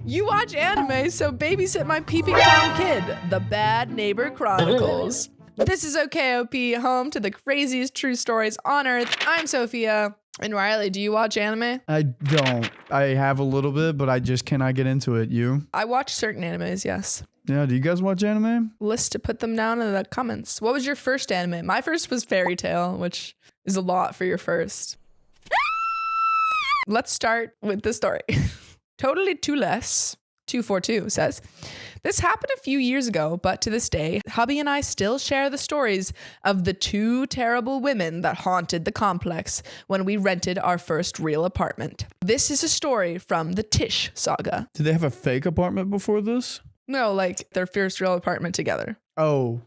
You watch anime, so babysit my Peeping-Tom kid, The Bad Neighbor Chronicles. This is OKOP, home to the craziest true stories on Earth. I'm Sophia. And Riley, do you watch anime? I don't. I have a little bit, but I just cannot get into it. You? I watch certain animes, yes. Yeah, do you guys watch anime? List to put them down in the comments. What was your first anime? My first was Fairy Tail, which is a lot for your first. Let's start with the story. Totally Too Less 242 says, this happened a few years ago, but to this day, hubby and I still share the stories of the two terrible women that haunted the complex when we rented our first real apartment. This is a story from the Tish saga. Did they have a fake apartment before this? No, like their first real apartment together. Oh.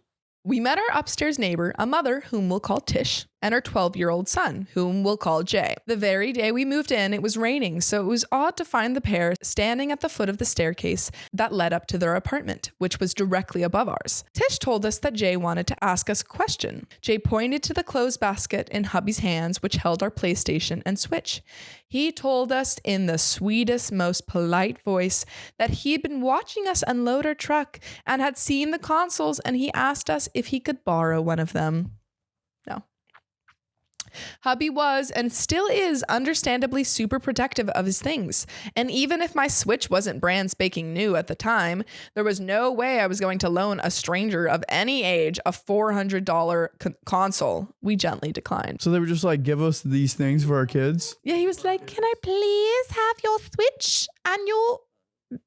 We met our upstairs neighbor, a mother whom we'll call Tish, and her 12-year-old son, whom we'll call Jay. The very day we moved in, it was raining, so it was odd to find the pair standing at the foot of the staircase that led up to their apartment, which was directly above ours. Tish told us that Jay wanted to ask us a question. Jay pointed to the clothes basket in hubby's hands, which held our PlayStation and Switch. He told us in the sweetest, most polite voice that he'd been watching us unload our truck and had seen the consoles, and he asked us if he could borrow one of them. No. Hubby was and still is understandably super protective of his things. And even if my Switch wasn't brand spanking new at the time, there was no way I was going to loan a stranger of any age a $400 console. We gently declined. So they were just like, give us these things for our kids? Yeah, he was like, can I please have your Switch and your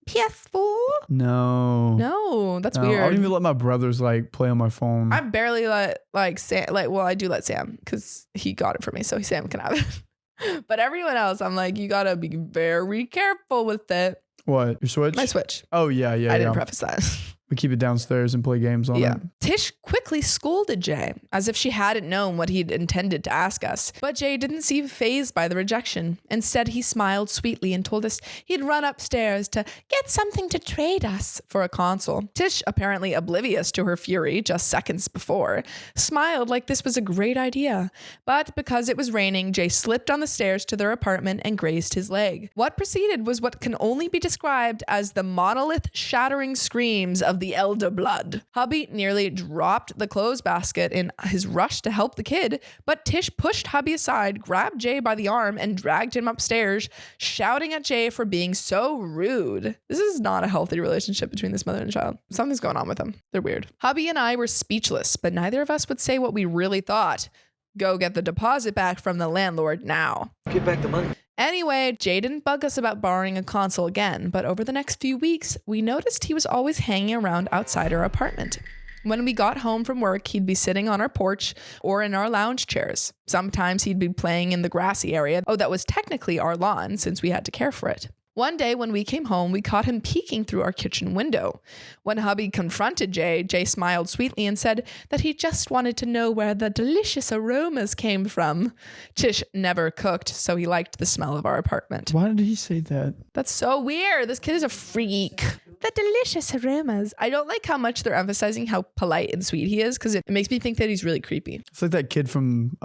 PS4? No, that's weird. I don't even let my brothers like play on my phone. I barely let Sam, I do let Sam because he got it for me, so Sam can have it. But everyone else, I'm like, you gotta be very careful with it. What? Your Switch? My Switch. Oh yeah. I didn't preface that. We keep it downstairs and play games on it. Tish quickly scolded Jay as if she hadn't known what he'd intended to ask us. But Jay didn't seem fazed by the rejection. Instead, he smiled sweetly and told us he'd run upstairs to get something to trade us for a console. Tish, apparently oblivious to her fury just seconds before, smiled like this was a great idea. But because it was raining, Jay slipped on the stairs to their apartment and grazed his leg. What proceeded was what can only be described as the monolith shattering screams of the elder blood. Hubby nearly dropped the clothes basket in his rush to help the kid, but Tish pushed hubby aside, grabbed Jay by the arm, and dragged him upstairs, shouting at Jay for being so rude. This is not a healthy relationship between this mother and child. Something's going on with them. They're weird. Hubby and I were speechless, but neither of us would say what we really thought. Go get the deposit back from the landlord now. Give back the money. Anyway, Jay didn't bug us about borrowing a console again, but over the next few weeks, we noticed he was always hanging around outside our apartment. When we got home from work, he'd be sitting on our porch or in our lounge chairs. Sometimes he'd be playing in the grassy area. Oh, that was technically our lawn since we had to care for it. One day when we came home, we caught him peeking through our kitchen window. When hubby confronted Jay, Jay smiled sweetly and said that he just wanted to know where the delicious aromas came from. Tish never cooked, so he liked the smell of our apartment. Why did he say that? That's so weird. This kid is a freak. The delicious aromas. I don't like how much they're emphasizing how polite and sweet he is because it makes me think that he's really creepy. It's like that kid from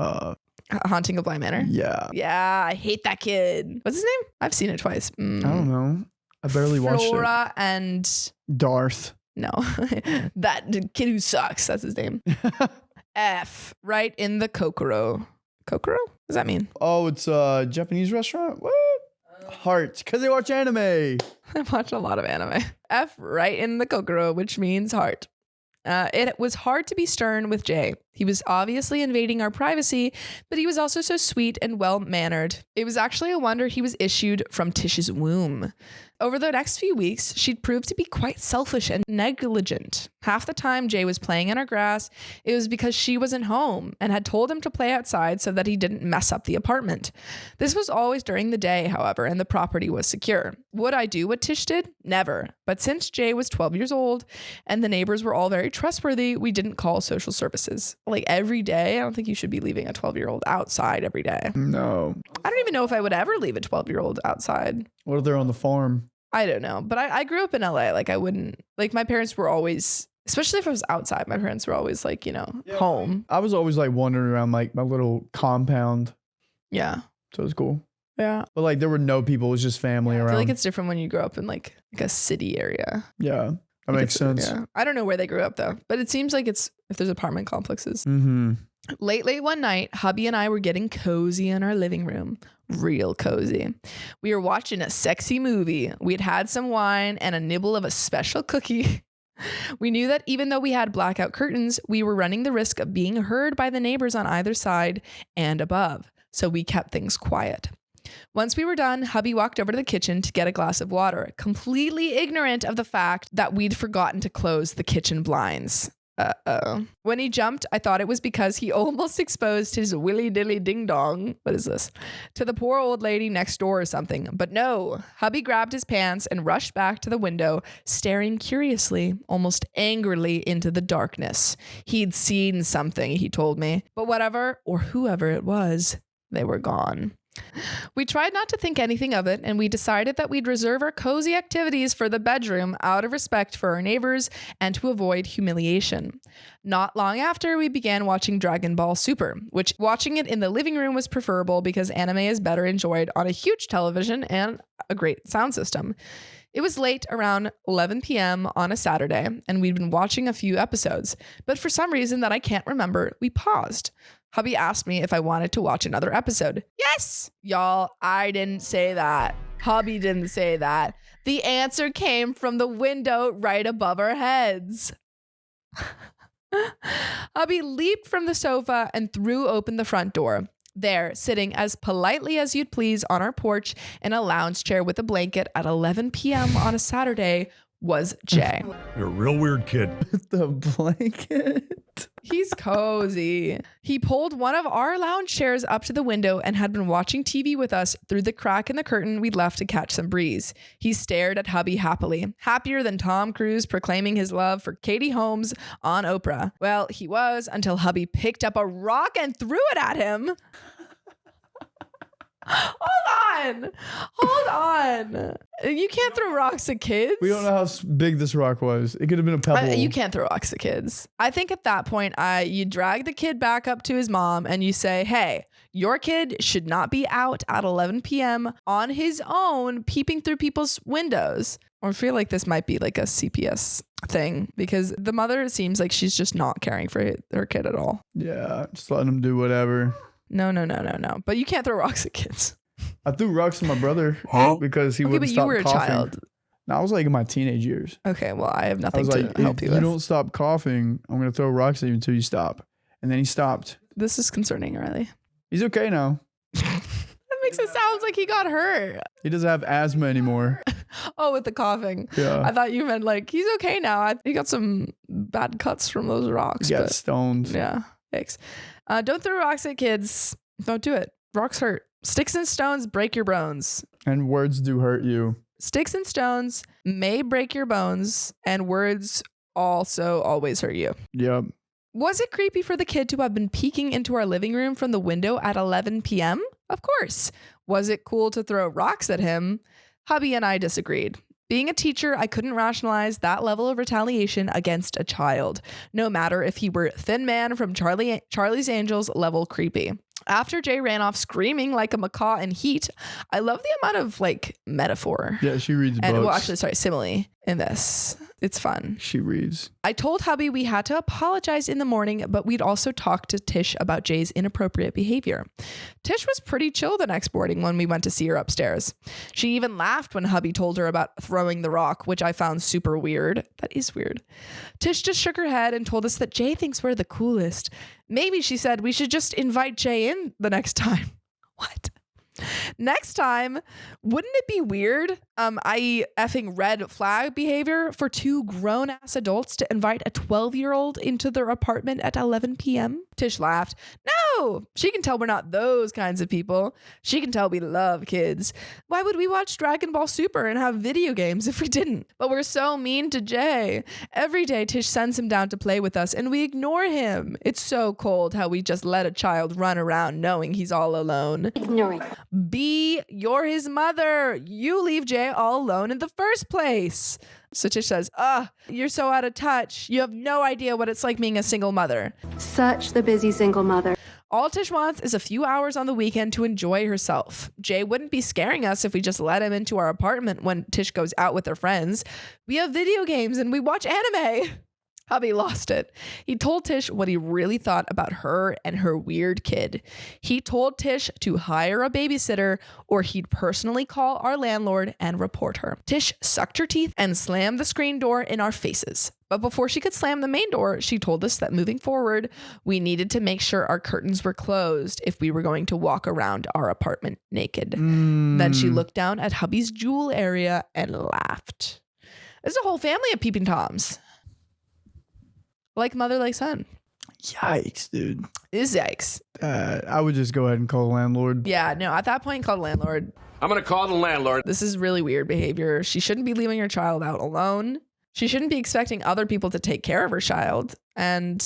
Haunting of Bly Manor. Yeah, I hate that kid. What's his name? I've seen it twice. I don't know. I barely watched it. Flora and Darth. No, that kid who sucks. That's his name. F right in the Kokoro. Kokoro? What does that mean? Oh, it's a Japanese restaurant. What? Heart, because they watch anime. I watch a lot of anime. F right in the Kokoro, which means heart. It was hard to be stern with Jay. He was obviously invading our privacy, but he was also so sweet and well-mannered. It was actually a wonder he was issued from Tish's womb. Over the next few weeks, she'd proved to be quite selfish and negligent. Half the time Jay was playing in our grass, it was because she wasn't home and had told him to play outside so that he didn't mess up the apartment. This was always during the day, however, and the property was secure. Would I do what Tish did? Never. But since Jay was 12 years old and the neighbors were all very trustworthy, we didn't call social services. Like every day, I don't think you should be leaving a 12-year-old outside every day. No. I don't even know if I would ever leave a 12-year-old outside. What if they're on the farm? I don't know. But I grew up in LA. Like I wouldn't, like my parents were always, especially if I was outside, my parents were always like, home. I was always like wandering around like my little compound. Yeah. So it was cool. Yeah. But like there were no people. It was just family I around. feel like it's different when you grow up in like a city area. Yeah. That makes sense. Yeah. I don't know where they grew up though, but it seems like it's if there's apartment complexes. Mm-hmm. Late one night, hubby and I were getting cozy in our living room. Real cozy. We were watching a sexy movie. We'd had some wine and a nibble of a special cookie. We knew that even though we had blackout curtains, we were running the risk of being heard by the neighbors on either side and above. So we kept things quiet. Once we were done, hubby walked over to the kitchen to get a glass of water, completely ignorant of the fact that we'd forgotten to close the kitchen blinds. Uh-oh. When he jumped, I thought it was because he almost exposed his willy-dilly ding-dong, what is this, to the poor old lady next door or something. But no, hubby grabbed his pants and rushed back to the window, staring curiously, almost angrily into the darkness. He'd seen something, he told me. But whatever, or whoever it was, they were gone. We tried not to think anything of it, and we decided that we'd reserve our cozy activities for the bedroom out of respect for our neighbors and to avoid humiliation. Not long after, we began watching Dragon Ball Super, which watching it in the living room was preferable because anime is better enjoyed on a huge television and a great sound system. It was late, around 11 p.m. on a Saturday, and we'd been watching a few episodes, but for some reason that I can't remember, we paused. Hubby asked me if I wanted to watch another episode. Yes! Y'all, I didn't say that. Hubby didn't say that. The answer came from the window right above our heads. Hubby leaped from the sofa and threw open the front door. There, sitting as politely as you'd please on our porch in a lounge chair with a blanket at 11 p.m. on a Saturday was Jay. You're a real weird kid. The blanket. He's cozy. He pulled one of our lounge chairs up to the window and had been watching TV with us through the crack in the curtain we'd left to catch some breeze. He stared at hubby happily, happier than Tom Cruise proclaiming his love for Katie Holmes on Oprah. Well, he was until hubby picked up a rock and threw it at him. Hold on. You can't throw rocks at kids. We don't know how big this rock was. It could have been a pebble. You can't throw rocks at kids. I think at that point, you drag the kid back up to his mom and you say, hey, your kid should not be out at 11 p.m. on his own, peeping through people's windows. Or I feel like this might be like a CPS thing because the mother seems like she's just not caring for her kid at all. Yeah, just letting them do whatever. No. But you can't throw rocks at kids. I threw rocks at my brother because he wouldn't stop coughing. But you were a child. No, I was like in my teenage years. Okay, well, I have nothing to help you with. If you don't stop coughing, I'm going to throw rocks at you until you stop. And then he stopped. This is concerning, Riley. He's okay now. That makes it sound like he got hurt. He doesn't have asthma anymore. Oh, with the coughing. Yeah. I thought you meant like, he's okay now. He got some bad cuts from those rocks. He got stoned. Yeah, thanks. Don't throw rocks at kids. Don't do it. Rocks hurt. Sticks and stones break your bones. And words do hurt you. Sticks and stones may break your bones, and words also always hurt you. Yep. Was it creepy for the kid to have been peeking into our living room from the window at 11 p.m.? Of course. Was it cool to throw rocks at him? Hubby and I disagreed. Being a teacher, I couldn't rationalize that level of retaliation against a child, no matter if he were Thin Man from Charlie's Angels level creepy. After Jay ran off screaming like a macaw in heat, I love the amount of like metaphor. Yeah, she reads books. Well, actually, sorry, simile in this. It's fun. She reads. I told hubby we had to apologize in the morning, but we'd also talk to Tish about Jay's inappropriate behavior. Tish was pretty chill the next morning when we went to see her upstairs. She even laughed when hubby told her about throwing the rock, which I found super weird. That is weird. Tish just shook her head and told us that Jay thinks we're the coolest. Maybe, she said, we should just invite Jay in the next time. What? Next time, wouldn't it be weird, i.e. effing red flag behavior for two grown-ass adults to invite a 12-year-old into their apartment at 11 p.m.? Tish laughed. No, she can tell we're not those kinds of people. She can tell we love kids. Why would we watch Dragon Ball Super and have video games if we didn't? But we're so mean to Jay. Every day Tish sends him down to play with us and we ignore him. It's so cold how we just let a child run around knowing he's all alone. Ignoring. You're his mother. You leave Jay all alone in the first place. So Tish says, you're so out of touch. You have no idea what it's like being a single mother. Such the busy single mother. All Tish wants is a few hours on the weekend to enjoy herself. Jay wouldn't be scaring us if we just let him into our apartment when Tish goes out with her friends. We have video games and we watch anime. Hubby lost it. He told Tish what he really thought about her and her weird kid. He told Tish to hire a babysitter or he'd personally call our landlord and report her. Tish sucked her teeth and slammed the screen door in our faces. But before she could slam the main door, she told us that moving forward, we needed to make sure our curtains were closed if we were going to walk around our apartment naked. Then she looked down at hubby's jewel area and laughed. There's a whole family of Peeping-Toms. Like mother, like son. Yikes, dude. It is yikes. I would just go ahead and call the landlord. Yeah, no, at that point, call the landlord. I'm going to call the landlord. This is really weird behavior. She shouldn't be leaving her child out alone. She shouldn't be expecting other people to take care of her child. And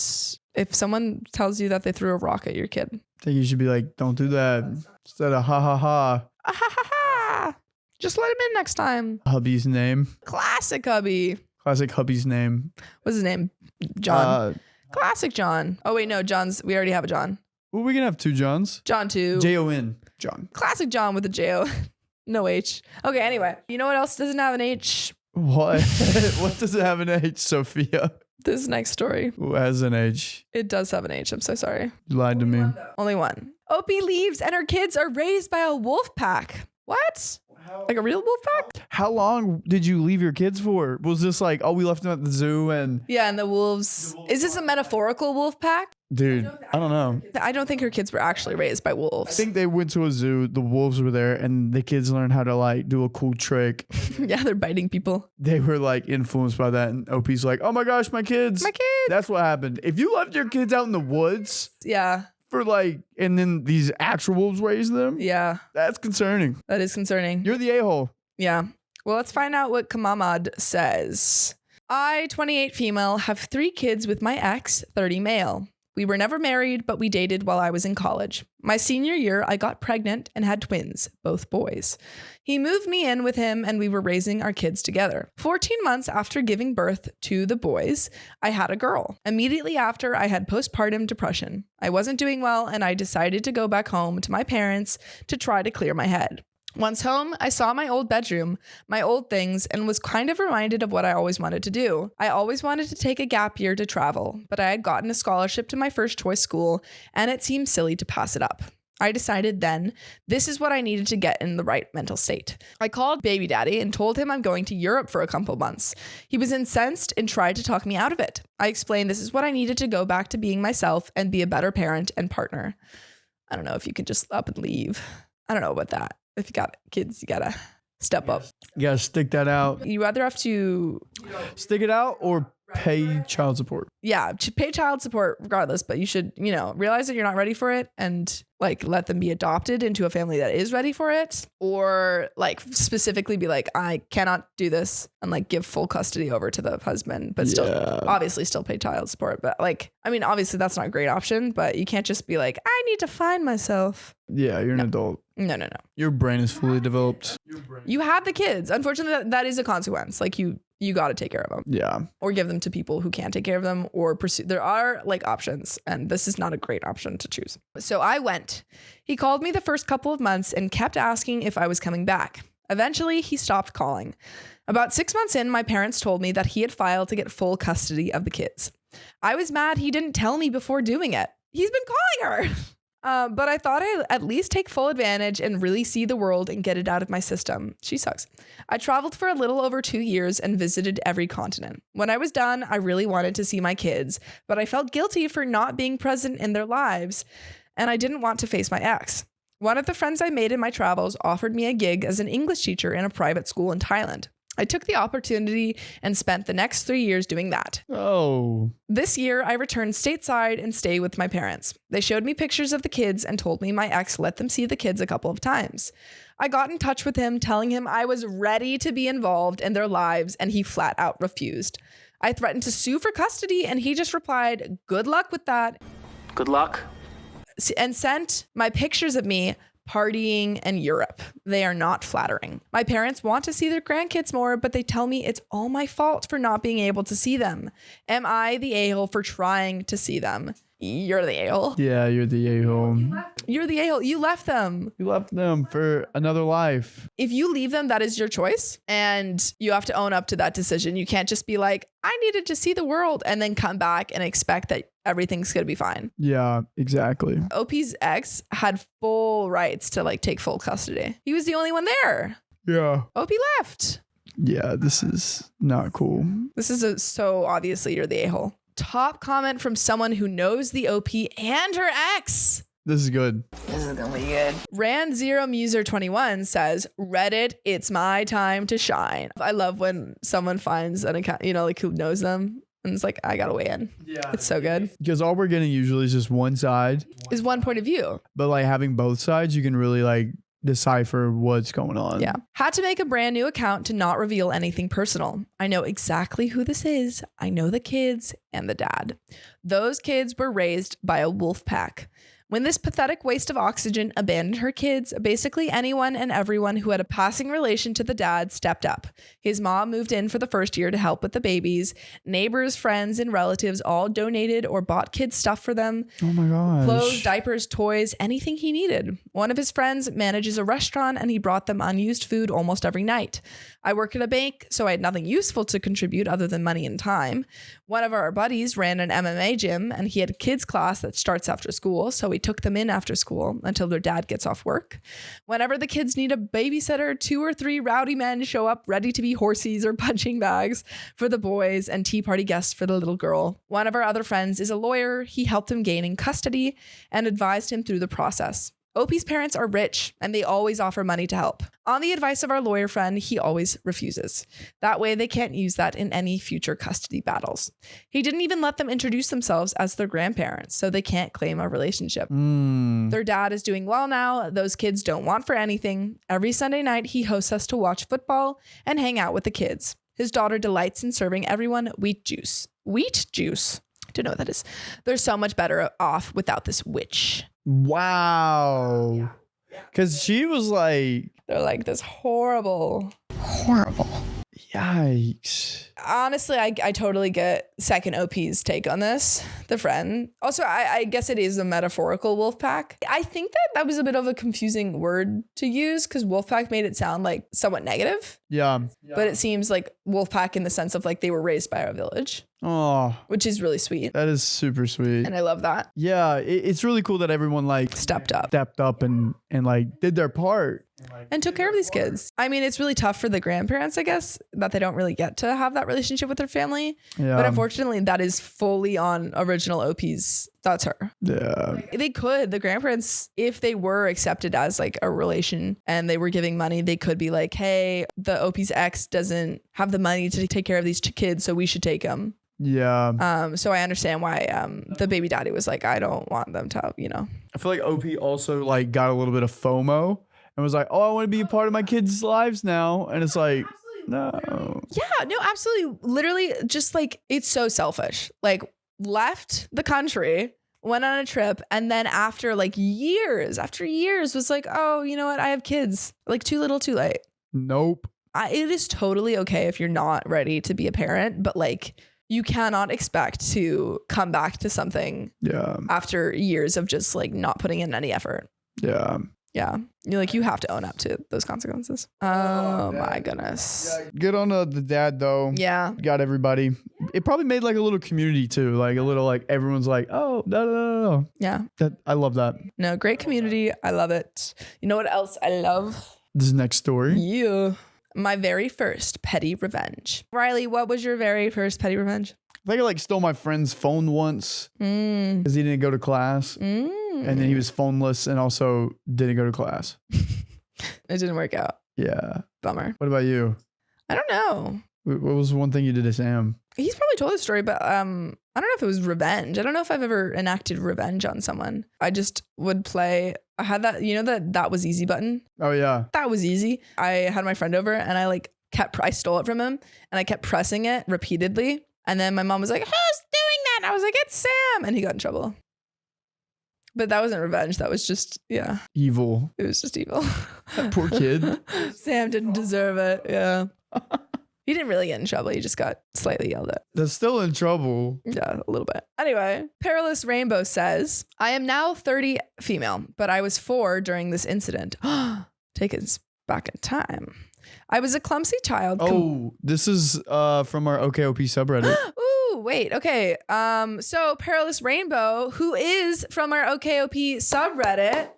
if someone tells you that they threw a rock at your kid, I think you should be like, don't do that. Instead of ha ha ha. Ah, ha, ha, ha. Just let him in next time. Hubby's name. Classic hubby. Classic hubby's name. What's his name? John. Classic John. Oh, wait, no, we already have a John. Well, we can have two Johns. John 2. Jon. John. Classic John with a J-O. No H. Okay, anyway. You know what else doesn't have an H? What? What does it have an H, Sophia? This next story. Who has an H? It does have an H. I'm so sorry. You lied to me. Only one. Opie leaves and her kids are raised by a wolf pack. What? Like a real wolf pack? How long did you leave your kids for? Was this like, oh, we left them at the zoo and... Yeah, and the wolves. Is this a metaphorical wolf pack? Dude, I don't know. I don't think her kids were actually raised by wolves. I think they went to a zoo, the wolves were there, and the kids learned how to like do a cool trick. Yeah, they're biting people. They were like influenced by that, and OP's like, oh my gosh, my kids. My kids. That's what happened. If you left your kids out in the woods... Yeah. For like, and then these actual wolves raise them? Yeah. That's concerning. That is concerning. You're the a-hole. Yeah. Well, let's find out what Kamamad says. I, 28 female, have 3 kids with my ex, 30 male. We were never married, but we dated while I was in college. My senior year, I got pregnant and had twins, both boys. He moved me in with him and we were raising our kids together. 14 months after giving birth to the boys, I had a girl. Immediately after, I had postpartum depression. I wasn't doing well and I decided to go back home to my parents to try to clear my head. Once home, I saw my old bedroom, my old things, and was kind of reminded of what I always wanted to do. I always wanted to take a gap year to travel, but I had gotten a scholarship to my first choice school, and it seemed silly to pass it up. I decided then, this is what I needed to get in the right mental state. I called baby daddy and told him I'm going to Europe for a couple months. He was incensed and tried to talk me out of it. I explained this is what I needed to go back to being myself and be a better parent and partner. I don't know if you could just up and leave. I don't know about that. If you got kids, you gotta step up. You gotta stick that out. You either have to Stick it out or pay child support. Yeah, pay child support regardless, but you should, realize that you're not ready for it and like let them be adopted into a family that is ready for it, or like specifically be like, I cannot do this and like give full custody over to the husband, but still obviously still pay child support. But like, I mean, obviously that's not a great option, but you can't just be like, I need to find myself. Yeah, you're an adult. No. Your brain is fully developed. You have the kids. Unfortunately, that is a consequence. Like you got to take care of them. Yeah. Or give them to people who can't take care of them or pursue. There are like options, and this is not a great option to choose. So I went. He called me the first couple of months and kept asking if I was coming back. Eventually, he stopped calling. About 6 months in, my parents told me that he had filed to get full custody of the kids. I was mad he didn't tell me before doing it. He's been calling her. But I thought I'd at least take full advantage and really see the world and get it out of my system. She sucks. I traveled for a little over 2 years and visited every continent. When I was done, I really wanted to see my kids, but I felt guilty for not being present in their lives, and I didn't want to face my ex. One of the friends I made in my travels offered me a gig as an English teacher in a private school in Thailand. I took the opportunity and spent the next 3 years doing that. Oh. This year, I returned stateside and stayed with my parents. They showed me pictures of the kids and told me my ex let them see the kids a couple of times. I got in touch with him, telling him I was ready to be involved in their lives, and he flat out refused. I threatened to sue for custody, and he just replied, "Good luck with that." Good luck. And sent my pictures of me partying in Europe. They are not flattering. My parents want to see their grandkids more, but they tell me it's all my fault for not being able to see them. Am I the a-hole for trying to see them? You're the a-hole. Yeah, you're the a-hole. You're the a-hole. You left them. You left them for another life. If you leave them, that is your choice. And you have to own up to that decision. You can't just be like, I needed to see the world and then come back and expect that everything's going to be fine. Yeah, exactly. OP's ex had full rights to like take full custody. He was the only one there. Yeah. OP left. Yeah, this is not cool. This is so obviously you're the a-hole. Top comment from someone who knows the OP and her ex. This is good. This is gonna be good. Rand0Muser21 says, Reddit, it's my time to shine. I love when someone finds an account, you know, like who knows them. And it's like, I gotta weigh in. Yeah. It's so good. Because all we're getting usually is just one side. Is one point of view. But like having both sides, you can really like decipher what's going on. Yeah. Had to make a brand new account to not reveal anything personal. I know exactly who this is. I know the kids and the dad. Those kids were raised by a wolf pack. When this pathetic waste of oxygen abandoned her kids, basically anyone and everyone who had a passing relation to the dad stepped up. His mom moved in for the first year to help with the babies. Neighbors, friends, and relatives all donated or bought kids stuff for them. Oh my gosh. Clothes, diapers, toys, anything he needed. One of his friends manages a restaurant and he brought them unused food almost every night. I work at a bank, so I had nothing useful to contribute other than money and time. One of our buddies ran an MMA gym and he had a kids class that starts after school, so we took them in after school until their dad gets off work. Whenever the kids need a babysitter, 2 or 3 rowdy men show up ready to be horsies or punching bags for the boys and tea party guests for the little girl. One of our other friends is a lawyer. He helped him gain in custody and advised him through the process. OP's parents are rich and they always offer money to help. On the advice of our lawyer friend, he always refuses. That way they can't use that in any future custody battles. He didn't even let them introduce themselves as their grandparents, so they can't claim a relationship. Their dad is doing well now. Those kids don't want for anything. Every Sunday night, he hosts us to watch football and hang out with the kids. His daughter delights in serving everyone wheat juice. Wheat juice? I don't know what that is. They're so much better off without this witch. Wow. Because she was like... They're like this horrible. Yikes. Honestly, I totally get second OP's take on this, the friend. Also, I guess it is a metaphorical wolf pack. I think that was a bit of a confusing word to use because wolf pack made it sound like somewhat negative. Yeah. But it seems like wolf pack in the sense of like they were raised by a village. Oh, which is really sweet. That is super sweet. And I love that. Yeah, it's really cool that everyone like stepped up and like did their part. And took care of these kids. I mean, it's really tough for the grandparents, I guess, that they don't really get to have that relationship with their family. Yeah. But unfortunately, that is fully on original OP's. That's her. Yeah. The grandparents, if they were accepted as like a relation and they were giving money, they could be like, hey, the OP's ex doesn't have the money to take care of these kids, so we should take them. Yeah. So I understand why the baby daddy was like, I don't want them to, you know. I feel like OP also like got a little bit of FOMO and was like, oh, I want to be a part of my kids' lives now. And it's like, no. Yeah, no, absolutely. Literally just like, it's so selfish. Like left the country, went on a trip. And then after years was like, oh, you know what? I have kids. Like too little, too late. Nope. It is totally okay if you're not ready to be a parent, but like, you cannot expect to come back to something after years of just like not putting in any effort. Yeah. Yeah. You have to own up to those consequences. Oh my goodness. Yeah, good on the dad though. Yeah. Got everybody. It probably made like a little community too. Like a little like everyone's like, oh, no. Yeah. I love that. No, great community. I love it. You know what else I love? This next story. Yeah. My very first petty revenge. Riley, what was your very first petty revenge? I think I like stole my friend's phone once because he didn't go to class. And then he was phoneless and also didn't go to class. It didn't work out. Yeah. Bummer. What about you? I don't know. What was one thing you did to Sam? He's probably told the story, but I don't know if it was revenge. I don't know if I've ever enacted revenge on someone. I just would play. I had that, that was easy button. Oh yeah. That was easy. I had my friend over and I I stole it from him and I kept pressing it repeatedly. And then my mom was like, who's doing that? And I was like, it's Sam. And he got in trouble. But that wasn't revenge. That was just, evil. It was just evil. That poor kid. Sam didn't deserve it. Yeah. He didn't really get in trouble. He just got slightly yelled at. That's still in trouble. Yeah, a little bit. Anyway, Perilous Rainbow says, I am now 30 female, but I was 4 during this incident. Take us back in time. I was a clumsy child. Oh, this is from our OKOP subreddit. Ooh, wait. Okay. So Perilous Rainbow, who is from our OKOP subreddit,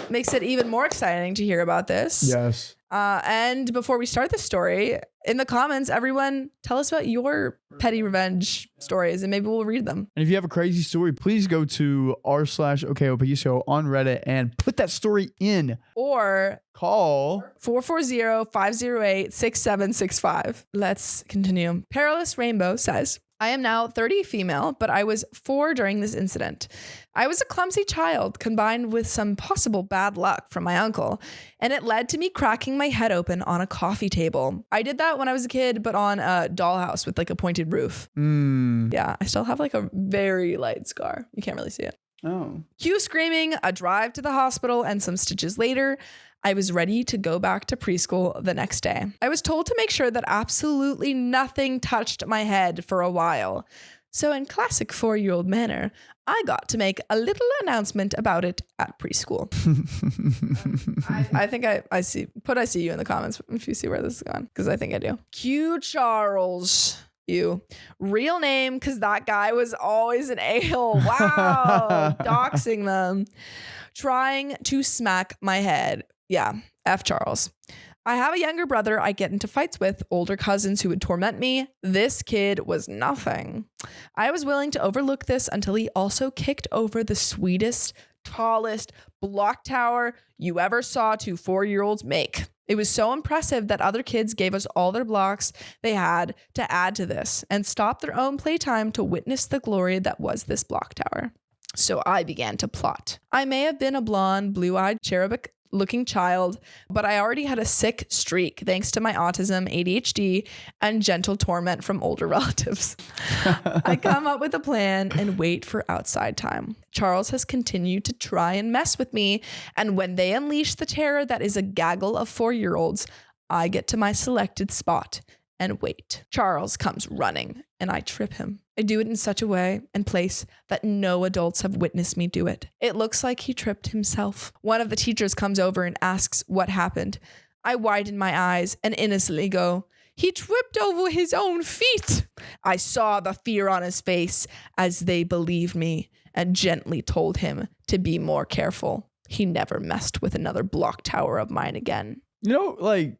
makes it even more exciting to hear about this. Yes. And before we start the story, in the comments, everyone tell us about your petty revenge stories and maybe we'll read them. And if you have a crazy story, please go to r/OKOP show on Reddit and put that story in. Or call 440-508-6765. Let's continue. Perilous Rainbow says, I am now 30 female, but I was 4 during this incident. I was a clumsy child combined with some possible bad luck from my uncle, and it led to me cracking my head open on a coffee table. I did that when I was a kid, but on a dollhouse with like a pointed roof. Yeah, I still have like a very light scar. You can't really see it. Oh. Cue screaming, a drive to the hospital, and some stitches later, I was ready to go back to preschool the next day. I was told to make sure that absolutely nothing touched my head for a while. So in classic 4-year-old manner, I got to make a little announcement about it at preschool. I think I see you in the comments if you see where this is going, because I think I do. Q Charles. You. Real name, because that guy was always an a-hole. Wow. Doxing them. Trying to smack my head. Yeah, F Charles. I have a younger brother I get into fights with, older cousins who would torment me. This kid was nothing. I was willing to overlook this until he also kicked over the sweetest, tallest block tower you ever saw 2 4-year-olds make. It was so impressive that other kids gave us all their blocks they had to add to this and stopped their own playtime to witness the glory that was this block tower. So I began to plot. I may have been a blonde, blue-eyed, cherubic looking child, but I already had a sick streak thanks to my autism, ADHD, and gentle torment from older relatives. I come up with a plan and wait for outside time. Charles has continued to try and mess with me, and when they unleash the terror that is a gaggle of 4-year-olds, I get to my selected spot and wait. Charles comes running, and I trip him. I do it in such a way and place that no adults have witnessed me do it. It looks like he tripped himself. One of the teachers comes over and asks what happened. I widen my eyes and innocently go, he tripped over his own feet. I saw the fear on his face as they believed me and gently told him to be more careful. He never messed with another block tower of mine again. You know, like,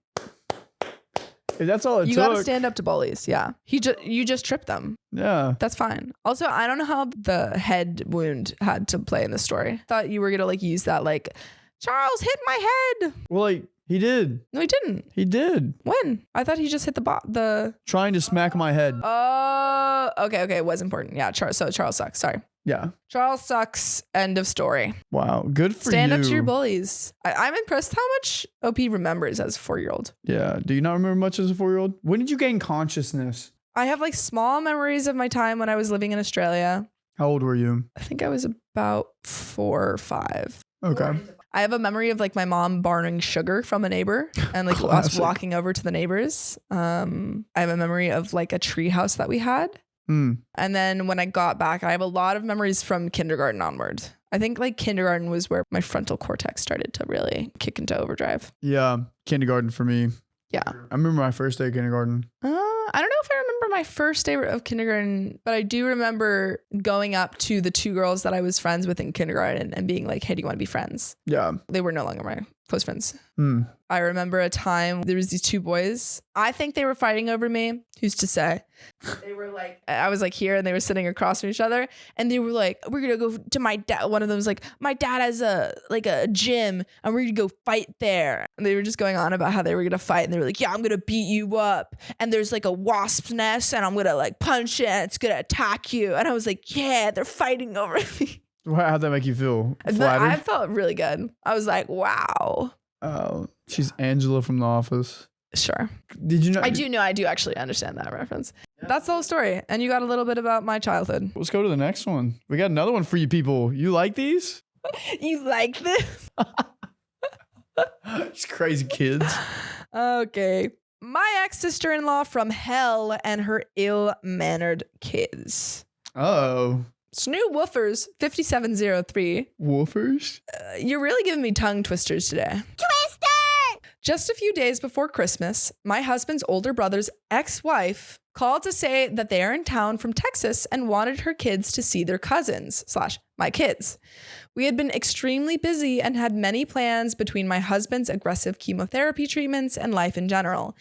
if that's all it you took. You got to stand up to bullies. Yeah. You just tripped them. Yeah. That's fine. Also, I don't know how the head wound had to play in the story. Thought you were going to like use that like, Charles hit my head. Well, like, he did. No, he didn't. He did. When? I thought he just hit the... Trying to smack my head. Oh, okay. It was important. Yeah, so Charles sucks. Sorry. Yeah. Charles sucks. End of story. Wow. Good for Stand you. up to your bullies. I'm impressed how much OP remembers as a 4-year-old. Yeah. Do you not remember much as a 4-year-old? When did you gain consciousness? I have like small memories of my time when I was living in Australia. How old were you? I think I was about 4 or 5. Okay. I have a memory of like my mom borrowing sugar from a neighbor and like us walking over to the neighbors. I have a memory of like a tree house that we had. And then when I got back, I have a lot of memories from kindergarten onward. I think like kindergarten was where my frontal cortex started to really kick into overdrive. Yeah. Kindergarten for me. Yeah. I remember my first day of kindergarten. I don't know if I remember my first day of kindergarten, but I do remember going up to the 2 girls that I was friends with in kindergarten and being like, hey, do you want to be friends? Yeah. They were no longer my close friends. I remember a time there was these 2 boys. I think they were fighting over me. Who's to say? They were like, I was like here and they were sitting across from each other and they were like, we're going to go to my dad. One of them was like, my dad has a gym and we're going to go fight there. And they were just going on about how they were going to fight. And they were like, yeah, I'm going to beat you up. And there's like a wasp's nest and I'm going to like punch it and it's going to attack you. And I was like, yeah, they're fighting over me. How'd that make you feel? Flattered? I felt really good. I was like, wow. Oh, she's Angela from The Office. Sure. Did you know? I do actually understand that reference. Yeah. That's the whole story. And you got a little bit about my childhood. Let's go to the next one. We got another one for you people. You like these? You like this? It's crazy kids. Okay. My ex-sister-in-law from hell and her ill-mannered kids. Oh. Snoo Woofers 5703. Woofers? You're really giving me tongue twisters today. Twister! Just a few days before Christmas, my husband's older brother's ex-wife called to say that they are in town from Texas and wanted her kids to see their cousins / my kids. We had been extremely busy and had many plans between my husband's aggressive chemotherapy treatments and life in general.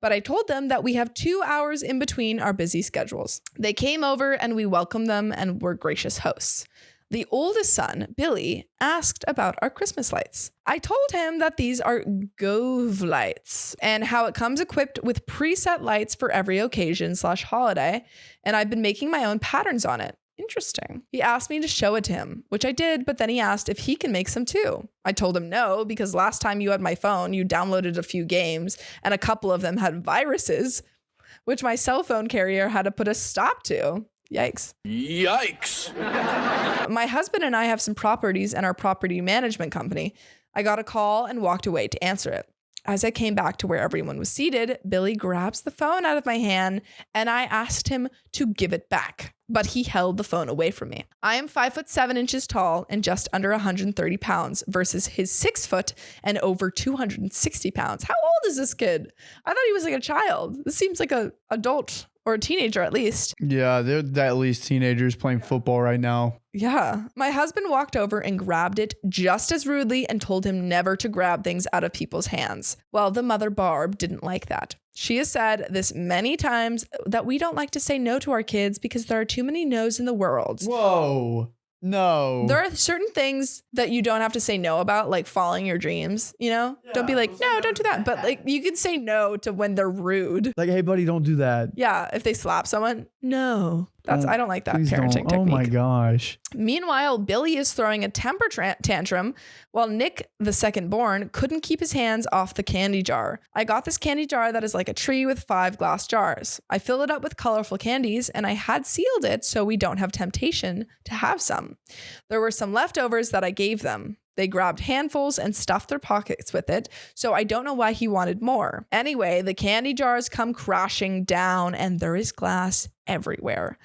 But I told them that we have 2 hours in between our busy schedules. They came over and we welcomed them and were gracious hosts. The oldest son, Billy, asked about our Christmas lights. I told him that these are Gove lights and how it comes equipped with preset lights for every occasion / holiday, and I've been making my own patterns on it. Interesting. He asked me to show it to him, which I did, but then he asked if he can make some too. I told him no, because last time you had my phone, you downloaded a few games, and a couple of them had viruses, which my cell phone carrier had to put a stop to. Yikes. Yikes. My husband and I have some properties in our property management company. I got a call and walked away to answer it. As I came back to where everyone was seated, Billy grabs the phone out of my hand and I asked him to give it back, but he held the phone away from me. I am 5'7" tall and just under 130 pounds versus his 6 foot and over 260 pounds. How old is this kid? I thought he was like a child. This seems like an adult or a teenager at least. Yeah, they're at least teenagers playing football right now. Yeah. My husband walked over and grabbed it just as rudely and told him never to grab things out of people's hands. Well, the mother Barb didn't like that. She has said this many times that we don't like to say no to our kids because there are too many no's in the world. Whoa. No. There are certain things that you don't have to say no about, like following your dreams, you know? Yeah, don't be like, no, don't do that. But like you can say no to when they're rude. Like, hey, buddy, don't do that. Yeah. If they slap someone, no. I don't like that parenting technique. Oh my gosh. Meanwhile, Billy is throwing a temper tantrum while Nick, the second born, couldn't keep his hands off the candy jar. I got this candy jar that is like a tree with 5 glass jars. I filled it up with colorful candies and I had sealed it so we don't have temptation to have some. There were some leftovers that I gave them. They grabbed handfuls and stuffed their pockets with it, so I don't know why he wanted more. Anyway, the candy jars come crashing down and there is glass everywhere.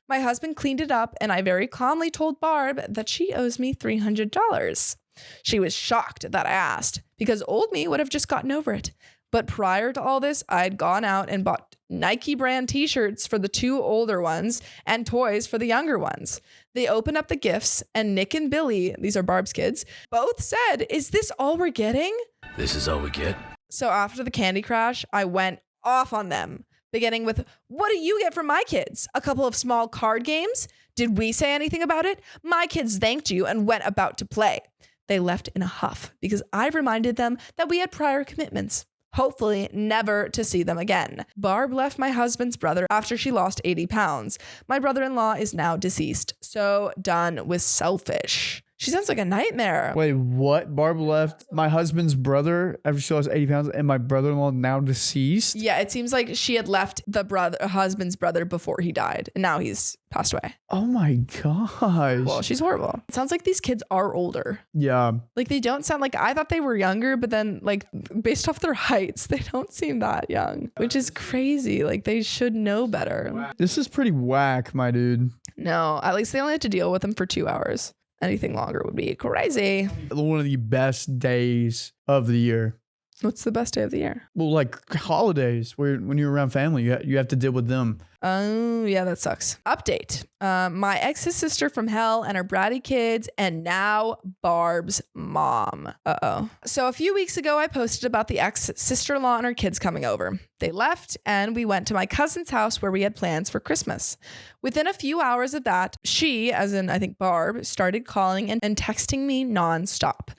My husband cleaned it up and I very calmly told Barb that she owes me $300. She was shocked that I asked because old me would have just gotten over it. But prior to all this, I'd gone out and bought Nike brand t-shirts for the 2 older ones and toys for the younger ones. They opened up the gifts and Nick and Billy, these are Barb's kids, both said, "Is this all we're getting?" This is all we get. So after the candy crash, I went off on them, beginning with, "What do you get from my kids? A couple of small card games? Did we say anything about it? My kids thanked you and went about to play." They left in a huff because I reminded them that we had prior commitments. Hopefully never to see them again. Barb left my husband's brother after she lost 80 pounds. My brother-in-law is now deceased. So done with selfish. She sounds like a nightmare. Wait, what? Barb left my husband's brother after she lost 80 pounds and my brother-in-law now deceased? Yeah, it seems like she had left the husband's brother before he died. And now he's passed away. Oh my gosh. Well, she's horrible. It sounds like these kids are older. Yeah. Like they don't sound like, I thought they were younger, but then like based off their heights, they don't seem that young, which is crazy. Like they should know better. This is pretty whack, my dude. No, at least they only had to deal with them for 2 hours. Anything longer would be crazy. One of the best days of the year. What's the best day of the year? Well, like holidays, where when you're around family, you have to deal with them. Oh, yeah, that sucks. Update. My ex's sister from hell and her bratty kids, and now Barb's mom. Uh-oh. So a few weeks ago, I posted about the ex-sister-in-law and her kids coming over. They left, and we went to my cousin's house where we had plans for Christmas. Within a few hours of that, she, as in I think Barb, started calling and texting me nonstop.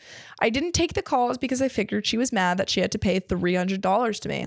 I didn't take the calls because I figured she was mad that she had to pay $300 to me.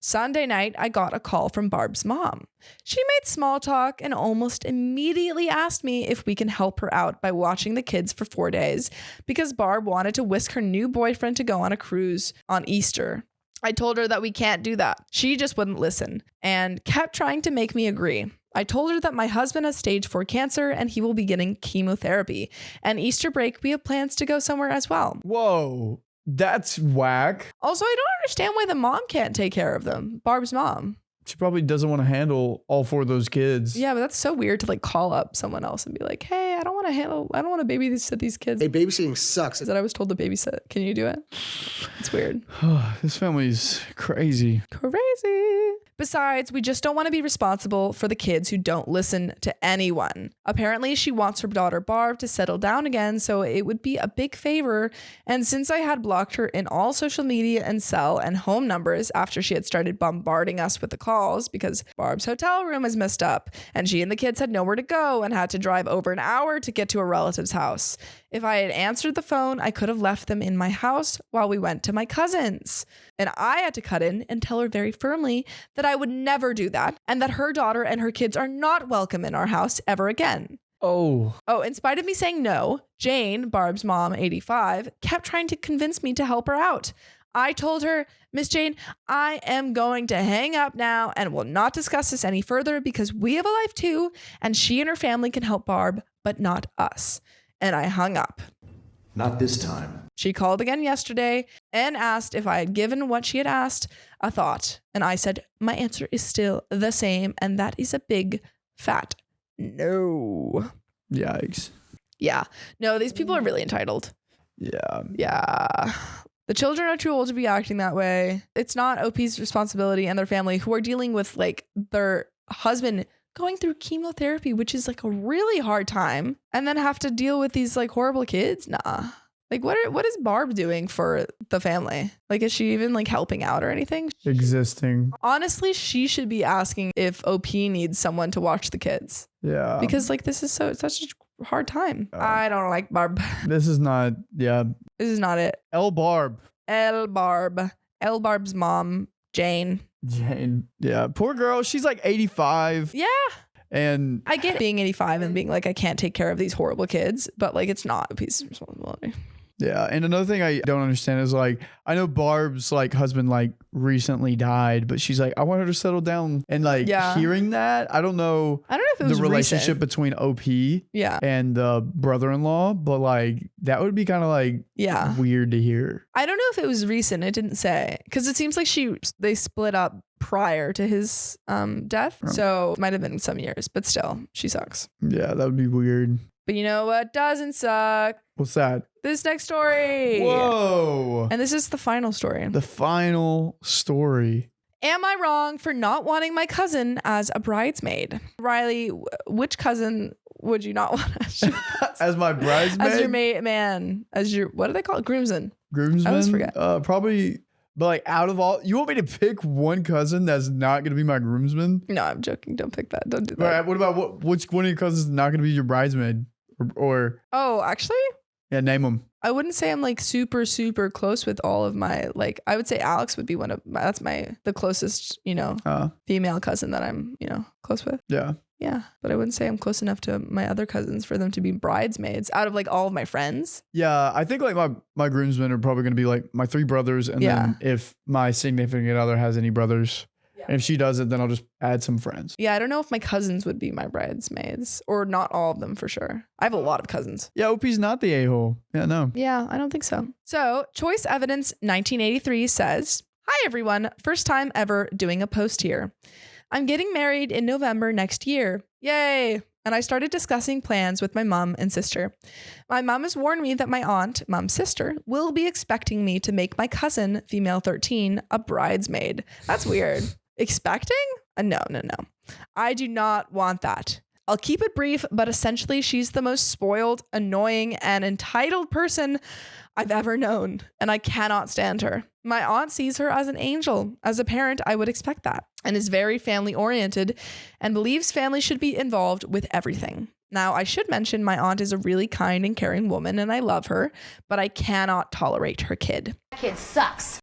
Sunday night, I got a call from Barb's mom. She made small talk and almost immediately asked me if we can help her out by watching the kids for 4 days because Barb wanted to whisk her new boyfriend to go on a cruise on Easter. I told her that we can't do that. She just wouldn't listen and kept trying to make me agree. I told her that my husband has stage 4 cancer and he will be getting chemotherapy. And Easter break, we have plans to go somewhere as well. Whoa. That's whack. Also, I don't understand why the mom can't take care of them. Barb's mom. She probably doesn't want to handle all 4 of those kids. Yeah, but that's so weird to like call up someone else and be like, hey, I don't want to babysit these kids. Hey, babysitting sucks. That I was told to babysit. Can you do it? It's weird. This family's crazy. Crazy. Besides, we just don't want to be responsible for the kids who don't listen to anyone. Apparently, she wants her daughter Barb to settle down again, so it would be a big favor. And since I had blocked her in all social media and cell and home numbers after she had started bombarding us with the calls because Barb's hotel room is messed up and she and the kids had nowhere to go and had to drive over an hour to get to a relative's house. If I had answered the phone, I could have left them in my house while we went to my cousin's. And I had to cut in and tell her very firmly that I would never do that and that her daughter and her kids are not welcome in our house ever again. Oh, In spite of me saying no, Jane, Barb's mom, 85, kept trying to convince me to help her out. I told her, Miss Jane, I am going to hang up now and will not discuss this any further because we have a life too, and she and her family can help Barb, but not us. And I hung up. Not this time. She called again yesterday and asked if I had given what she had asked a thought. And I said, my answer is still the same. And that is a big, fat no. yikes. Yeah. No, these people are really entitled. Yeah. Yeah. The children are too old to be acting that way. It's not OP's responsibility and their family who are dealing with like their husband going through chemotherapy, which is like a really hard time, and then have to deal with these like horrible kids. Nah. Like what is Barb doing for the family? Like, is she even like helping out or anything? Existing. Honestly, she should be asking if OP needs someone to watch the kids. Yeah. Because like this is such a hard time. I don't like Barb. This is not, yeah. This is not it. L Barb. L Barb's mom, Jane. Yeah. Poor girl. She's like 85. Yeah. And I get being 85 and being like, I can't take care of these horrible kids, but like, it's not a piece of responsibility. yeah. And another thing I don't understand is like, I know Barb's like husband like recently died, but she's like, I want her to settle down. And like hearing that, I don't know if it was the relationship recent. between OP Yeah. and the brother-in-law, but like that would be kind of like weird to hear. I don't know if it was recent. It didn't say, because it seems like they split up prior to his death. Oh. So it might have been some years, but still, she sucks. Yeah, that would be weird. But you know what doesn't suck? What's that? This next story. Whoa. And this is the final story. The final story. Am I wrong for not wanting my cousin as a bridesmaid? Riley, which cousin would you not want as my bridesmaid? As your man. As your, what do they call it? Groomsman. Groomsman? I always forget. Probably, but like out of all, you want me to pick one cousin that's not going to be my groomsman? No, I'm joking. Don't pick that. Don't do that. All right, what about which one of your cousins is not going to be your bridesmaid? Or oh, actually? Yeah, name them. I wouldn't say I'm like super, super close with all of my, like, I would say Alex would be the closest, female cousin that I'm, close with. Yeah. Yeah. But I wouldn't say I'm close enough to my other cousins for them to be bridesmaids out of like all of my friends. Yeah. I think like my groomsmen are probably going to be like my 3 brothers. And then if my significant other has any brothers, and if she does it, then I'll just add some friends. Yeah, I don't know if my cousins would be my bridesmaids, or not all of them for sure. I have a lot of cousins. Yeah, OP's not the a-hole. Yeah, no. Yeah, I don't think so. So, Choice Evidence 1983 says, hi everyone, first time ever doing a post here. I'm getting married in November next year. Yay! And I started discussing plans with my mom and sister. My mom has warned me that my aunt, mom's sister, will be expecting me to make my cousin, female 13, a bridesmaid. That's weird. Expecting? No. I do not want that. I'll keep it brief, but essentially she's the most spoiled, annoying, and entitled person I've ever known, and I cannot stand her. My aunt sees her as an angel. As a parent, I would expect that, and is very family-oriented and believes family should be involved with everything. Now, I should mention my aunt is a really kind and caring woman, and I love her, but I cannot tolerate her kid. That kid sucks.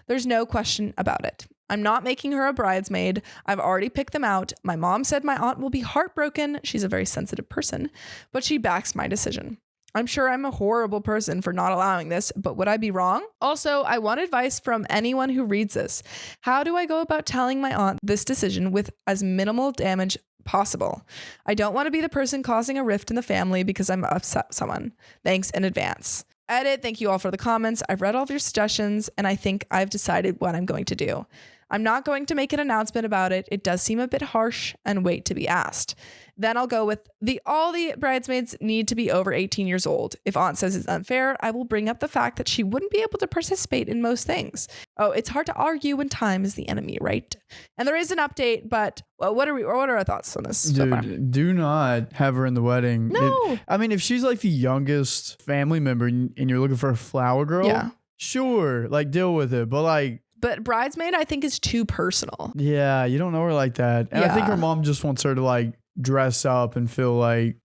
There's no question about it. I'm not making her a bridesmaid. I've already picked them out. My mom said my aunt will be heartbroken. She's a very sensitive person, but she backs my decision. I'm sure I'm a horrible person for not allowing this, but would I be wrong? Also, I want advice from anyone who reads this. How do I go about telling my aunt this decision with as minimal damage possible? I don't want to be the person causing a rift in the family because I'm upset someone. Thanks in advance. Edit, thank you all for the comments. I've read all of your suggestions and I think I've decided what I'm going to do. I'm not going to make an announcement about it. It does seem a bit harsh and wait to be asked. Then I'll go with all the bridesmaids need to be over 18 years old. If aunt says it's unfair, I will bring up the fact that she wouldn't be able to participate in most things. Oh, it's hard to argue when time is the enemy, right? And there is an update, but what are our thoughts on this? Dude, so far? Do not have her in the wedding. No. I mean, if she's like the youngest family member and you're looking for a flower girl, sure, like deal with it. But bridesmaid, I think, is too personal. Yeah, you don't know her like that. And I think her mom just wants her to like dress up and feel like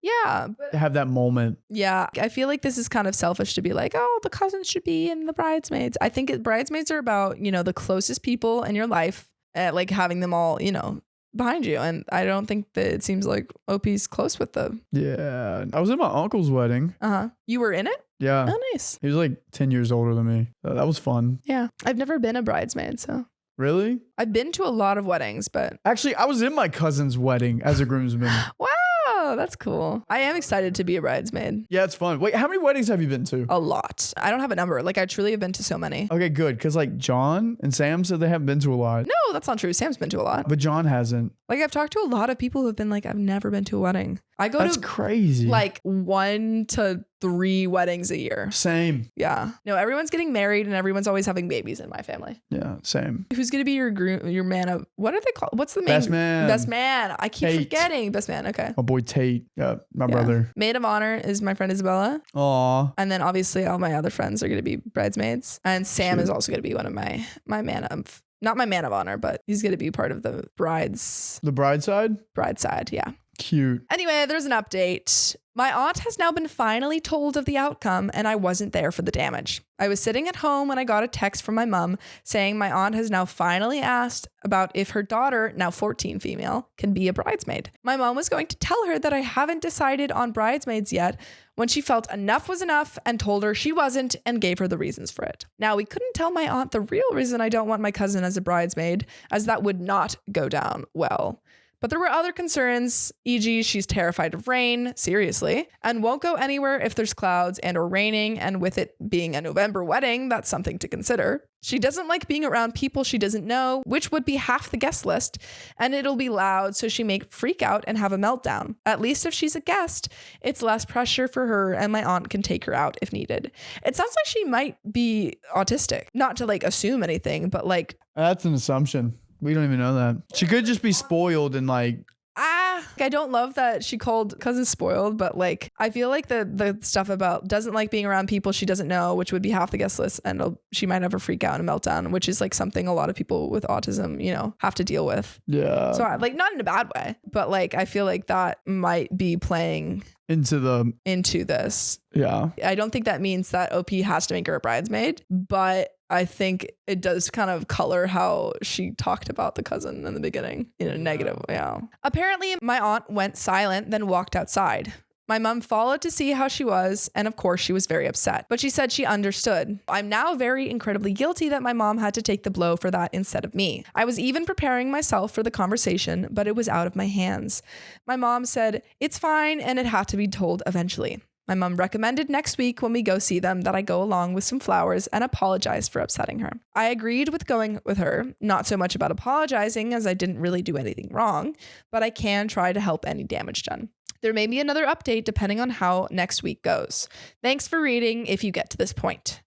have that moment. Yeah, I feel like this is kind of selfish to be like, oh, the cousins should be in the bridesmaids. I think bridesmaids are about, the closest people in your life, like having them all, behind you. And I don't think that it seems like OP's close with them. Yeah, I was in my uncle's wedding. You were in it? Yeah. Oh, nice. He was like 10 years older than me. That was fun. Yeah. I've never been a bridesmaid, so. Really? I've been to a lot of weddings, but. Actually, I was in my cousin's wedding as a groomsman. Wow, that's cool. I am excited to be a bridesmaid. Yeah, it's fun. Wait, how many weddings have you been to? A lot. I don't have a number. Like, I truly have been to so many. Okay, good. Because like John and Sam said they haven't been to a lot. No, that's not true. Sam's been to a lot. But John hasn't. Like, I've talked to a lot of people who've been like, I've never been to a wedding. That's crazy. Like 1 to 3 weddings a year. Same. Yeah. No, everyone's getting married and everyone's always having babies in my family. Yeah, same. Who's going to be your man of, what are they called? What's the main? Best man. Best man. I keep Tate. forgetting. Best man. Okay. My boy Tate. My brother. Maid of honor is my friend Isabella. Aw. And then obviously all my other friends are going to be bridesmaids. And Sam is also going to be one of my man of, not my man of honor, but he's going to be part of the brides. The bride side? Bride side, yeah. Cute. Anyway, there's an update. My aunt has now been finally told of the outcome and I wasn't there for the damage. I was sitting at home when I got a text from my mom saying my aunt has now finally asked about if her daughter, now 14 female, can be a bridesmaid. My mom was going to tell her that I haven't decided on bridesmaids yet when she felt enough was enough and told her she wasn't and gave her the reasons for it. Now, we couldn't tell my aunt the real reason I don't want my cousin as a bridesmaid, as that would not go down well. But there were other concerns, e.g. she's terrified of rain, seriously, and won't go anywhere if there's clouds and or raining, and with it being a November wedding, that's something to consider. She doesn't like being around people she doesn't know, which would be half the guest list, and it'll be loud, so she may freak out and have a meltdown. At least if she's a guest, it's less pressure for her, and my aunt can take her out if needed. It sounds like she might be autistic. Not to like assume anything, but like... That's an assumption. We don't even know that. She could just be spoiled and like... I don't love that she called cousin spoiled, but like I feel like the stuff about doesn't like being around people she doesn't know, which would be half the guest list, and she might have a freak out and a meltdown, which is like something a lot of people with autism, have to deal with. Yeah. So like not in a bad way, but like I feel like that might be playing into this. Yeah. I don't think that means that OP has to make her a bridesmaid, but I think it does kind of color how she talked about the cousin in the beginning in a negative way. Yeah. Apparently, my aunt went silent, then walked outside. My mom followed to see how she was, and of course she was very upset, but she said she understood. I'm now very incredibly guilty that my mom had to take the blow for that instead of me. I was even preparing myself for the conversation, but it was out of my hands. My mom said, it's fine, and it had to be told eventually. My mom recommended next week when we go see them that I go along with some flowers and apologize for upsetting her. I agreed with going with her, not so much about apologizing as I didn't really do anything wrong, but I can try to help any damage done. There may be another update depending on how next week goes. Thanks for reading if you get to this point.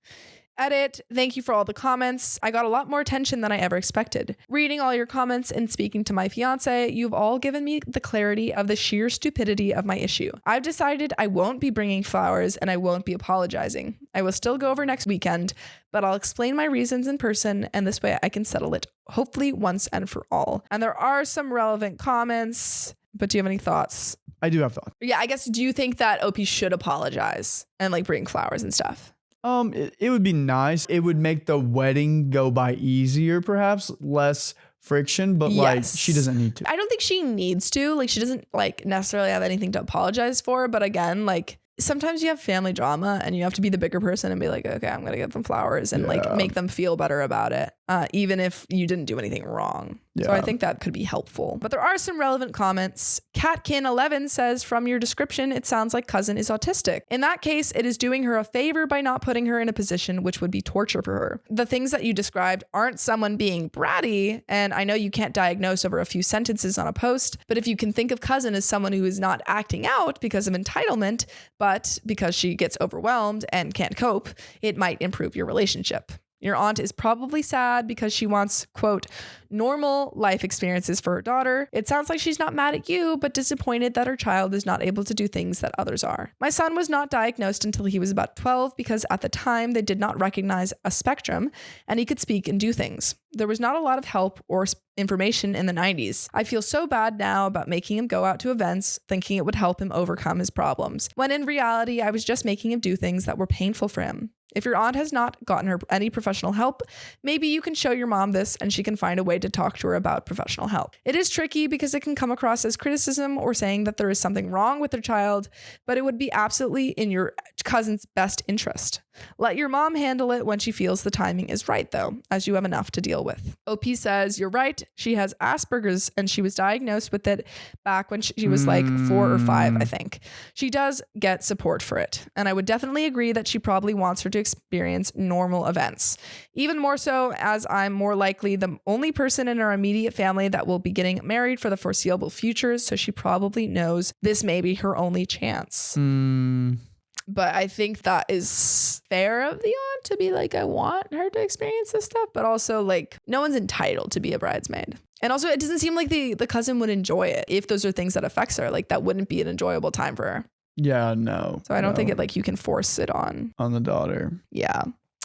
Edit, thank you for all the comments. I got a lot more attention than I ever expected. Reading all your comments and speaking to my fiance, you've all given me the clarity of the sheer stupidity of my issue. I've decided I won't be bringing flowers and I won't be apologizing. I will still go over next weekend, but I'll explain my reasons in person, and this way I can settle it, hopefully once and for all. And there are some relevant comments, but do you have any thoughts? I do have thoughts. Yeah, I guess, do you think that OP should apologize and like bring flowers and stuff? It would be nice. It would make the wedding go by easier, perhaps less friction, but like she doesn't need to. I don't think she needs to. Like she doesn't like necessarily have anything to apologize for. But again, like sometimes you have family drama and you have to be the bigger person and be like, okay, I'm gonna get them flowers and like make them feel better about it. even if you didn't do anything wrong. Yeah. So I think that could be helpful. But there are some relevant comments. Catkin11 says, from your description, it sounds like cousin is autistic. In that case, it is doing her a favor by not putting her in a position which would be torture for her. The things that you described aren't someone being bratty, and I know you can't diagnose over a few sentences on a post, but if you can think of cousin as someone who is not acting out because of entitlement, but because she gets overwhelmed and can't cope, it might improve your relationship. Your aunt is probably sad because she wants, quote, normal life experiences for her daughter. It sounds like she's not mad at you, but disappointed that her child is not able to do things that others are. My son was not diagnosed until he was about 12 because at the time they did not recognize a spectrum and he could speak and do things. There was not a lot of help or information in the 90s. I feel so bad now about making him go out to events, thinking it would help him overcome his problems, when in reality, I was just making him do things that were painful for him. If your aunt has not gotten her any professional help, maybe you can show your mom this and she can find a way to talk to her about professional help. It is tricky because it can come across as criticism or saying that there is something wrong with their child, but it would be absolutely in your cousin's best interest. Let your mom handle it when she feels the timing is right, though, as you have enough to deal with. OP says, you're right. She has Asperger's and she was diagnosed with it back when she was like 4 or 5, I think. She does get support for it. And I would definitely agree that she probably wants her to experience normal events. Even more so as I'm more likely the only person in our immediate family that will be getting married for the foreseeable future. So she probably knows this may be her only chance. But I think that is fair of the aunt to be like, I want her to experience this stuff, but also like no one's entitled to be a bridesmaid. And also it doesn't seem like the cousin would enjoy it if those are things that affects her. Like that wouldn't be an enjoyable time for her. Yeah, no. So I don't think it like you can force it on the daughter. Yeah.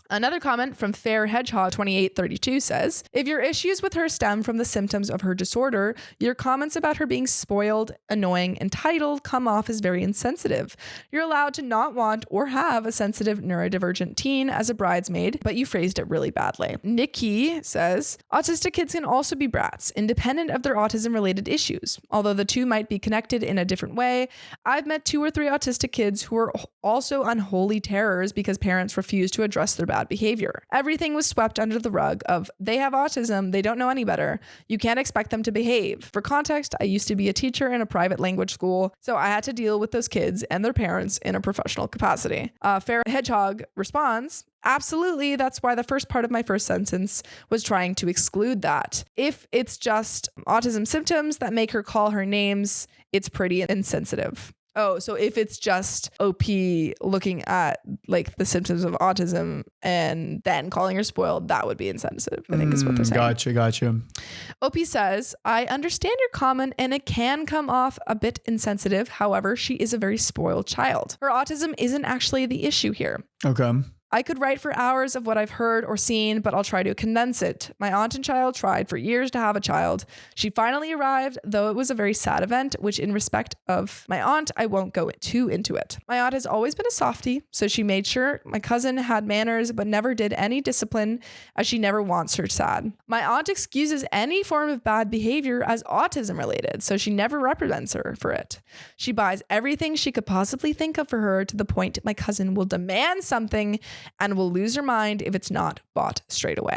Another comment from Fair Hedgehog 2832 says, if your issues with her stem from the symptoms of her disorder, your comments about her being spoiled, annoying, entitled come off as very insensitive. You're allowed to not want or have a sensitive neurodivergent teen as a bridesmaid, but you phrased it really badly. Nikki says, autistic kids can also be brats, independent of their autism-related issues. Although the two might be connected in a different way, I've met 2 or 3 autistic kids who are also unholy terrors because parents refuse to address their bad behavior. Everything was swept under the rug of they have autism, they don't know any better. You can't expect them to behave. For context, I used to be a teacher in a private language school, so I had to deal with those kids and their parents in a professional capacity. Fair Hedgehog responds, absolutely, that's why the first part of my first sentence was trying to exclude that. If it's just autism symptoms that make her call her names, it's pretty insensitive. Oh, so if it's just OP looking at like the symptoms of autism and then calling her spoiled, that would be insensitive, I think is what they're saying. Gotcha. OP says, I understand your comment and it can come off a bit insensitive. However, she is a very spoiled child. Her autism isn't actually the issue here. Okay. I could write for hours of what I've heard or seen, but I'll try to condense it. My aunt and child tried for years to have a child. She finally arrived, though it was a very sad event, which in respect of my aunt, I won't go too into it. My aunt has always been a softie, so she made sure my cousin had manners, but never did any discipline, as she never wants her sad. My aunt excuses any form of bad behavior as autism related, so she never reprimands her for it. She buys everything she could possibly think of for her to the point my cousin will demand something and will lose her mind if it's not bought straight away.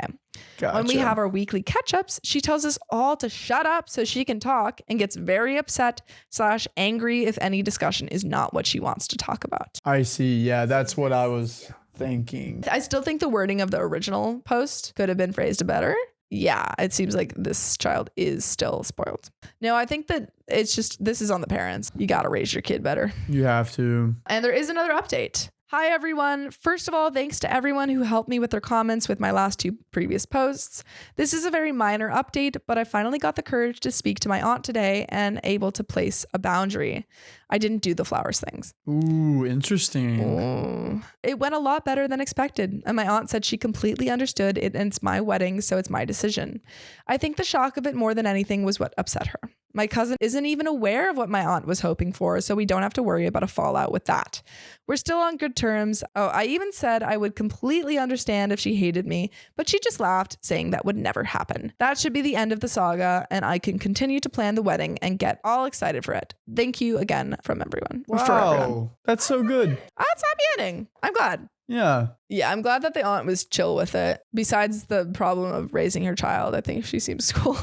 Gotcha. When we have our weekly catch-ups, she tells us all to shut up so she can talk and gets very upset / angry if any discussion is not what she wants to talk about. I see. Yeah, that's what I was thinking. I still think the wording of the original post could have been phrased better. Yeah, it seems like this child is still spoiled. No, I think that it's just, this is on the parents. You got to raise your kid better. You have to. And there is another update. Hi, everyone. First of all, thanks to everyone who helped me with their comments with my last 2 previous posts. This is a very minor update, but I finally got the courage to speak to my aunt today and able to place a boundary. I didn't do the flowers things. Ooh, interesting. Ooh. It went a lot better than expected, and my aunt said she completely understood it, and it's my wedding, so it's my decision. I think the shock of it more than anything was what upset her. My cousin isn't even aware of what my aunt was hoping for, so we don't have to worry about a fallout with that. We're still on good terms. Oh, I even said I would completely understand if she hated me, but she just laughed, saying that would never happen. That should be the end of the saga, and I can continue to plan the wedding and get all excited for it. Thank you again from everyone. Wow, for everyone. That's so good. That's happy ending. I'm glad. Yeah. Yeah, I'm glad that the aunt was chill with it. Besides the problem of raising her child, I think she seems cool.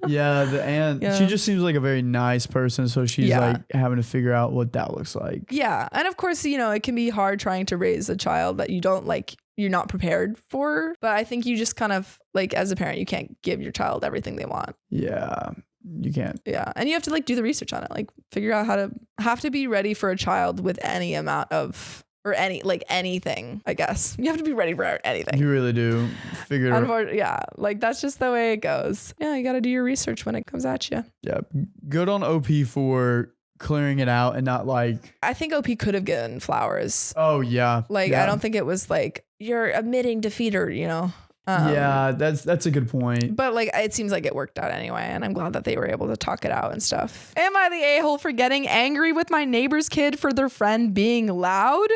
Yeah, the aunt, she just seems like a very nice person. So she's like having to figure out what that looks like. Yeah. And of course, it can be hard trying to raise a child that you don't like, you're not prepared for. But I think you just kind of like, as a parent, you can't give your child everything they want. Yeah. You can't. Yeah. And you have to like do the research on it, like figure out have to be ready for a child with any amount of, or anything, I guess. You have to be ready for anything. You really do. Figure it out. Yeah. Like that's just the way it goes. Yeah. You got to do your research when it comes at you. Yeah. Good on OP for clearing it out and not like. I think OP could have given flowers. Oh, yeah. Like, I don't think it was like, you're admitting defeat or, yeah, that's a good point. But like, it seems like it worked out anyway, and I'm glad that they were able to talk it out and stuff. Am I the a-hole for getting angry with my neighbor's kid for their friend being loud?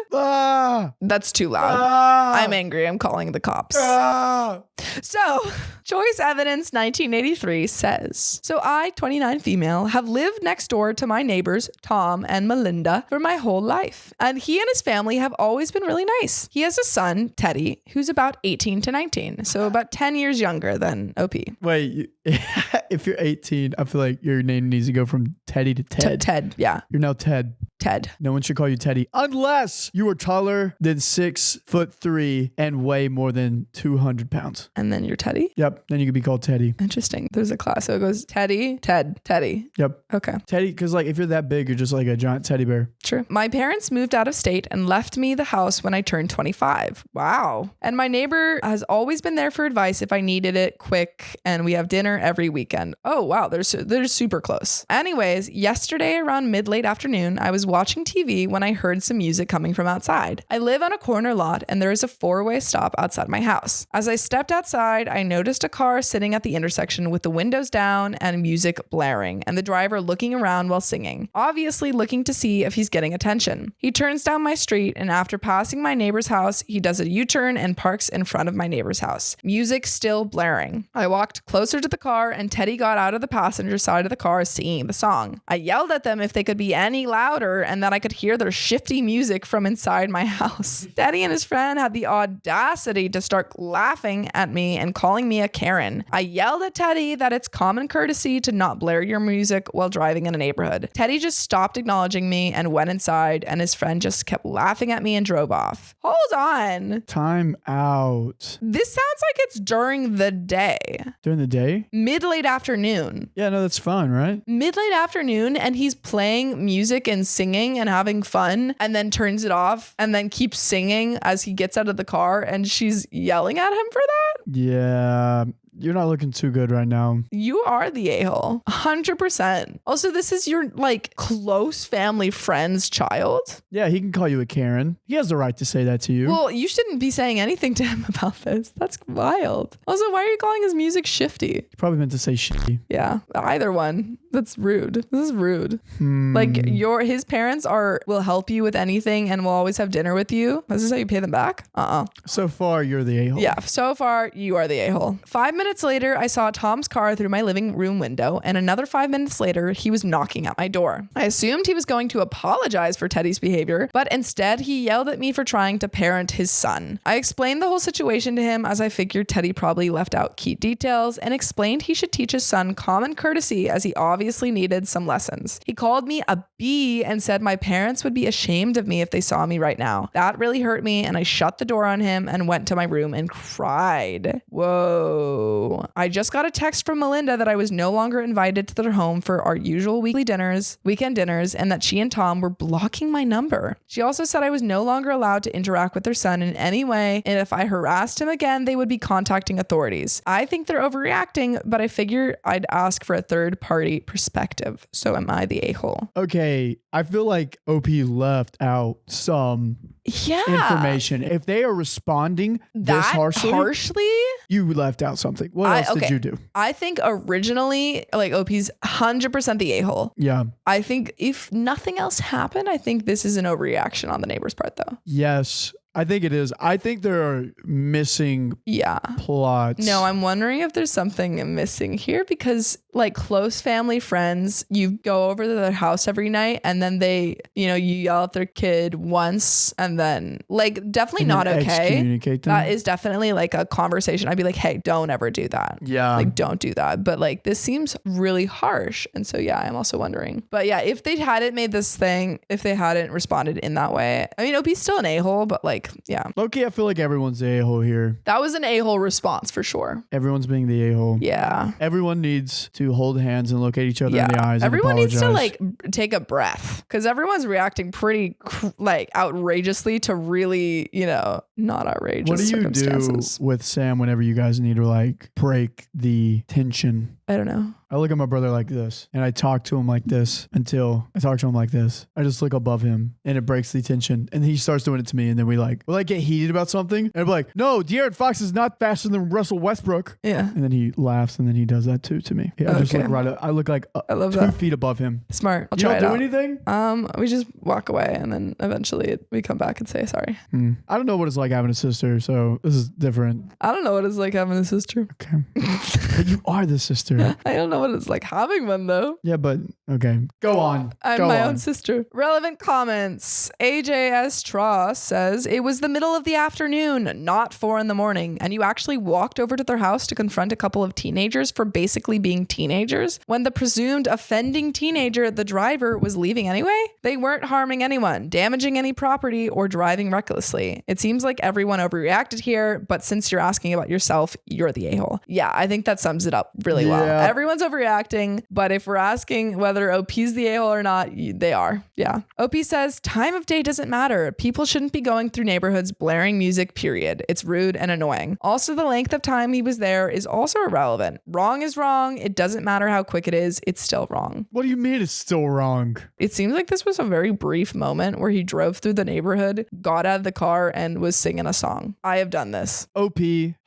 That's too loud. I'm angry. I'm calling the cops. So, Choice Evidence 1983 says, so I, 29 female, have lived next door to my neighbors, Tom and Melinda, for my whole life. And he and his family have always been really nice. He has a son, Teddy, who's about 18 to 19. So about 10 years younger than OP. Wait, if you're 18, I feel like your name needs to go from Teddy to Ted. Ted, yeah. You're now Ted. Ted. No one should call you Teddy unless you are taller than 6'3" and weigh more than 200 pounds. And then you're Teddy? Yep. Then you could be called Teddy. Interesting. There's a class. So it goes Teddy, Ted, Teddy. Yep. Okay. Teddy, because like if you're that big, you're just like a giant teddy bear. True. My parents moved out of state and left me the house when I turned 25. Wow. And my neighbor has always been there for advice if I needed it quick, and we have dinner every weekend. Oh, wow. They're super close. Anyways, yesterday around mid-late afternoon, I was watching TV when I heard some music coming from outside. I live on a corner lot and there is a 4-way stop outside my house. As I stepped outside, I noticed a car sitting at the intersection with the windows down and music blaring, and the driver looking around while singing, obviously looking to see if he's getting attention. He turns down my street, and after passing my neighbor's house, he does a U-turn and parks in front of my neighbor's house. Music still blaring. I walked closer to the car and Teddy got out of the passenger side of the car singing the song. I yelled at them if they could be any louder and that I could hear their shifty music from inside my house. Teddy and his friend had the audacity to start laughing at me and calling me a Karen. I yelled at Teddy that it's common courtesy to not blare your music while driving in a neighborhood. Teddy just stopped acknowledging me and went inside, and his friend just kept laughing at me and drove off. Hold on. Time out. This sounds like it's during the day. During the day? Mid-late afternoon. Yeah, no, that's fun, right? Mid-late afternoon, and he's playing music and singing and having fun, and then turns it off and then keeps singing as he gets out of the car, and she's yelling at him for that? Yeah. You're not looking too good right now. You are the a-hole. 100%. Also, this is your like close family friend's child. Yeah, he can call you a Karen. He has the right to say that to you. Well, you shouldn't be saying anything to him about this. That's wild. Also, why are you calling his music shifty? He probably meant to say shitty. Yeah, either one. That's rude. This is rude. Like his parents will help you with anything and will always have dinner with you. Is this how you pay them back? So far, you're the a-hole. Yeah, so far, you are the a-hole. 5 minutes later, I saw Tom's car through my living room window, and another 5 minutes later, he was knocking at my door. I assumed he was going to apologize for Teddy's behavior, but instead, he yelled at me for trying to parent his son. I explained the whole situation to him as I figured Teddy probably left out key details, and explained he should teach his son common courtesy as he obviously needed some lessons. He called me a B and said my parents would be ashamed of me if they saw me right now. That really hurt me, and I shut the door on him and went to my room and cried. Whoa. I just got a text from Melinda that I was no longer invited to their home for our usual weekend dinners, and that she and Tom were blocking my number. She also said I was no longer allowed to interact with their son in any way, and if I harassed him again, they would be contacting authorities. I think they're overreacting, but I figure I'd ask for a third-party perspective. So am I the a-hole? Okay, I feel like OP left out some information. If they are responding this harshly, you left out something. What else did you do? I think originally, like, OP's 100% the a-hole. Yeah. I think if nothing else happened, I think this is an overreaction on the neighbor's part, though. Yes. I think it is. I think there are missing plots. No, I'm wondering if there's something missing here because like close family friends, you go over to their house every night and then they, you yell at their kid once and then like definitely not okay. Excommunicate them. That is definitely like a conversation. I'd be like, hey, don't ever do that. Yeah. Like don't do that. But like this seems really harsh. And so yeah, I'm also wondering. But yeah, if they hadn't made this thing, if they hadn't responded in that way, I mean, OP's still an a-hole, but like, yeah. Low-key, I feel like everyone's the a-hole here. That was an a-hole response for sure. Everyone's being the a-hole. Yeah. Everyone needs to hold hands and look at each other in the eyes. Everyone and needs to like take a breath because everyone's reacting pretty like outrageously to really, not outrageous. What do you do with Sam whenever you guys need to like break the tension? I don't know. I look at my brother like this and I talk to him like this until I talk to him like this. I just look above him and it breaks the tension. And he starts doing it to me. And then we'll get heated about something. And I'm like, no, De'Aaron Fox is not faster than Russell Westbrook. Yeah. And then he laughs and then he does that too to me. I just look right up. I look like I love 2 feet above him. Smart. I'll you try don't it do out. anything? We just walk away and then eventually we come back and say sorry. I don't know what it's like having a sister. So this is different. I don't know what it's like having a sister. Okay. But you are the sister. I don't know what it's like having one though. Yeah, but okay. Go on. I'm my own sister. Relevant comments. AJS Tross says, it was the middle of the afternoon, not 4 a.m, and you actually walked over to their house to confront a couple of teenagers for basically being teenagers when the presumed offending teenager, the driver, was leaving anyway? They weren't harming anyone, damaging any property, or driving recklessly. It seems like everyone overreacted here, but since you're asking about yourself, you're the a-hole. Yeah, I think that sums it up really well. Everyone's overreacting, but if we're asking whether OP's the a-hole or not, they are. Yeah. OP says, time of day doesn't matter. People shouldn't be going through neighborhoods blaring music, period. It's rude and annoying. Also, the length of time he was there is also irrelevant. Wrong is wrong. It doesn't matter how quick it is. It's still wrong. What do you mean it's still wrong? It seems like this was a very brief moment where he drove through the neighborhood, got out of the car, and was singing a song. I have done this. OP,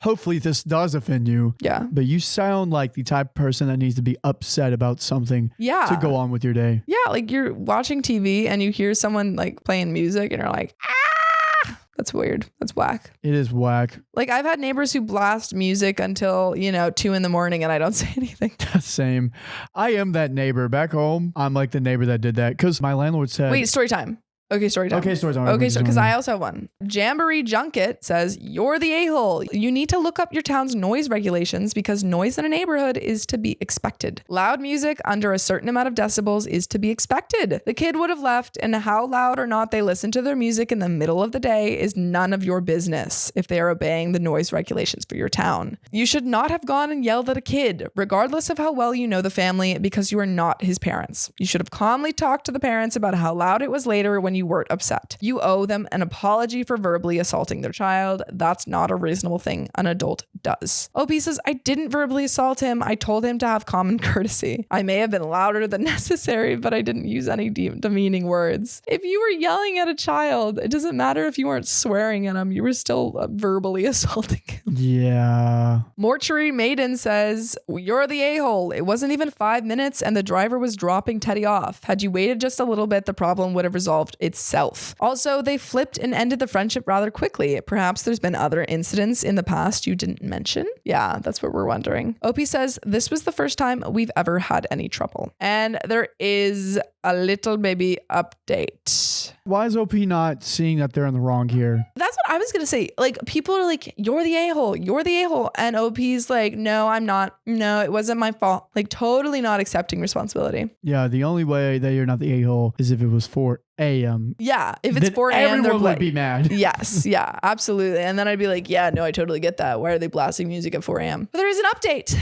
hopefully this does offend you. Yeah. But you sound like the type of person that needs to be upset about something to go on with your day. Yeah, like you're watching TV and you hear someone like playing music and you're like, ah! That's weird. That's whack. It is whack. Like I've had neighbors who blast music until, 2 a.m. and I don't say anything. Same. I am that neighbor. Back home, I'm like the neighbor that did that because my landlord said... Wait, story time. Okay, story time. Okay, story time. Okay, so because I also have one. Jamboree Junket says, you're the a-hole. You need to look up your town's noise regulations because noise in a neighborhood is to be expected. Loud music under a certain amount of decibels is to be expected. The kid would have left, and how loud or not they listen to their music in the middle of the day is none of your business if they are obeying the noise regulations for your town. You should not have gone and yelled at a kid, regardless of how well you know the family, because you are not his parents. You should have calmly talked to the parents about how loud it was later when you weren't upset. You owe them an apology for verbally assaulting their child. That's not a reasonable thing an adult does. OP says, I didn't verbally assault him. I told him to have common courtesy. I may have been louder than necessary, but I didn't use any demeaning words. If you were yelling at a child, it doesn't matter if you weren't swearing at him. You were still verbally assaulting him. Yeah. Mortuary Maiden says, you're the a-hole. It wasn't even 5 minutes and the driver was dropping Teddy off. Had you waited just a little bit, the problem would have resolved itself. Also, they flipped and ended the friendship rather quickly. Perhaps there's been other incidents in the past you didn't mention. Yeah, that's what we're wondering. OP says, this was the first time we've ever had any trouble. And there is a little baby update. Why is OP not seeing that they're in the wrong here? That's what I was going to say. Like, people are like, you're the a-hole. You're the a-hole. And OP's like, no, I'm not. No, it wasn't my fault. Like, totally not accepting responsibility. Yeah, the only way that you're not the a-hole is if it was 4 a.m. Yeah, if it's 4 a.m., everyone would be mad. Yes, yeah, absolutely. And then I'd be like, yeah, no, I totally get that. Why are they blasting music at 4 a.m.? But there is an update.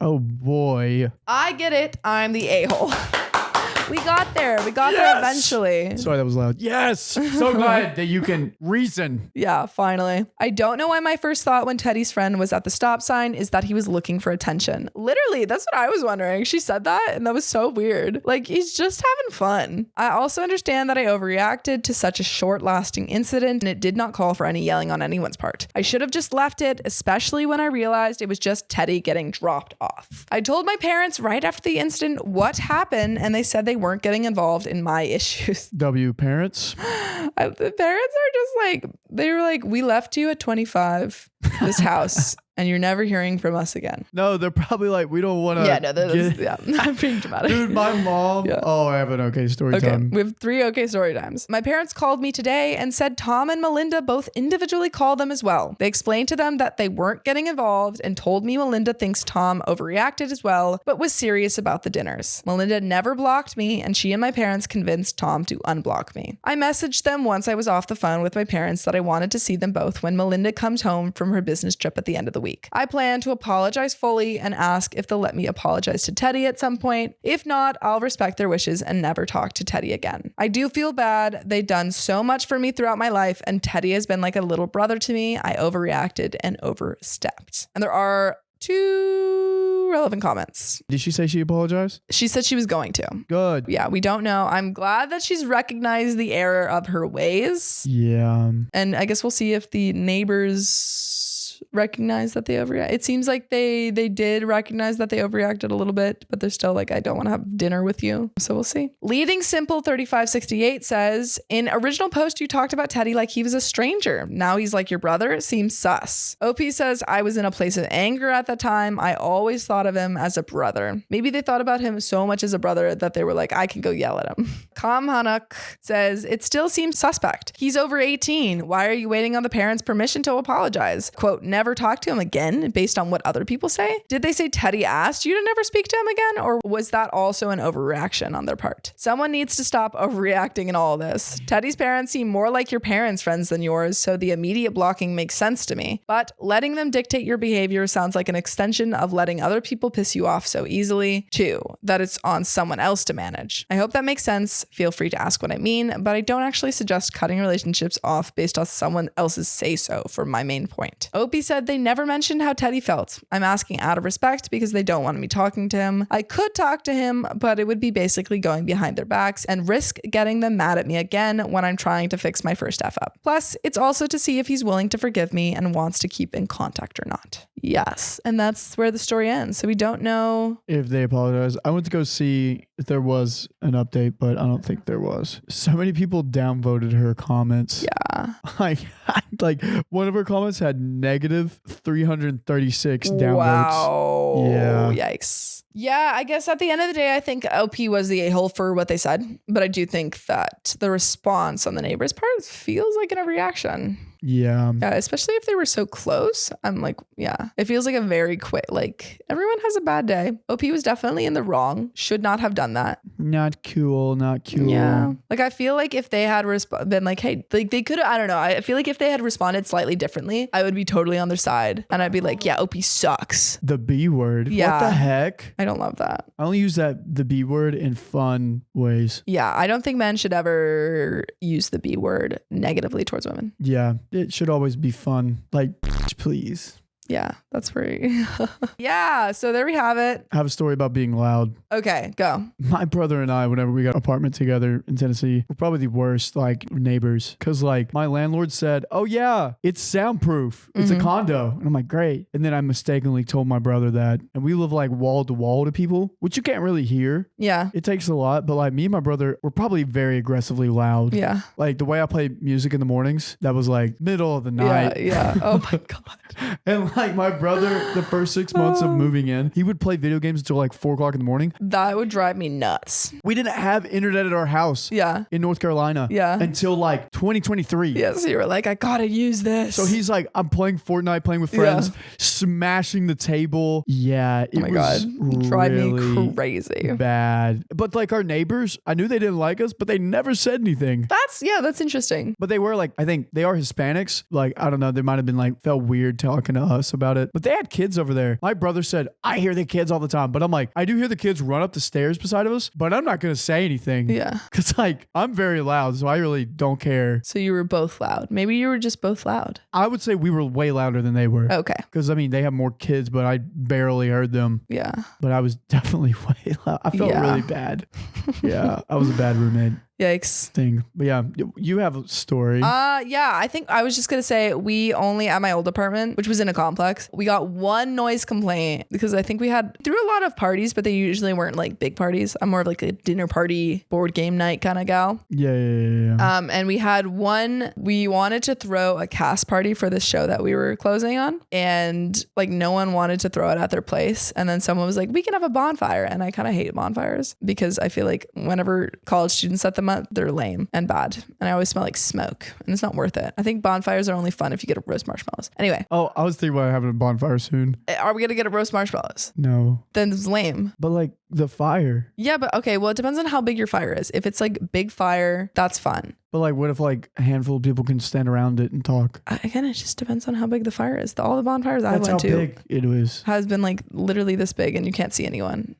Oh, boy. I get it. I'm the a-hole. We got there. We got there eventually. Sorry, that was loud. Yes. So glad that you can reason. Yeah, finally. I don't know why my first thought when Teddy's friend was at the stop sign is that he was looking for attention. Literally, that's what I was wondering. She said that and that was so weird. Like, he's just having fun. I also understand that I overreacted to such a short lasting incident and it did not call for any yelling on anyone's part. I should have just left it, especially when I realized it was just Teddy getting dropped off. I told my parents right after the incident what happened and they said they weren't getting involved in my issues. W parents. The parents are just they were like, we left you at 25, this house, and you're never hearing from us again. No, they're probably like, we don't want to. Yeah, no, I'm being dramatic. Dude, my mom. Yeah. Oh, I have an okay story Okay, time. we have 3 okay story times. My parents called me today and said Tom and Melinda both individually called them as well. They explained to them that they weren't getting involved and told me Melinda thinks Tom overreacted as well, but was serious about the dinners. Melinda never blocked me, and she and my parents convinced Tom to unblock me. I messaged them once I was off the phone with my parents that I wanted to see them both when Melinda comes home from her business trip at the end of the week. I plan to apologize fully and ask if they'll let me apologize to Teddy at some point. If not, I'll respect their wishes and never talk to Teddy again. I do feel bad. They've done so much for me throughout my life, and Teddy has been like a little brother to me. I overreacted and overstepped. And there are 2 relevant comments. Did she say she apologized? She said she was going to. Good. Yeah, we don't know. I'm glad that she's recognized the error of her ways. Yeah. And I guess we'll see if the neighbors recognize that they overreact. It seems like they did recognize that they overreacted a little bit, but they're still like, I don't want to have dinner with you. So we'll see. Leading Simple 3568 says, in original post, you talked about Teddy like he was a stranger. Now he's like your brother. Seems sus. OP says, I was in a place of anger at the time. I always thought of him as a brother. Maybe they thought about him so much as a brother that they were like, I can go yell at him. Kam Hanuk says, it still seems suspect. He's over 18. Why are you waiting on the parents' permission to apologize? Quote, never talk to him again based on what other people say? Did they say Teddy asked you to never speak to him again? Or was that also an overreaction on their part? Someone needs to stop overreacting in all this. Teddy's parents seem more like your parents' friends than yours, so the immediate blocking makes sense to me. But letting them dictate your behavior sounds like an extension of letting other people piss you off so easily. 2, that it's on someone else to manage. I hope that makes sense. Feel free to ask what I mean, but I don't actually suggest cutting relationships off based on someone else's say-so for my main point. Opie said they never mentioned how Teddy felt. I'm asking out of respect because they don't want me talking to him. I could talk to him, but it would be basically going behind their backs and risk getting them mad at me again when I'm trying to fix my first F up. Plus, it's also to see if he's willing to forgive me and wants to keep in contact or not. Yes, and that's where the story ends. So we don't know if they apologize. I went to go see if there was an update, but I don't think there was. So many people downvoted her comments. Yeah. Like one of her comments had negative 336 downvotes. Wow. Yeah. Yikes. Yeah, I guess at the end of the day, I think OP was the a-hole for what they said. But I do think that the response on the neighbor's part feels like an overreaction. Yeah. Especially if they were so close. I'm like, yeah, it feels like a very quick, like everyone has a bad day. OP was definitely in the wrong. Should not have done that. Not cool. Not cool. Yeah. Like I feel like if they had been like, hey, like they could have, I don't know. I feel like if they had responded slightly differently, I would be totally on their side. And I'd be like, yeah, OP sucks. The B word. Yeah. What the heck? I don't love that. I only use the B word in fun ways. Yeah. I don't think men should ever use the B word negatively towards women. Yeah. It should always be fun. Like, please. Yeah, that's pretty. Yeah, so there we have it. I have a story about being loud. Okay, go. My brother and I, whenever we got an apartment together in Tennessee, we're probably the worst, like, neighbors. Because, like, my landlord said, oh, yeah, it's soundproof. It's a condo. And I'm like, great. And then I mistakenly told my brother that. And we live, like, wall to wall to people, which you can't really hear. Yeah. It takes a lot. But, like, me and my brother, we're probably very aggressively loud. Yeah. Like, the way I play music in the mornings, that was, like, middle of the night. Yeah. Oh, my God. And, like, my brother, the first 6 months of moving in, he would play video games until like 4 o'clock in the morning. That would drive me nuts. We didn't have internet at our house. Yeah. In North Carolina. Yeah. Until like 2023. Yeah, so you were like, I gotta use this. So he's like, I'm playing Fortnite, playing with friends, smashing the table. Yeah. It oh my God. Drive really me crazy. bad. But like our neighbors, I knew they didn't like us, but they never said anything. That's interesting. But they were like, I think they are Hispanics. Like, I don't know. They might have been like, felt weird talking to us about it. But they had kids over there. My brother said, I hear the kids all the time. But I'm like, I do hear the kids run up the stairs beside of us, but I'm not going to say anything. Yeah. Because like, I'm very loud, so I really don't care. So you were both loud. Maybe you were just both loud. I would say we were way louder than they were. Okay. Because I mean, they have more kids, but I barely heard them. Yeah. But I was definitely way loud. I felt really bad. Yeah. I was a bad roommate. Yikes. thing. But yeah, you have a story. Yeah, I think I was just gonna say we only at my old apartment, which was in a complex, we got one noise complaint because I think we threw a lot of parties, but they usually weren't like big parties. I'm more of like a dinner party, board game night kind of gal. Yeah. And we had one, we wanted to throw a cast party for this show that we were closing on, and like no one wanted to throw it at their place. And then someone was like, we can have a bonfire. And I kind of hate bonfires because I feel like whenever college students set them up, they're lame and bad. And I always smell like smoke and it's not worth it. I think bonfires are only fun if you get a roast marshmallows. Anyway. Oh, I was thinking about having a bonfire soon. Are we going to get a roast marshmallows? No. Then it's lame. But like the fire. Yeah, but okay. Well, it depends on how big your fire is. If it's like big fire, that's fun. But like, what if like a handful of people can stand around it and talk? Again, it just depends on how big the fire is. All the bonfires I went to. That's how big it was. Has been like literally this big and you can't see anyone.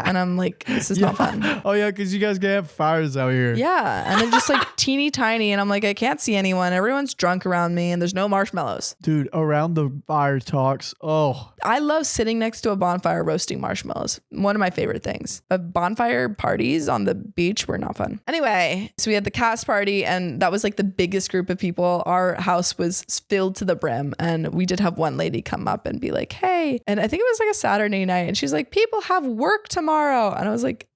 And I'm like, this is not fun. Oh yeah, because you guys can have fires out here. Yeah, and they're just like teeny tiny, and I'm like, I can't see anyone. Everyone's drunk around me, and there's no marshmallows. Dude, around the fire talks. Oh, I love sitting next to a bonfire roasting marshmallows. One of my favorite things. But bonfire parties on the beach were not fun. Anyway, so we had the cast party, and that was like the biggest group of people. Our house was filled to the brim, and we did have one lady come up and be like, hey. And I think it was like a Saturday night, and she's like, people have work tomorrow. And I was like,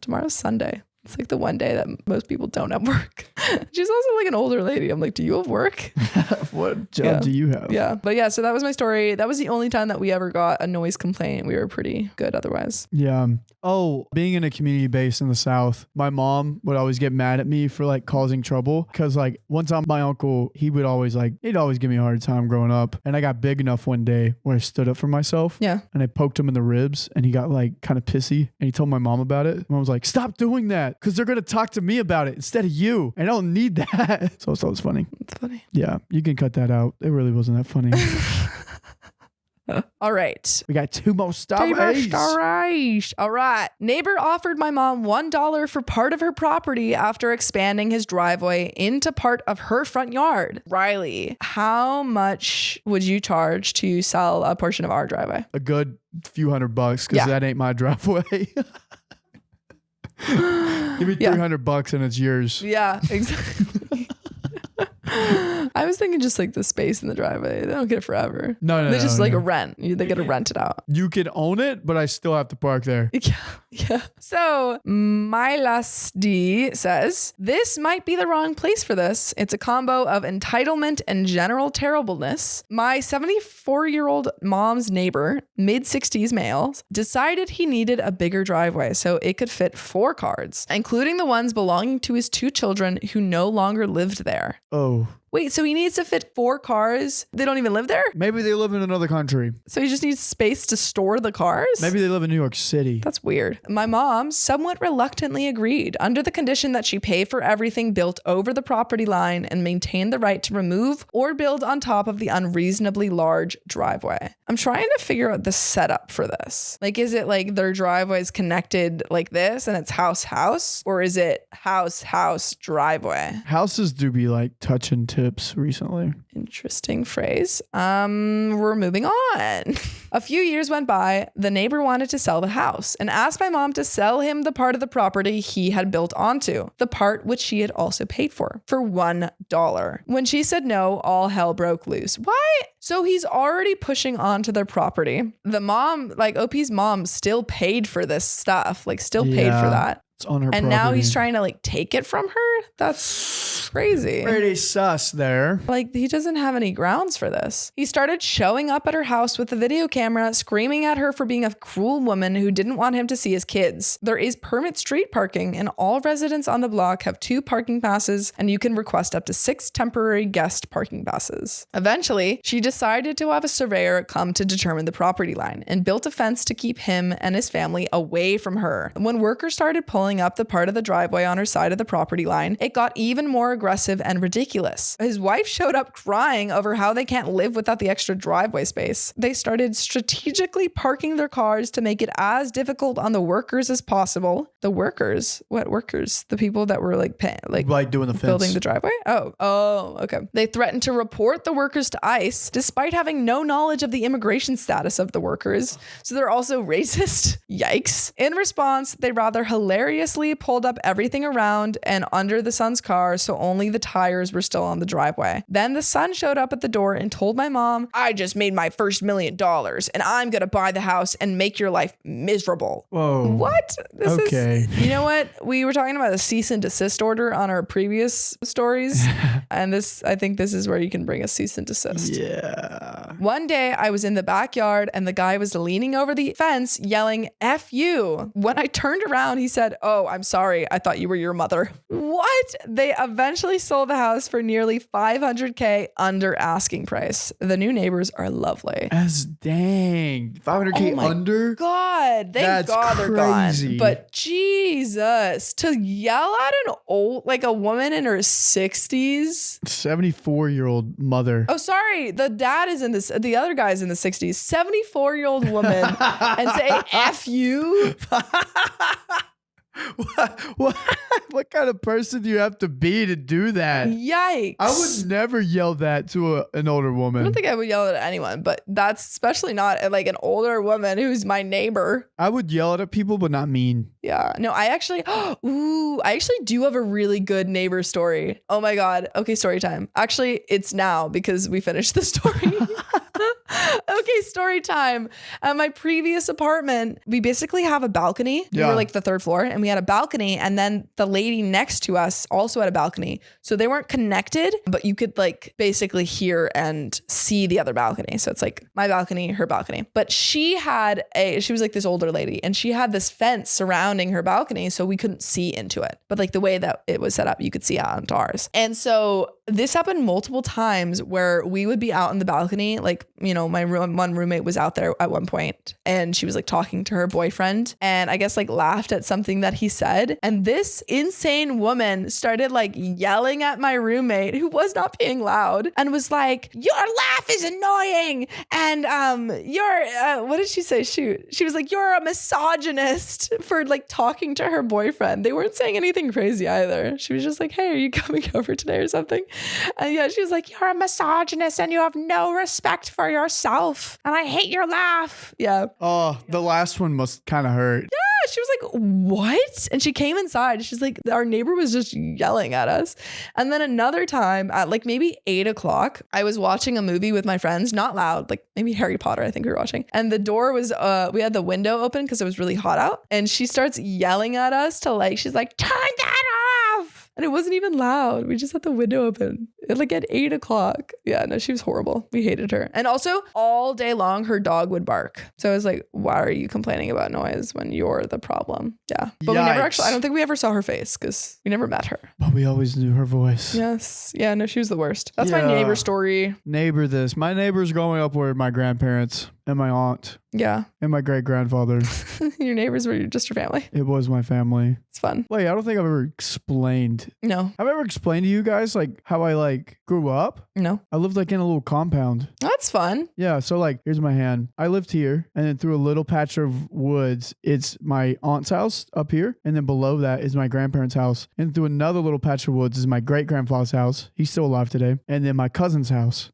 tomorrow's Sunday. It's like the one day that most people don't have work. She's also like an older lady. I'm like, do you have work? What job do you have? Yeah. But yeah, so that was my story. That was the only time that we ever got a noise complaint. We were pretty good otherwise. Yeah. Oh, being in a community base in the South, my mom would always get mad at me for like causing trouble. Cause like one time my uncle, he'd always give me a hard time growing up. And I got big enough one day where I stood up for myself. Yeah. And I poked him in the ribs and he got like kind of pissy and he told my mom about it. Mom was like, stop doing that. Because they're going to talk to me about it instead of you. I don't need that. So I thought it was funny. It's funny. Yeah, you can cut that out. It really wasn't that funny. All right. We got two more stories. All right. Neighbor offered my mom $1 for part of her property after expanding his driveway into part of her front yard. Riley, how much would you charge to sell a portion of our driveway? A good few $100 because that ain't my driveway. Give me $300 and it's yours. Yeah, exactly. I was thinking just like the space in the driveway. They don't get it forever. No. They just like a rent. They get to rent it out. You can own it, but I still have to park there. Yeah. So my last D says, this might be the wrong place for this. It's a combo of entitlement and general terribleness. My 74-year-old mom's neighbor, mid-60s male, decided he needed a bigger driveway so it could fit 4 cars, including the ones belonging to his 2 children who no longer lived there. Oh. Wait, so he needs to fit 4 cars? They don't even live there? Maybe they live in another country. So he just needs space to store the cars? Maybe they live in New York City. That's weird. My mom somewhat reluctantly agreed under the condition that she pay for everything built over the property line and maintain the right to remove or build on top of the unreasonably large driveway. I'm trying to figure out the setup for this. Like, is it like their driveway is connected like this and it's house, or is it house, driveway? Houses do be like touch and tips recently. Interesting phrase. We're moving on. A few years went by. The neighbor wanted to sell the house and asked my mom to sell him the part of the property he had built onto, the part which she had also paid for $1. When she said no, all hell broke loose. What? So he's already pushing onto their property. The mom, like OP's mom, still paid for this stuff, like still paid for that. It's on her and property. Now he's trying to like take it from her? That's crazy. Pretty sus there. Like, he doesn't have any grounds for this. He started showing up at her house with the video camera, screaming at her for being a cruel woman who didn't want him to see his kids. There is permit street parking, and all residents on the block have 2 parking passes, and you can request up to 6 temporary guest parking passes. Eventually, she decided to have a surveyor come to determine the property line and built a fence to keep him and his family away from her. When workers started pulling up the part of the driveway on her side of the property line, it got even more aggressive and ridiculous. His wife showed up crying over how they can't live without the extra driveway space. They started strategically parking their cars to make it as difficult on the workers as possible. The workers? What workers? The people that were like doing the fence. Building the driveway? Oh, okay. They threatened to report the workers to ICE despite having no knowledge of the immigration status of the workers. So they're also racist. Yikes. In response, they rather hilariously pulled up everything around and under the son's car so only the tires were still on the driveway. Then the son showed up at the door and told my mom, I just made my first $1 million and I'm going to buy the house and make your life miserable. Whoa. What? This okay. is, you know what? We were talking about a cease and desist order on our previous stories. And I think this is where you can bring a cease and desist. Yeah. One day I was in the backyard and the guy was leaning over the fence yelling, F you. When I turned around, he said, oh, I'm sorry. I thought you were your mother. What? They eventually sold the house for nearly $500K under asking price. The new neighbors are lovely. As dang. $500K under? God, thank God they're crazy. gone. But Jesus, to yell at a woman in her 60s. 74-year-old mother. Oh, sorry. The dad is the other guy's in the 60s. 74-year-old woman and say, F you. What kind of person do you have to be to do that? Yikes. I would never yell that to an older woman. I don't think I would yell at anyone, but that's especially not like an older woman who's my neighbor. I would yell at people, but not mean. Yeah. No, I actually do have a really good neighbor story. Oh my God. Okay, story time. Actually, it's now because we finished the story. Okay, story time. At my previous apartment, we basically have a balcony. We were like the third floor and we had a balcony, and then the lady next to us also had a balcony. So they weren't connected, but you could like basically hear and see the other balcony. So it's like my balcony, her balcony. But she was like this older lady and she had this fence surrounding her balcony so we couldn't see into it. But like the way that it was set up, you could see out onto ours. And so this happened multiple times where we would be out on the balcony, like, you know, my one roommate was out there at one point and she was like talking to her boyfriend and I guess like laughed at something that he said. And this insane woman started like yelling at my roommate who was not being loud and was like, your laugh is annoying. And what did she say? Shoot. She was like, you're a misogynist for like talking to her boyfriend. They weren't saying anything crazy either. She was just like, hey, are you coming over today or something? And yeah, she was like, you're a misogynist and you have no respect for yourself. And I hate your laugh. Yeah. Oh, the last one must kind of hurt. Yeah. She was like, what? And she came inside. She's like, our neighbor was just yelling at us. And then another time at like maybe 8 o'clock, I was watching a movie with my friends, not loud, like maybe Harry Potter, I think we were watching. And the door was, we had the window open because it was really hot out. And she starts yelling at us she's like, turn that off. And it wasn't even loud. We just had the window open at 8 o'clock. Yeah, no, she was horrible. We hated her. And also all day long, her dog would bark. So I was like, why are you complaining about noise when you're the problem? Yeah. But we never I don't think we ever saw her face because we never met her. But we always knew her voice. Yes. Yeah, no, she was the worst. That's my neighbor story. Neighbor this. My neighbor's growing up with my grandparents and my aunt. Yeah. And my great-grandfather. Your neighbors were just your family. It was my family. It's fun. Wait, I don't think I've ever explained. No. Have I ever explained to you guys like how I like grew up? No. I lived like in a little compound. That's fun. Yeah. So like, here's my hand. I lived here and then through a little patch of woods, it's my aunt's house up here. And then below that is my grandparents' house. And through another little patch of woods is my great-grandfather's house. He's still alive today. And then my cousin's house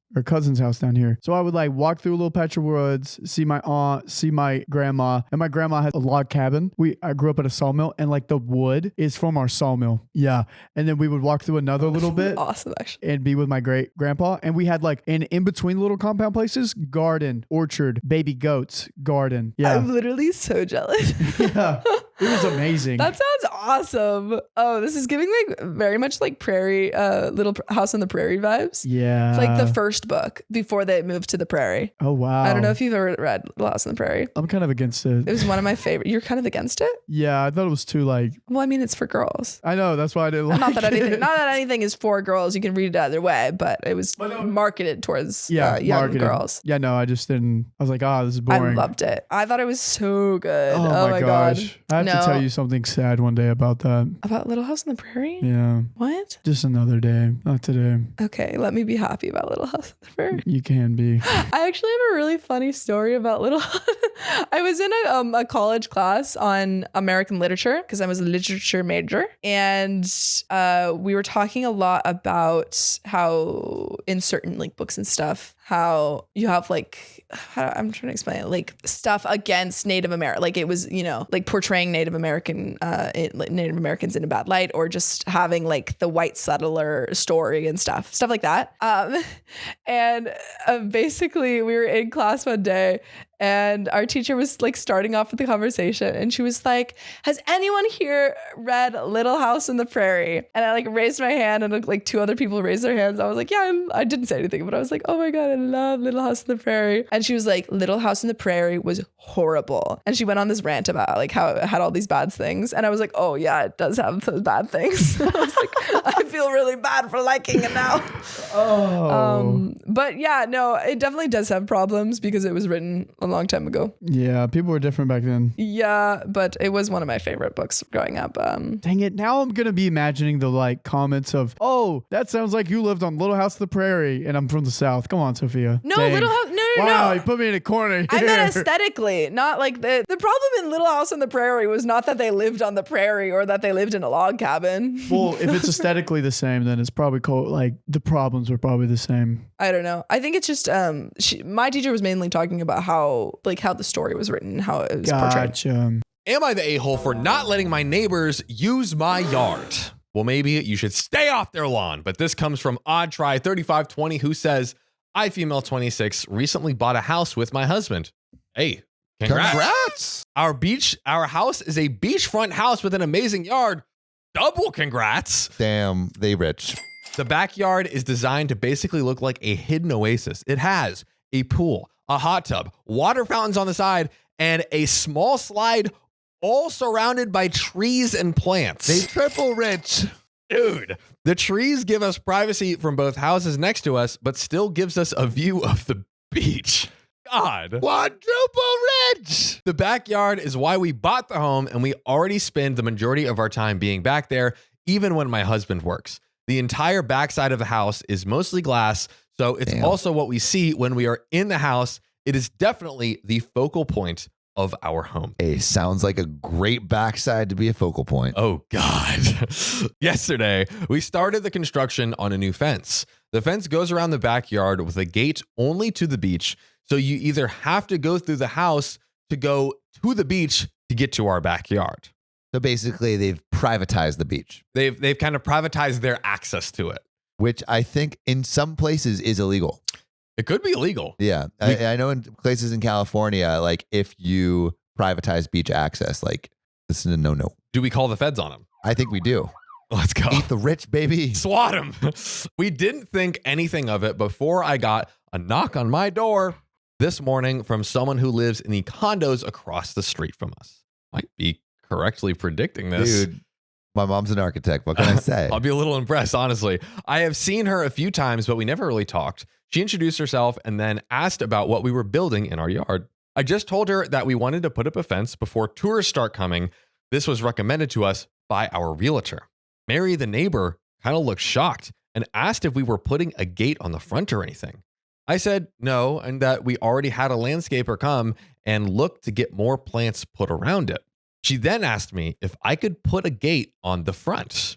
down here. So I would like walk through a little patch of woods, see my aunt, see my grandma, and my grandma has a log cabin. I grew up at a sawmill and like the wood is from our sawmill. Yeah. And then we would walk through another little bit. Awesome, actually. And be with my great grandpa. And we had like in between little compound places, garden, orchard, baby goats, garden. Yeah. I'm literally so jealous. Yeah. It was amazing. That sounds awesome. Oh, this is giving like very much like prairie, Little House on the Prairie vibes. Yeah. It's like the first book before they moved to the prairie. Oh, wow. I don't know if you've ever read Little House on the Prairie. I'm kind of against it. It was one of my favorite. You're kind of against it? Yeah, I thought it was too like. Well, I mean, it's for girls. I know. That's why I didn't like not that it. anything is for girls. You can read it either way, but it was marketed towards young girls. Yeah, no, I just didn't. I was like, this is boring. I loved it. I thought it was so good. Oh my gosh. God. to tell you something sad one day about that. About Little House on the Prairie? Yeah. What? Just another day, not today. Okay, let me be happy about Little House on the Prairie. You can be. I actually have a really funny story about Little House. I was in a college class on American literature because I was a literature major. And we were talking a lot about how in certain like books and stuff, how you have like, I'm trying to explain it, like stuff against Native American, like it was, you know, like portraying Native Americans in a bad light, or just having like the white settler story and stuff like that. And basically we were in class one day and our teacher was like starting off with the conversation and she was like, has anyone here read Little House on the Prairie? And I like raised my hand and like two other people raised their hands. I was like, yeah, I didn't say anything, but I was like, oh my God, I love Little House on the Prairie. And she was like, Little House on the Prairie was horrible. And she went on this rant about like how it had all these bad things. And I was like, oh yeah, it does have those bad things. I was like, I feel really bad for liking it now. But yeah, no, it definitely does have problems because it was written a long time ago. Yeah, people were different back then. Yeah, but it was one of my favorite books growing up. Dang it, now I'm gonna be imagining the like comments of, oh, that sounds like you lived on Little House on the Prairie and I'm from the South. Come on, Sophia. No, Dang. Little House, no. Wow, you put me in a corner here. I meant aesthetically, not like the problem in Little House on the Prairie was not that they lived on the prairie or that they lived in a log cabin. Well, if it's aesthetically the same, then it's probably like the problems were probably the same. I don't know. I think it's just my teacher was mainly talking about how the story was written, how it was portrayed. Am I the a-hole for not letting my neighbors use my yard? Well, maybe you should stay off their lawn. But this comes from Odd Try 3520, who says, I, female 26, recently bought a house with my husband. Hey, congrats. Our house is a beachfront house with an amazing yard. Double congrats. Damn, they rich. The backyard is designed to basically look like a hidden oasis. It has a pool, a hot tub, water fountains on the side, and a small slide, all surrounded by trees and plants. They triple rich. Dude, the trees give us privacy from both houses next to us, but still gives us a view of the beach. God. Quadruple rich. The backyard is why we bought the home, and we already spend the majority of our time being back there, even when my husband works. The entire backside of the house is mostly glass, so it's also what we see when we are in the house. It is definitely the focal point of our home. Hey, sounds like a great backside to be a focal point. Oh, God. Yesterday, we started the construction on a new fence. The fence goes around the backyard with a gate only to the beach, so you either have to go through the house to go to the beach to get to our backyard. So basically, they've privatized the beach. They've kind of privatized their access to it, which I think in some places is illegal. It could be illegal. Yeah. I know in places in California, like if you privatize beach access, like this is a no-no. Do we call the feds on them? I think we do. Let's go. Eat the rich, baby. Swat them. We didn't think anything of it before I got a knock on my door this morning from someone who lives in the condos across the street from us. Might be correctly predicting this. Dude, my mom's an architect. What can I say? I'll be a little impressed, honestly. I have seen her a few times, but we never really talked. She introduced herself and then asked about what we were building in our yard. I just told her that we wanted to put up a fence before tourists start coming. This was recommended to us by our realtor. Mary, the neighbor, kind of looked shocked and asked if we were putting a gate on the front or anything. I said no, and that we already had a landscaper come and look to get more plants put around it. She then asked me if I could put a gate on the front.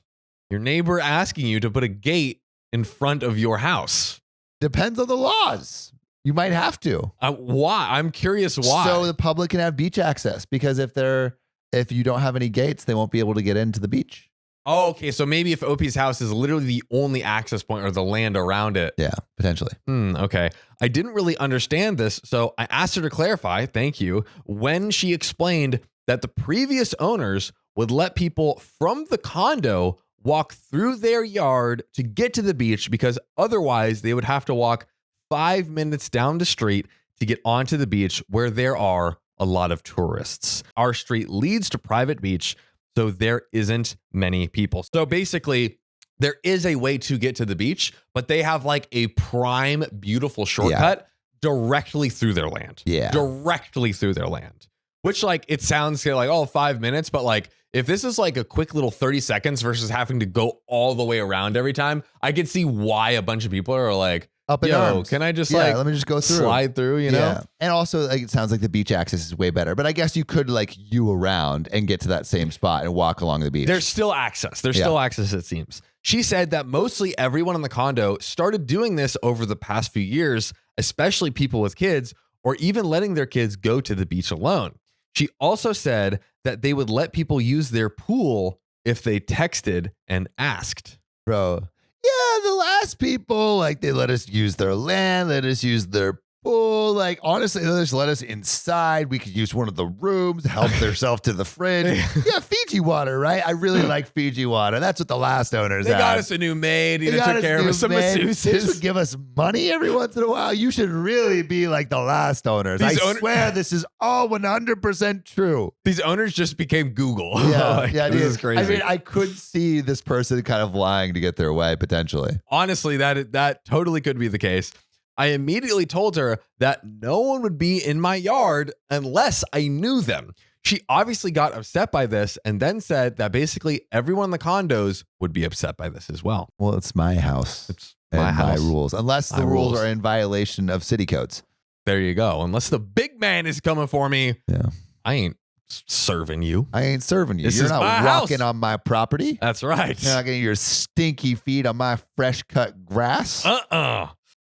Your neighbor asking you to put a gate in front of your house. Depends on the laws. You might have to. Why? I'm curious why. So the public can have beach access, because if you don't have any gates, they won't be able to get into the beach. Oh, okay. So maybe if OP's house is literally the only access point or the land around it. Yeah, potentially. Okay. I didn't really understand this, so I asked her to clarify, thank you, when she explained that the previous owners would let people from the condo walk through their yard to get to the beach, because otherwise they would have to walk 5 minutes down the street to get onto the beach, where there are a lot of tourists. Our street leads to private beach, so there isn't many people. So basically, there is a way to get to the beach, but they have like a prime, beautiful shortcut directly through their land. Yeah. Directly through their land. which like it sounds like, oh, 5 minutes. But like if this is like a quick little 30 seconds versus having to go all the way around every time, I could see why a bunch of people are like, up in yo, arms. can I just let me just go through. slide through, you know? And also like, it sounds like the beach access is way better, but I guess you could like around and get to that same spot and walk along the beach. There's still access. It seems. She said that mostly everyone in the condo started doing this over the past few years, especially people with kids, or even letting their kids go to the beach alone. She also said that they would let people use their pool if they texted and asked. Bro. Yeah, the last people, like, they let us use their land, let us use their pool. Like, honestly, they just let us inside. We could use one of the rooms, help themselves to the fridge. Yeah, Fiji water, right? I really like Fiji water. That's what the last owners They had. got us a new maid. They took care of us some They masseuses. just would give us money every once in a while. You should really be like the last owners. I swear this is all 100% true. These owners just became Google. Yeah, This is crazy. I mean, I could see this person kind of lying to get their way, potentially. Honestly, that totally could be the case. I immediately told her that no one would be in my yard unless I knew them. She obviously got upset by this and then said that basically everyone in the condos would be upset by this as well. Well, it's my house. It's and my house. my rules, unless the rules are in violation of city codes. There you go. Unless the big man is coming for me, Yeah, I ain't serving you. I ain't serving you. This You're is not my walking house. on my property. That's right. You're not getting your stinky feet on my fresh cut grass.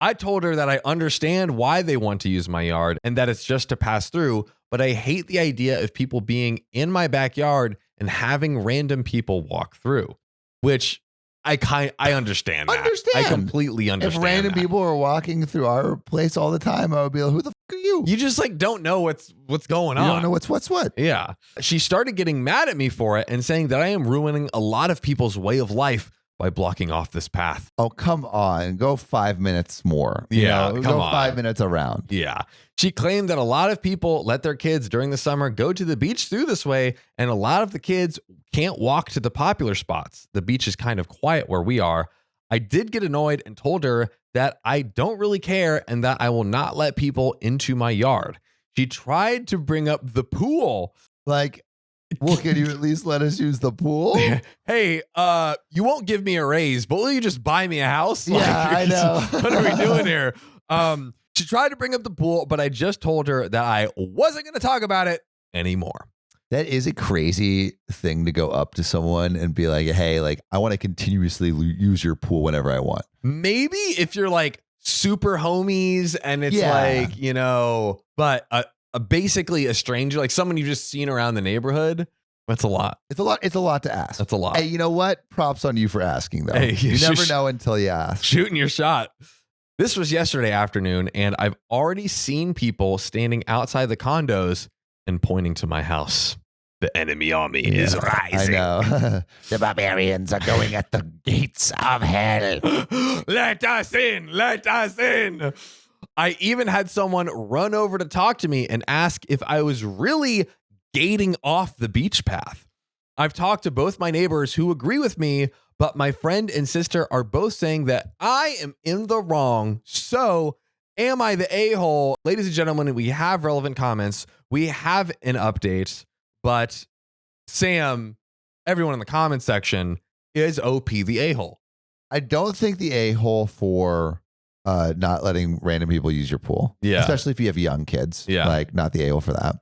I told her that I understand why they want to use my yard and that it's just to pass through, but I hate the idea of people being in my backyard and having random people walk through, which I understand that. I completely understand. If random that. people were walking through our place all the time, I would be like, who the fuck are you? You just like don't know what's going on. You don't know what's what. Yeah. She started getting mad at me for it and saying that I am ruining a lot of people's way of life by blocking off this path. Oh, come on. Go 5 minutes more. Come go on. 5 minutes around. Yeah. She claimed that a lot of people let their kids during the summer go to the beach through this way, and a lot of the kids can't walk to the popular spots. The beach is kind of quiet where we are. I did get annoyed and told her that I don't really care and that I will not let people into my yard. She tried to bring up the pool. Like, well, can you at least let us use the pool? Hey, you won't give me a raise, but will you just buy me a house? Yeah, I know. What are we doing here? She tried to bring up the pool, but I just told her that I wasn't going to talk about it anymore. That is a crazy thing to go up to someone and be like, hey, like, I want to continuously use your pool whenever I want. Maybe if you're like super homies and it's like, you know, but basically a stranger, like someone you've just seen around the neighborhood. That's a lot. It's a lot. It's a lot to ask. That's a lot. Hey, you know what? Props on you for asking, though. Hey, you never know until you ask. Shooting your shot. This was yesterday afternoon, and I've already seen people standing outside the condos and pointing to my house. The enemy army is rising. I know. The barbarians are going at the gates of hell. Let us in. Let us in. I even had someone run over to talk to me and ask if I was really gating off the beach path. I've talked to both my neighbors who agree with me, but my friend and sister are both saying that I am in the wrong. So am I the a-hole? Ladies and gentlemen, we have relevant comments. We have an update, but Sam, everyone in the comment section, is OP the a-hole. I don't think the a-hole for not letting random people use your pool. Yeah. Especially if you have young kids. Yeah. Like, not the a-hole for that.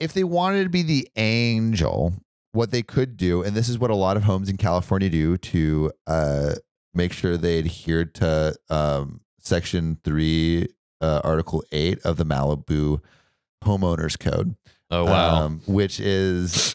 If they wanted to be the angel, what they could do, and this is what a lot of homes in California do to make sure they adhere to Section 3, Article 8 of the Malibu Homeowners Code. Oh, wow. Which is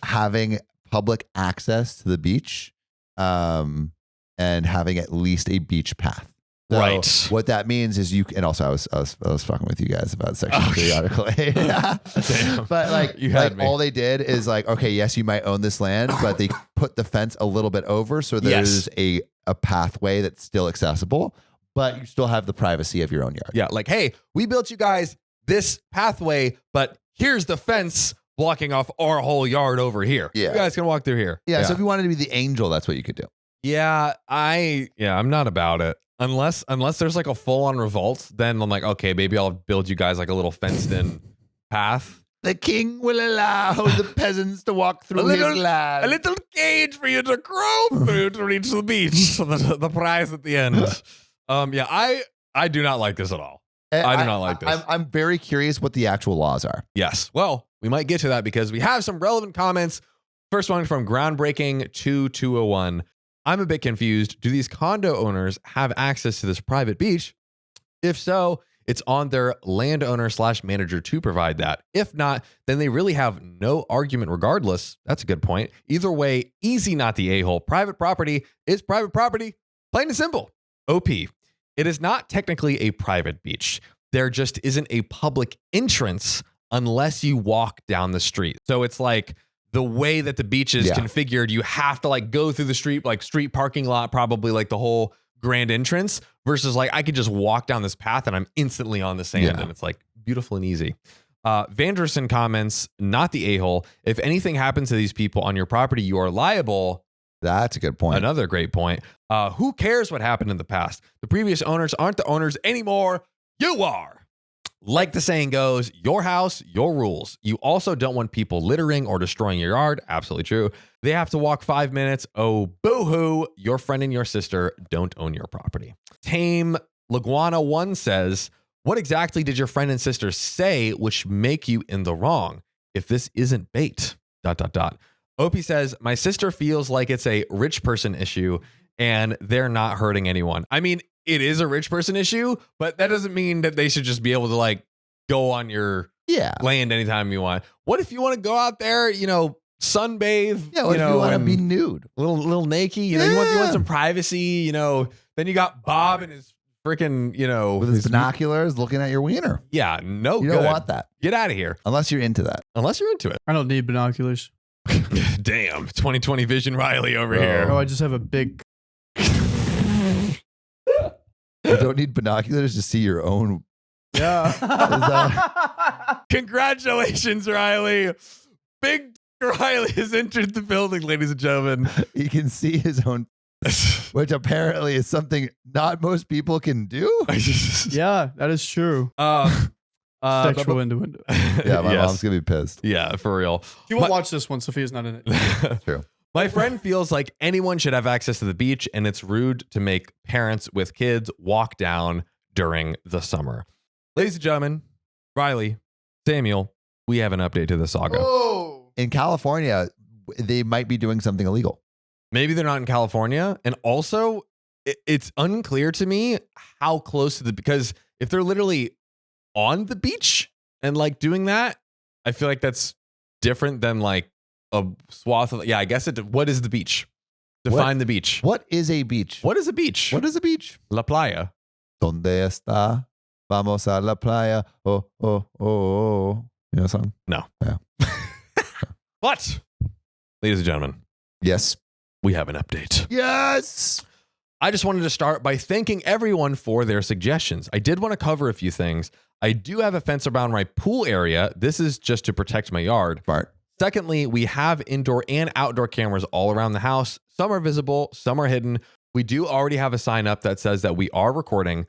having public access to the beach and having at least a beach path. So right. What that means is and also I was fucking with you guys about Section 3, Article 8. Damn. But like all they did is like, okay, yes, you might own this land, but they put the fence a little bit over so there's a pathway that's still accessible, but you still have the privacy of your own yard. Yeah, like, hey, we built you guys this pathway, but here's the fence blocking off our whole yard over here. Yeah. You guys can walk through here. Yeah, so if you wanted to be the angel, that's what you could do. Yeah, I'm not about it. Unless there's like a full-on revolt, then I'm like, okay, maybe I'll build you guys like a little fenced-in path. The king will allow the peasants to walk through his land. A little cage for you to crawl through to reach the beach. The prize at the end. Yeah, I do not like this at all. I do not like this. I'm very curious what the actual laws are. Yes. Well, we might get to that because we have some relevant comments. First one from Groundbreaking 2201. I'm a bit confused. Do these condo owners have access to this private beach? If so, it's on their landowner/manager to provide that. If not, then they really have no argument regardless. That's a good point. Either way, easy not the a-hole. Private property is private property. Plain and simple. OP. It is not technically a private beach. There just isn't a public entrance unless you walk down the street. So it's like the way that the beach is configured, you have to like go through the street, like street parking lot, probably like the whole grand entrance, versus like I could just walk down this path and I'm instantly on the sand and it's like beautiful and easy. Vanderson comments, not the a-hole. If anything happens to these people on your property, you are liable. That's a good point. Another great point. Who cares what happened in the past? The previous owners aren't the owners anymore. You are. Like the saying goes, your house, your rules. You also don't want people littering or destroying your yard. Absolutely true. They have to walk 5 minutes. Oh, boo-hoo. Your friend and your sister don't own your property. Tame Laguana1 says, what exactly did your friend and sister say which make you in the wrong? If this isn't bait, ... Opie says, my sister feels like it's a rich person issue and they're not hurting anyone. I mean, it is a rich person issue, but that doesn't mean that they should just be able to like go on your land anytime you want. What if you want to go out there, you know, sunbathe? Yeah, what if you want to be nude? Little naked, you know, you want some privacy, you know. Then you got Bob and his freaking, you know, with his binoculars looking at your wiener. Yeah, no, you don't want that. Get out of here. Unless you're into that. Unless you're into it. I don't need binoculars. Damn, 2020 Vision Riley over here. Oh, I just have a big. You don't need binoculars to see your own. Yeah. Congratulations, Riley. Big Riley has entered the building, ladies and gentlemen. He can see his own, which apparently is something not most people can do. Yeah, that is true. Sexual innuendo. Yeah, my mom's going to be pissed. Yeah, for real. You won't watch this one. Sophia's not in it. True. My friend feels like anyone should have access to the beach, and it's rude to make parents with kids walk down during the summer. Ladies and gentlemen, Riley, Samuel, we have an update to the saga. Whoa. In California, they might be doing something illegal. Maybe they're not in California. And also, it's unclear to me how close to because if they're literally on the beach and like doing that, I feel like that's different than like a swath of, I guess what is the beach? Define the beach. What is a beach? What is a beach? What is a beach? La playa. Donde está? Vamos a la playa. Oh, oh, oh, oh. You know the song? No. Yeah. What? Ladies and gentlemen. Yes. We have an update. Yes. I just wanted to start by thanking everyone for their suggestions. I did want to cover a few things. I do have a fence around my pool area. This is just to protect my yard. Smart. Secondly, we have indoor and outdoor cameras all around the house. Some are visible, some are hidden. We do already have a sign up that says that we are recording.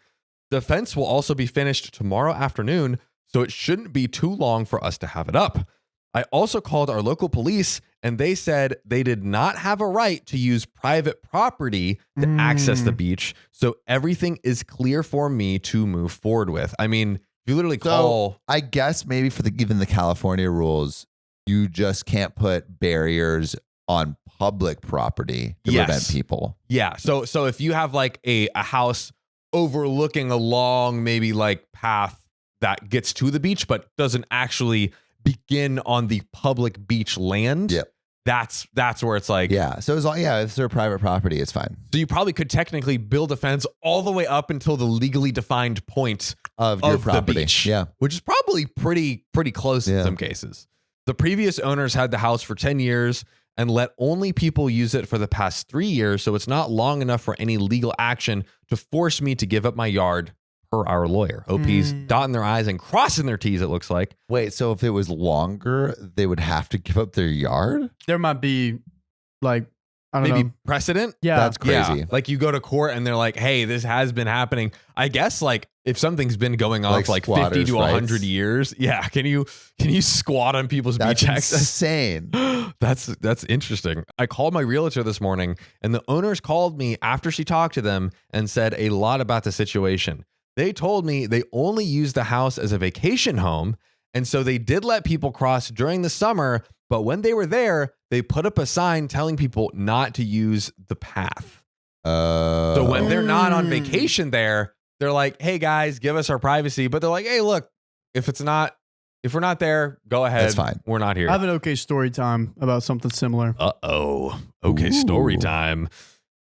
The fence will also be finished tomorrow afternoon, so it shouldn't be too long for us to have it up. I also called our local police and they said they did not have a right to use private property to access the beach. So everything is clear for me to move forward with. I mean, you literally call. So I guess maybe for even the California rules, you just can't put barriers on public property to prevent people. Yeah. So if you have like a house overlooking a long, maybe like path that gets to the beach, but doesn't actually begin on the public beach land. Yep. That's where it's like, So as long, if they're private property, it's fine. So you probably could technically build a fence all the way up until the legally defined point of your property. The beach, yeah, which is probably pretty close in some cases. The previous owners had the house for 10 years and let only people use it for the past 3 years. So it's not long enough for any legal action to force me to give up my yard, per our lawyer. OP's dotting their I's and crossing their T's, it looks like. Wait, so if it was longer, they would have to give up their yard? There might be like, I don't maybe know. precedent. Yeah. That's crazy. Yeah, like you go to court and they're like, hey, this has been happening. I guess like if something's been going on for like 50 squatters' to 100 rights. years, yeah. Can you squat on people's That's beach access? insane. That's interesting. I called my realtor this morning and the owners called me after she talked to them and said a lot about the situation. They told me they only use the house as a vacation home. And so they did let people cross during the summer, but when they were there, they put up a sign telling people not to use the path. So when they're not on vacation there, they're like, hey guys, give us our privacy. But they're like, hey, look, if we're not there, go ahead. That's fine. We're not here. I have an okay story time about something similar. Uh-oh. Okay, story time.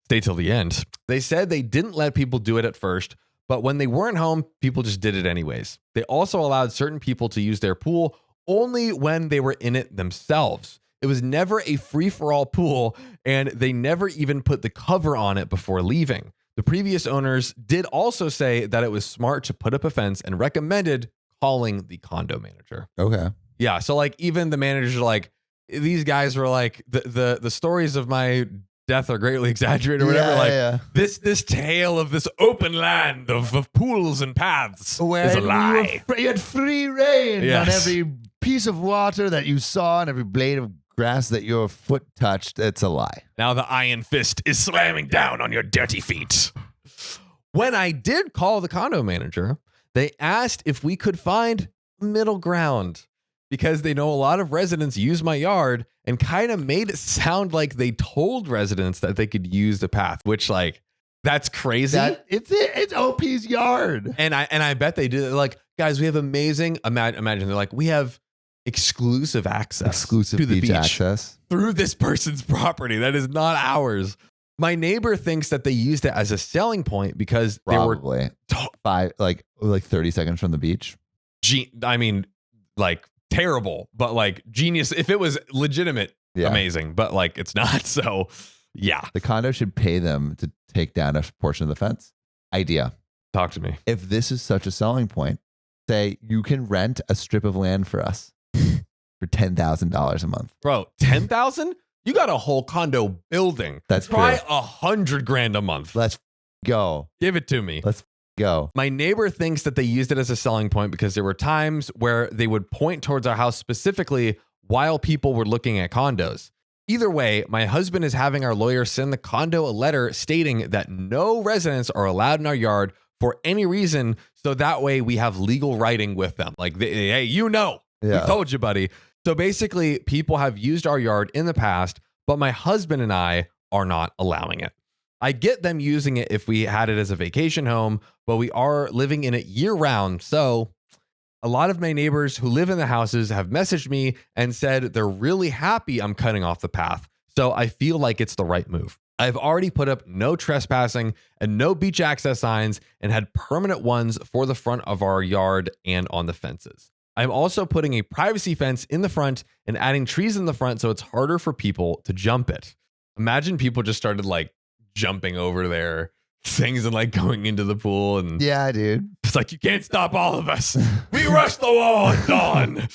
Stay till the end. They said they didn't let people do it at first, but when they weren't home, people just did it anyways. They also allowed certain people to use their pool only when they were in it themselves. It was never a free-for-all pool, and they never even put the cover on it before leaving. The previous owners did also say that it was smart to put up a fence and recommended calling the condo manager. Okay. Yeah, so like even the managers are like, these guys were like, the stories of my death are greatly exaggerated or whatever. This tale of this open land of pools and paths is a lie. You had free reign Yes. on every piece of water that you saw and every blade of grass that your foot touched. It's a lie. Now the iron fist is slamming down on your dirty feet. When I did call the condo manager, they asked if we could find middle ground because they know a lot of residents use my yard and kind of made it sound like they told residents that they could use the path, which like, that's crazy. It's OP's yard. And I bet they do. They're like, guys, we have amazing. Imagine they're like, we have exclusive access to the beach beach access. through this person's property. That is not ours. My neighbor thinks that they used it as a selling point because they were Probably 30 seconds from the beach. like terrible, but like genius. If it was legitimate, amazing, but like it's not. So yeah, The condo should pay them to take down a portion of the fence. Idea. talk to me. If this is such a selling point, say you can rent a strip of land for us for $10,000 a month. Bro, 10,000? You got a whole condo building. That's Try true. $100,000 a month. Let's go. Give it to me. Let's go. My neighbor thinks that they used it as a selling point because there were times where they would point towards our house specifically while people were looking at condos. Either way, my husband is having our lawyer send the condo a letter stating that no residents are allowed in our yard for any reason. So that way we have legal writing with them. Like, hey, we told you, buddy. So basically, people have used our yard in the past, but my husband and I are not allowing it. I get them using it if we had it as a vacation home, but we are living in it year round. So a lot of my neighbors who live in the houses have messaged me and said they're really happy I'm cutting off the path. So I feel like it's the right move. I've already put up no trespassing and no beach access signs and had permanent ones for the front of our yard and on the fences. I'm also putting a privacy fence in the front and adding trees in the front so it's harder for people to jump it. Imagine people just started like jumping over their things and like going into the pool and Yeah, dude. it's like, you can't stop all of us. We rush the wall at dawn.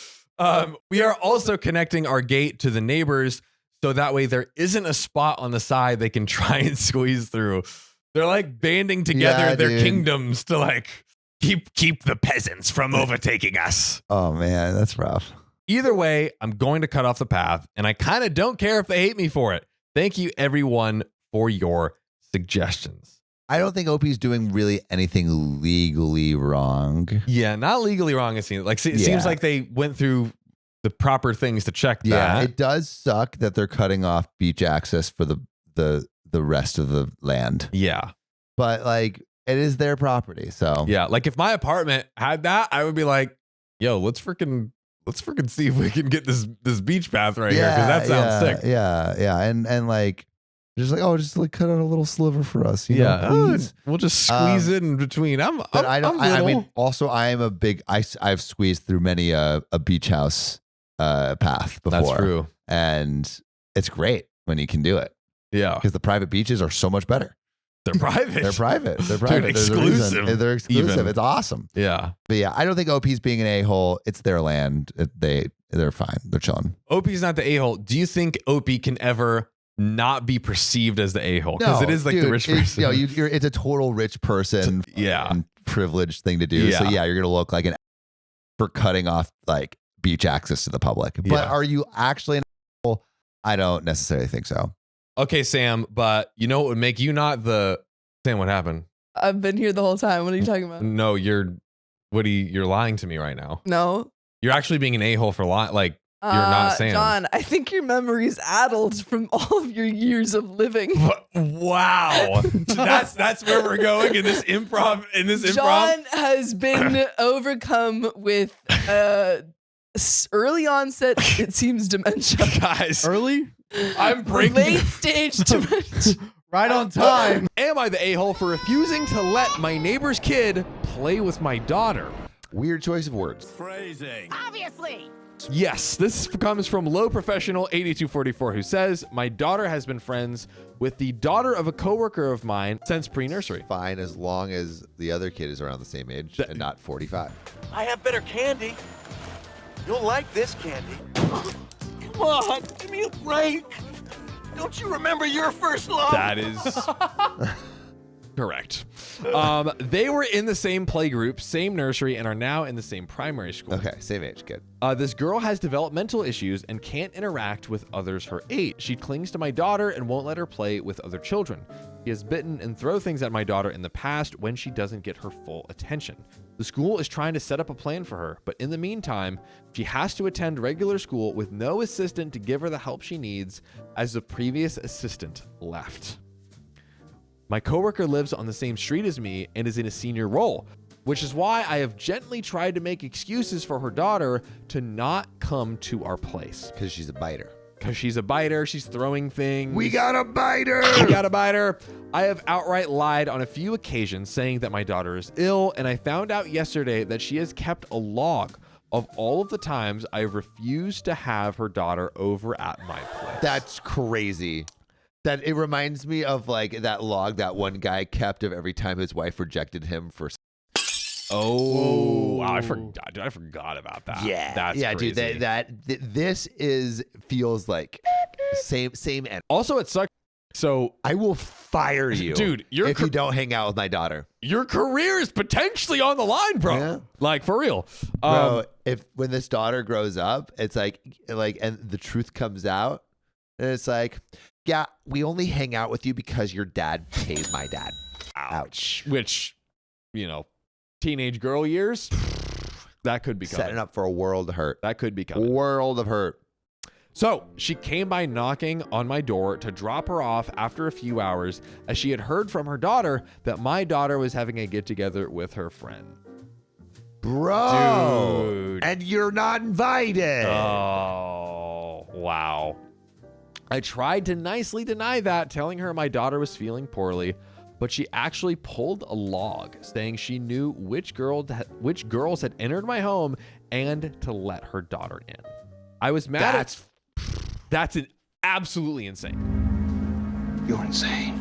We are also connecting our gate to the neighbors so that way there isn't a spot on the side they can try and squeeze through. They're like banding together their kingdoms to like keep the peasants from overtaking us. Oh man, that's rough. Either way, I'm going to cut off the path, and I kind of don't care if they hate me for it. Thank you, everyone, for your suggestions. I don't think OP's doing really anything legally wrong. Yeah, not legally wrong. It seems like they went through the proper things to check that. Yeah, it does suck that they're cutting off beach access for the rest of the land. Yeah. But like, it is their property. So Yeah. Like if my apartment had that, I would be like, yo, let's freaking see if we can get this beach path right here. Cause that sounds sick. Yeah. And like, just like cut out a little sliver for us. You know, please. We'll just squeeze it in between. I mean, also I am a big, I've squeezed through many a beach house path before. That's true. And it's great when you can do it. Yeah. Because the private beaches are so much better. They're private. They're private. They're Dude, private. There's a reason. exclusive. They're exclusive. Even. It's awesome. Yeah. But yeah, I don't think OP's being an a-hole. It's their land. They're fine. They're chilling. OP's not the a-hole. Do you think OP can ever not be perceived as the a-hole because it is like the rich person. It's a total rich person, and privileged thing to do. So you're gonna look like an for cutting off like beach access to the public. But are you actually an a-hole? I don't necessarily think so. Okay, Sam, but you know what would make you not the Sam? What happened? I've been here the whole time. What are you talking about? No, you're lying to me right now. No, you're actually being an a-hole for like. You're not Sam. John, I think your memory's addled from all of your years of living. Wow. that's where we're going in this improv. John has been overcome with early onset, it seems, dementia. Guys. Early? I'm breaking. Late stage dementia. Right on time. Am I the a-hole for refusing to let my neighbor's kid play with my daughter? Weird choice of words. Phrasing. Obviously. Yes, this comes from Low Professional 8244, who says, my daughter has been friends with the daughter of a coworker of mine since pre-nursery. Fine, as long as the other kid is around the same age and not 45. I have better candy. You'll like this candy. Come on, give me a break. Don't you remember your first love? That is correct. They were in the same playgroup, same nursery, and are now in the same primary school. Okay, same age, good. This girl has developmental issues and can't interact with others her age. She clings to my daughter and won't let her play with other children. She has bitten and thrown things at my daughter in the past when she doesn't get her full attention. The school is trying to set up a plan for her, but in the meantime, she has to attend regular school with no assistant to give her the help she needs as the previous assistant left. My coworker lives on the same street as me and is in a senior role, which is why I have gently tried to make excuses for her daughter to not come to our place. Because she's a biter. Because she's a biter, she's throwing things. We got a biter! We got a biter. I have outright lied on a few occasions saying that my daughter is ill, and I found out yesterday that she has kept a log of all of the times I refused to have her daughter over at my place. That's crazy. That it reminds me of like that log that one guy kept of every time his wife rejected him for. Oh, wow, I forgot about that. Yeah, that's crazy. Dude. This feels like same. And also, it sucks. So I will fire you, dude. If you don't hang out with my daughter. Your career is potentially on the line, bro. Yeah. Like for real, bro. When this daughter grows up, it's like, and the truth comes out, and it's like. Yeah, we only hang out with you because your dad pays my dad. Ouch. Which, teenage girl years, that could be coming. Setting up for a world of hurt. That could be coming. World of hurt. So she came by knocking on my door to drop her off after a few hours as she had heard from her daughter that my daughter was having a get-together with her friend. Bro. Dude. And you're not invited. Oh, wow. I tried to nicely deny that, telling her my daughter was feeling poorly, but she actually pulled a log saying she knew which girls had entered my home and to let her daughter in. I was mad. That's absolutely insane. You're insane.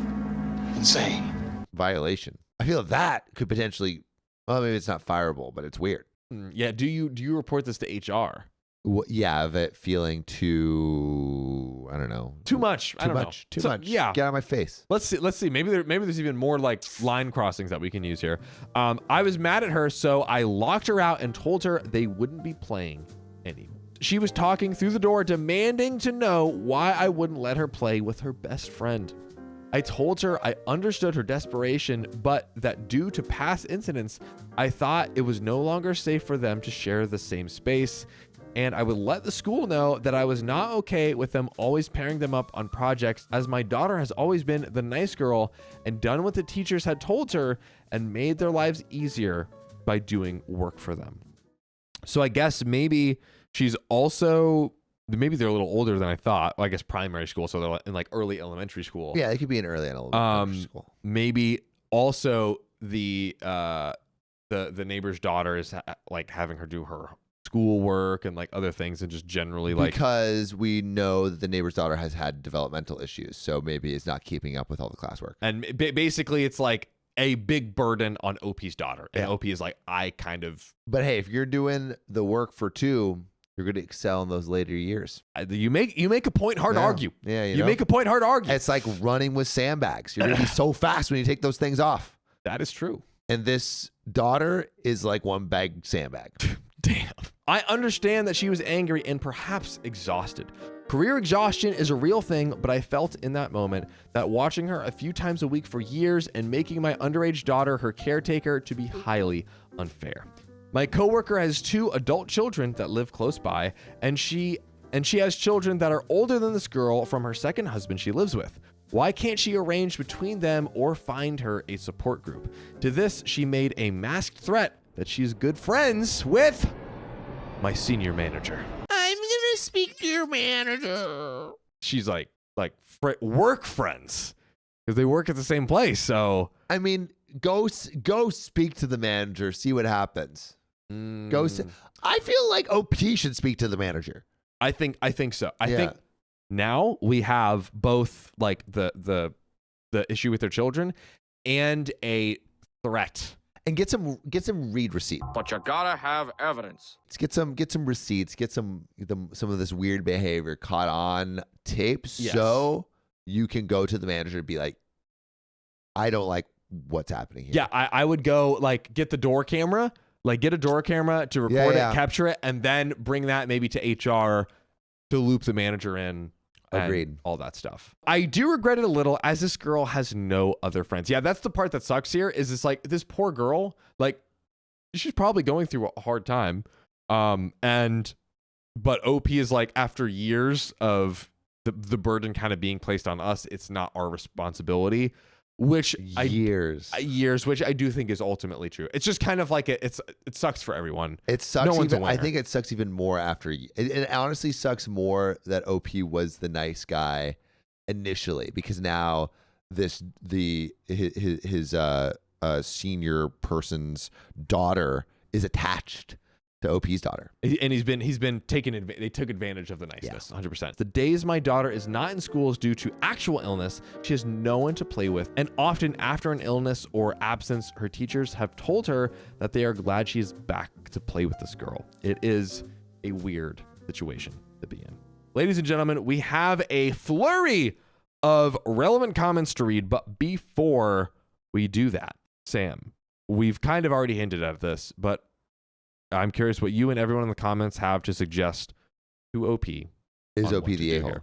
Insane. Violation. I feel that could potentially, well, maybe it's not fireable, but it's weird. Yeah. Do you report this to HR? Well, yeah, of it feeling too, I don't know. Too much. Too much. Yeah. Get out of my face. Let's see. Maybe there's even more like line crossings that we can use here. I was mad at her, so I locked her out and told her they wouldn't be playing anymore. She was talking through the door, demanding to know why I wouldn't let her play with her best friend. I told her I understood her desperation, but that due to past incidents, I thought it was no longer safe for them to share the same space. And I would let the school know that I was not okay with them always pairing them up on projects, as my daughter has always been the nice girl and done what the teachers had told her and made their lives easier by doing work for them. So I guess maybe they're a little older than I thought. Well, I guess primary school, so they're in like early elementary school. Yeah, they could be in early elementary school. Maybe also the neighbor's daughter is like having her do her schoolwork and like other things, and just generally because we know that the neighbor's daughter has had developmental issues, so maybe it's not keeping up with all the classwork. And basically, it's like a big burden on OP's daughter, and OP is like, But hey, if you're doing the work for two, You're going to excel in those later years. You make a point hard to argue. Yeah, you make a point hard to argue. It's like running with sandbags. You're going to be so fast when you take those things off. That is true. And this daughter is like one bag sandbag. Damn. I understand that she was angry and perhaps exhausted. Career exhaustion is a real thing, but I felt in that moment that watching her a few times a week for years and making my underage daughter her caretaker to be highly unfair. My coworker has 2 adult children that live close by, and she has children that are older than this girl from her second husband she lives with. Why can't she arrange between them or find her a support group? To this, she made a masked threat that she's good friends with my senior manager. I'm gonna speak to your manager. She's like work friends because they work at the same place. So I mean, go speak to the manager, see what happens. I feel like OP should speak to the manager. I think so. I think now we have both like the issue with their children and a threat. And get some read receipts. But you gotta have evidence. Let's get some receipts. Get some of this weird behavior caught on tape, so you can go to the manager and be like, I don't like what's happening here. Yeah, I would go like get the door camera, get a door camera to record it, capture it, and then bring that maybe to HR to loop the manager in. Agreed. All that stuff. I do regret it a little as this girl has no other friends. Yeah, that's the part that sucks here is it's like this poor girl, like she's probably going through a hard time. But OP is like after years of the burden kind of being placed on us, it's not our responsibility. Which years, which I do think is ultimately true. It's just kind of like it sucks for everyone. It sucks. No one's a winner. I think it sucks even more after. It honestly sucks more that OP was the nice guy initially, because now his senior person's daughter is attached to OP's daughter. And he's been taken. They took advantage of the niceness, 100%. The days my daughter is not in schools due to actual illness, she has no one to play with. And often after an illness or absence, her teachers have told her that they are glad she is back to play with this girl. It is a weird situation to be in. Ladies and gentlemen, we have a flurry of relevant comments to read. But before we do that, Sam, we've kind of already hinted at this, but I'm curious what you and everyone in the comments have to suggest to OP. Is OP the a-hole?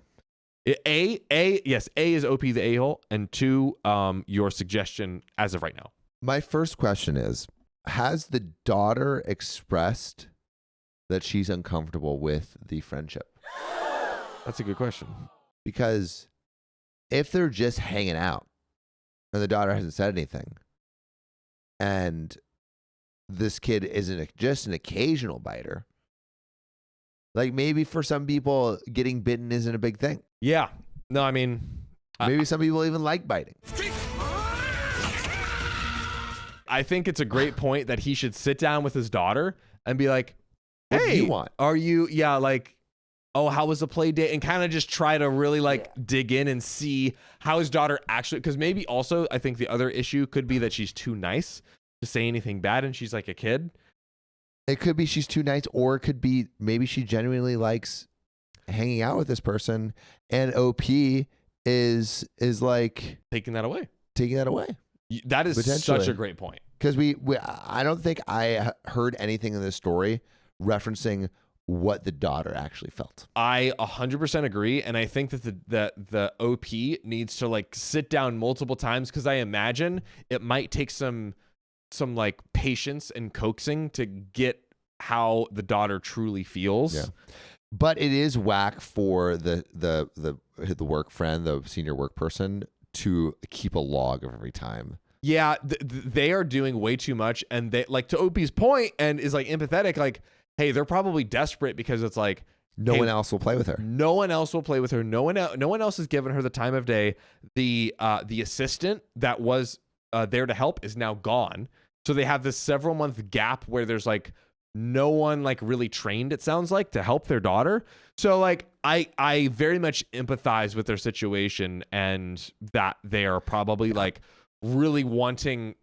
Yes, A is OP the a-hole, and 2, your suggestion as of right now. My first question is, has the daughter expressed that she's uncomfortable with the friendship? That's a good question. Because if they're just hanging out and the daughter hasn't said anything, and this kid isn't just an occasional biter, like maybe for some people getting bitten isn't a big thing. Yeah. No, I mean, maybe some people even like biting. I think it's a great point that he should sit down with his daughter and be like, hey, what do you want? Are you, oh, how was the play date? And kind of just try to really dig in and see how his daughter actually, because maybe also I think the other issue could be that she's too nice to say anything bad and she's like a kid. It could be she's too nice, or it could be maybe she genuinely likes hanging out with this person and OP is like taking that away. That is such a great point. Because I don't think I heard anything in this story referencing what the daughter actually felt. I 100% agree, and I think that the OP needs to sit down multiple times, because I imagine it might take some patience and coaxing to get how the daughter truly feels. Yeah. But it is whack for the work friend, the senior work person, to keep a log of every time. Yeah, they are doing way too much, and they to OP's point, and is empathetic. Hey, they're probably desperate because it's no one else will play with her. No one else will play with her. No one else has given her the time of day. The assistant that was there to help is now gone. So they have this several month gap where there's no one really trained, it sounds like, to help their daughter. So I very much empathize with their situation, and that they are probably really wanting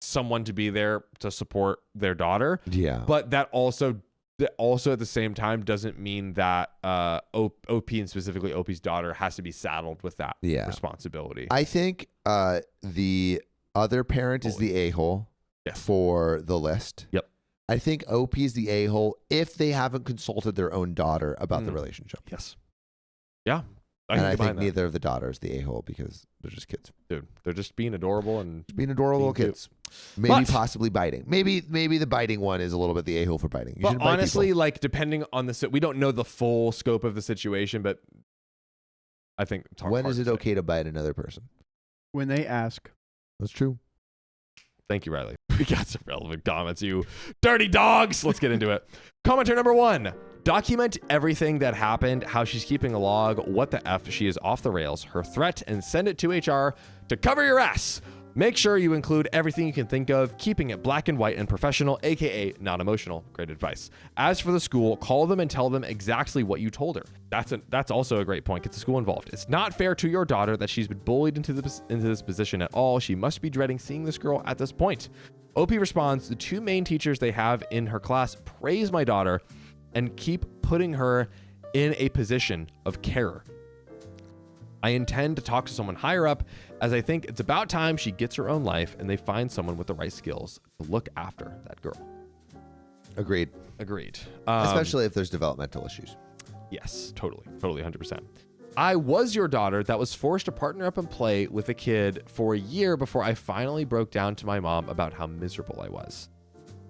someone to be there to support their daughter. Yeah. But that also That also at the same time doesn't mean that OP and specifically OP's daughter has to be saddled with that responsibility. I think the other parent is the a-hole for the list. Yep. I think OP is the a-hole if they haven't consulted their own daughter about the relationship. Yes. Yeah. I think neither of the daughters the a-hole because they're just kids. Dude, they're just being adorable and being adorable little kids. Maybe possibly biting. Maybe the biting one is a little bit the a-hole for biting. But honestly, like depending on we don't know the full scope of the situation, but I think when is it okay to bite another person? When they ask. That's true. Thank you, Riley. We got some relevant comments, you dirty dogs. Let's get into it. Commenter number 1. Document everything that happened, how she's keeping a log, what the F she is off the rails, her threat, and send it to HR to cover your ass. Make sure you include everything you can think of, keeping it black and white and professional, aka not emotional. Great advice. As for the school, call them and tell them exactly what you told her. That's also a great point. Get the school involved. It's not fair to your daughter that she's been bullied into this position at all. She must be dreading seeing this girl at this point. OP responds, the 2 main teachers they have in her class praise my daughter and keep putting her in a position of care. I intend to talk to someone higher up, as I think it's about time she gets her own life and they find someone with the right skills to look after that girl. Agreed. Especially if there's developmental issues. Yes, totally, 100%. I was your daughter that was forced to partner up and play with a kid for a year before I finally broke down to my mom about how miserable I was.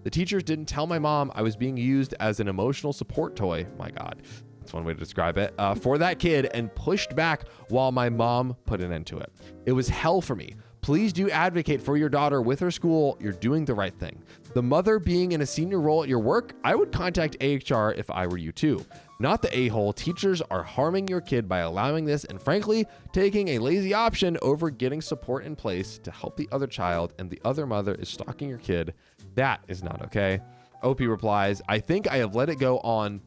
The teachers didn't tell my mom I was being used as an emotional support toy. My God, that's one way to describe it. For that kid, and pushed back while my mom put an end to it. It was hell for me. Please do advocate for your daughter with her school. You're doing the right thing. The mother being in a senior role at your work, I would contact AHR if I were you too. Not the a-hole. Teachers are harming your kid by allowing this and frankly, taking a lazy option over getting support in place to help the other child, and the other mother is stalking your kid. That is not okay. OP replies, I think I have let it go on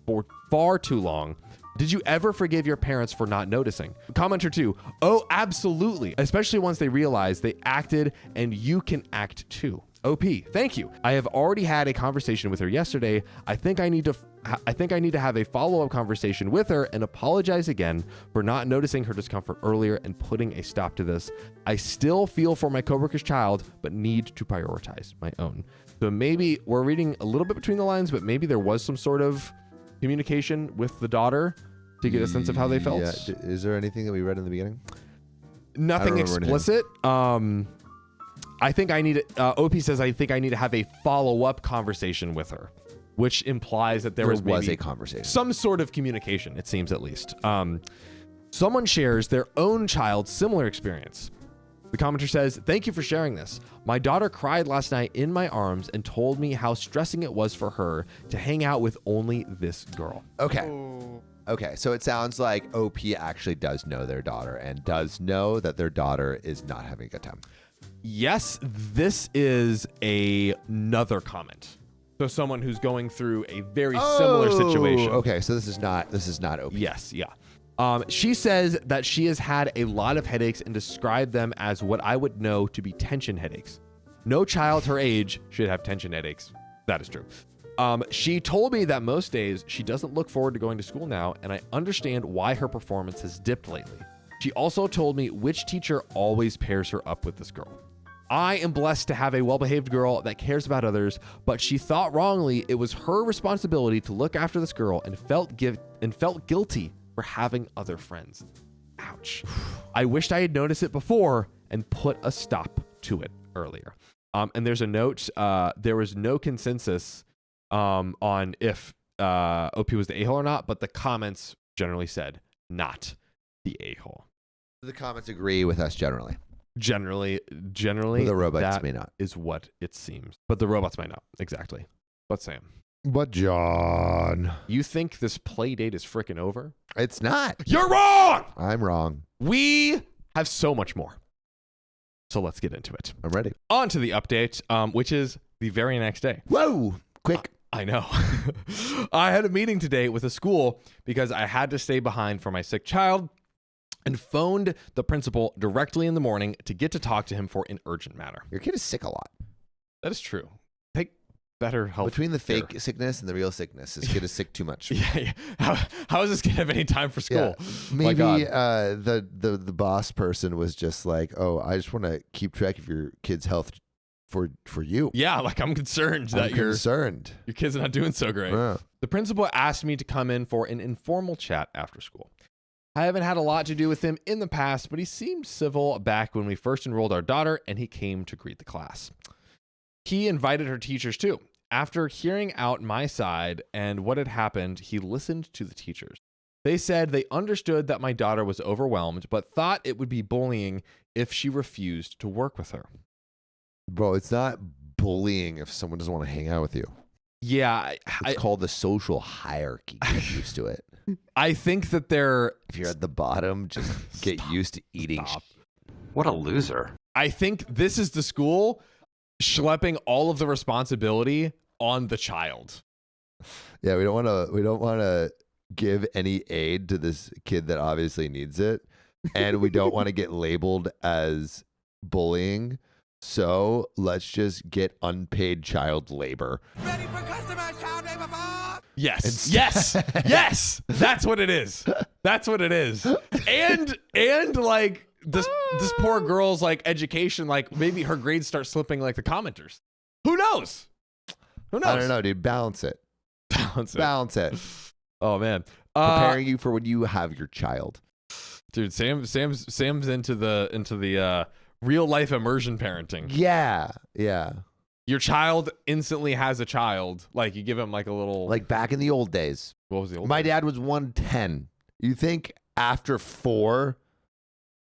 for far too long. Did you ever forgive your parents for not noticing? Commenter 2, oh, absolutely. Especially once they realize they acted and you can act too. OP, thank you. I have already had a conversation with her yesterday. I think I need to have a follow-up conversation with her and apologize again for not noticing her discomfort earlier and putting a stop to this. I still feel for my coworker's child, but need to prioritize my own. So maybe we're reading a little bit between the lines, but maybe there was some sort of communication with the daughter to get a sense of how they felt. Yeah. Is there anything that we read in the beginning? Nothing explicit. I think I need to, OP says, I think I need to have a follow-up conversation with her, which implies that there was a conversation. Some sort of communication, it seems at least. Someone shares their own child's similar experience. The commenter says, thank you for sharing this. My daughter cried last night in my arms and told me how stressing it was for her to hang out with only this girl. Okay, so it sounds like OP actually does know their daughter and does know that their daughter is not having a good time. Yes, this is another comment. So someone who's going through a very similar situation. Okay, so this is not OP. Yes, yeah. She says that she has had a lot of headaches and described them as what I would know to be tension headaches. No child her age should have tension headaches. That is true. She told me that most days she doesn't look forward to going to school now, and I understand why her performance has dipped lately. She also told me which teacher always pairs her up with this girl. I am blessed to have a well-behaved girl that cares about others, but she thought wrongly it was her responsibility to look after this girl and felt guilty for having other friends. Ouch. I wished I had noticed it before and put a stop to it earlier. And there's a note, there was no consensus on if OP was the a-hole or not, but the comments generally said not the a-hole. The comments agree with us generally. Generally, the robots may not. Is what it seems. But the robots might not. Exactly. But Sam. But John. You think this play date is freaking over? It's not. You're wrong! I'm wrong. We have so much more. So let's get into it. I'm ready. On to the update, which is the very next day. Whoa! Quick. I know. I had a meeting today with a school because I had to stay behind for my sick child, and phoned the principal directly in the morning to get to talk to him for an urgent matter. Your kid is sick a lot. That is true. better health. Between the care. fake sickness and the real sickness, this kid is sick too much. Yeah. How is this kid have any time for school? Yeah. My Maybe God. the boss person was just like, oh, I just want to keep track of your kid's health for you. Yeah, like I'm concerned that I'm concerned. your kid's not doing so great. Yeah. The principal asked me to come in for an informal chat after school. I haven't had a lot to do with him in the past, but he seemed civil back when we first enrolled our daughter, and he came to greet the class. He invited her teachers too. After hearing out my side and what had happened, he listened to the teachers. They said they understood that my daughter was overwhelmed, but thought it would be bullying if she refused to work with her. Bro, it's not bullying if someone doesn't want to hang out with you. Yeah, It's called the social hierarchy. Get used to it. I think that they're... If you're at the bottom, just get used to eating. What a loser. I think this is the school schlepping all of the responsibility on the child. Yeah, we don't want to give any aid to this kid that obviously needs it, and we don't want to get labeled as bullying. So let's just get unpaid child labor. Ready for customers, child labor for? Yes. Yes. That's what it is. That's what it is. And like this poor girl's like education, like maybe her grades start slipping like the commenters. Who knows? Who knows? I don't know, dude. Balance it. Balance it. Oh man. Preparing you for when you have your child. Dude, Sam's into the real life immersion parenting. Yeah. Your child instantly has a child. Like you give him like a little Like back in the old days. what was the old My days? dad was 110. You think after 4,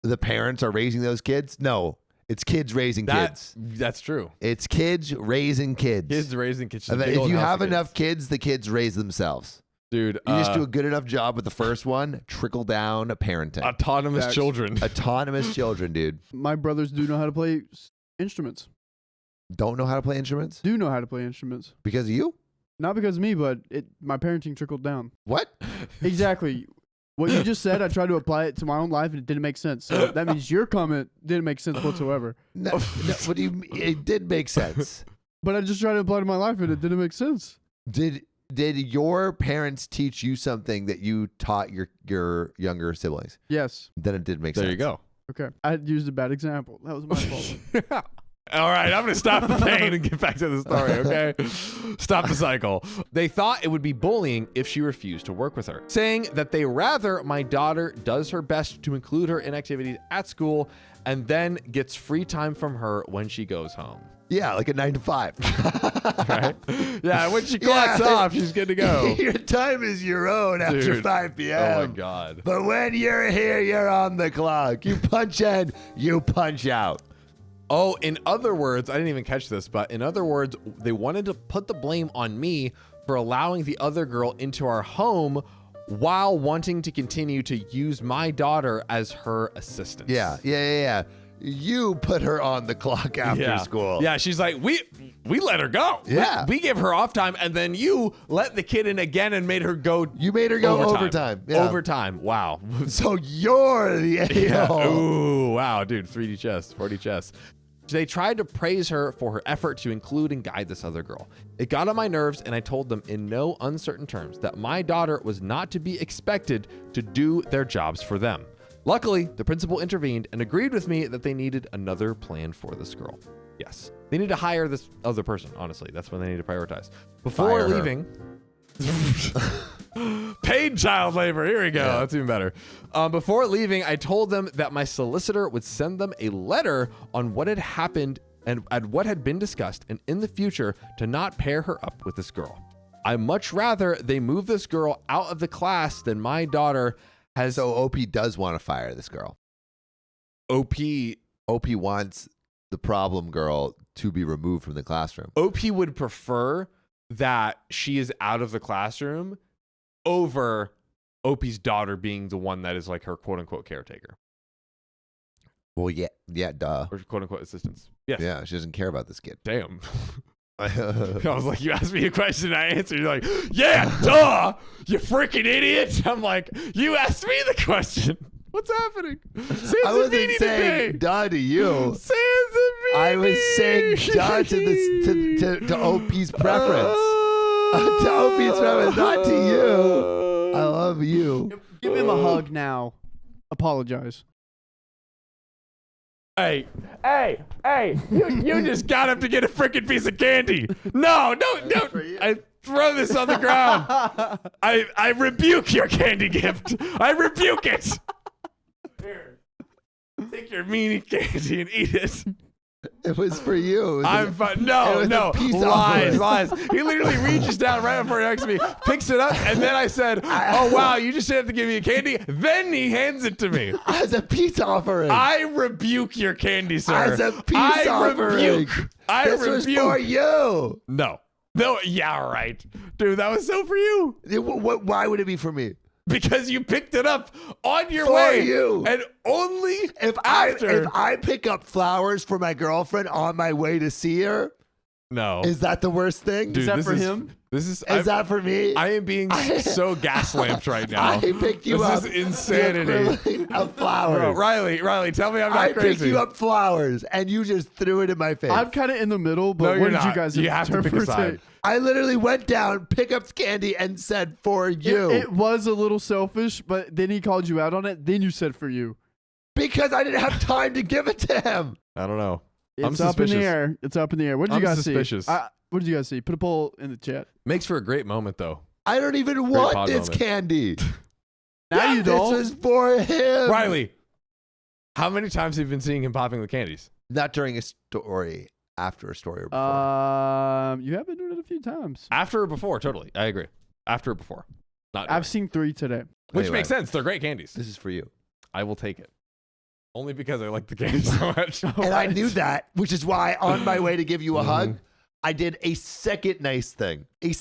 the parents are raising those kids? No, it's kids raising kids. That's true. It's kids raising kids. Kids raising kids. And Big if old you house have of enough kids, the kids raise themselves. dude, You just do a good enough job with the first one, trickle down parenting. autonomous Facts. children. Autonomous children, dude. My brothers do know how to play instruments. Don't know how to play instruments Do know how to play instruments. because of you? Not because of me, but my parenting trickled down. What? Exactly. What you just said, I tried to apply it to my own life and it didn't make sense. So that means your comment didn't make sense whatsoever. No, what do you? It did make sense. But I just tried to apply it to my life and it didn't make sense. Did your parents teach you something that you taught your younger siblings? Yes. Then it did make sense. There you go. Okay. I had used a bad example. That was my fault. All right, I'm going to stop the pain and get back to the story, okay? Stop the cycle. They thought it would be bullying if she refused to work with her, saying that they rather my daughter does her best to include her in activities at school and then gets free time from her when she goes home. Yeah, like a 9 to 5. Right? Yeah, when she clocks off, she's good to go. Your time is your own after Dude. 5 p.m. Oh my God. But when you're here, you're on the clock. You punch in, you punch out. Oh, in other words, I didn't even catch this, but in other words, they wanted to put the blame on me for allowing the other girl into our home while wanting to continue to use my daughter as her assistant. Yeah. You put her on the clock after school. Yeah, she's like, we let her go. Yeah. We give her off time, and then you let the kid in again and made her go. You made her go overtime. Yeah. Overtime. Wow. So you're the a-hole. Ooh, wow, dude. 3D chess, 4D chess. They tried to praise her for her effort to include and guide this other girl. It got on my nerves, and I told them in no uncertain terms that my daughter was not to be expected to do their jobs for them. Luckily, the principal intervened and agreed with me that they needed another plan for this girl. Yes, they need to hire this other person, honestly. That's when they need to prioritize. Before Fire her. leaving... Paid child labor. Here we go. Yeah. That's even better. Before leaving, I told them that my solicitor would send them a letter on what had happened and what had been discussed, and in the future to not pair her up with this girl. I much rather they move this girl out of the class than my daughter has. So OP does want to fire this girl. OP wants the problem girl to be removed from the classroom. would prefer that she is out of the classroom over OP's daughter being the one that is like her quote unquote caretaker Well, yeah, duh. or quote unquote assistants. Yes. Yeah, she doesn't care about this kid. Damn. I was like, you asked me a question, I answered. You're like, yeah, duh, you freaking idiot. I'm like, you asked me the question. What's happening? Sam's I wasn't meeting saying today. duh to you. Sam's a meeting I was saying duh to OP's preference. To OP's preference, not to you. I love you. Give him a hug now. Apologize. Hey, you just got up to get a freaking piece of candy. No. I throw this on the ground. I rebuke your candy gift. I rebuke it. Here, take your meanie candy and eat it. It was for you. I'm fine. No. Lies. He literally reaches down right before he hugs me, picks it up, and then I said, "Oh wow, you just have to give me a candy." Then he hands it to me as a peace offering. I rebuke your candy, sir. As a peace offering. This was for you. No. Yeah, right, dude. That was so for you. Why would it be for me? Because you picked it up on your for way, you. And only if I pick up flowers for my girlfriend on my way to see her. No, is that the worst thing? Dude, is that for him? Is that for me? I am being so gaslamped right now. I picked you up. This is insanity. Of flowers. Bro, Riley, tell me I'm not crazy. I picked you up flowers and you just threw it in my face. I'm kind of in the middle, but no, what did not. you guys You have to pick a side. I literally went down, picked up candy, and said for you. It was a little selfish, but then he called you out on it. Then you said for you. Because I didn't have time to give it to him. I don't know. It's up in the air. It's up in the air. What did you guys see? What did you guys see? Put a poll in the chat. Makes for a great moment, though. I don't even want this candy. Now you don't. This is for him. Riley, how many times have you been seeing him popping the candies? Not during a story. After a story or before? You have been doing it a few times. After or before, totally. I agree. After or before. Not I've seen 3 today. Which makes sense. They're great candies. This is for you. I will take it. Only because I like the candy so much. And I knew that, which is why on my way to give you a hug, I did a second nice thing. I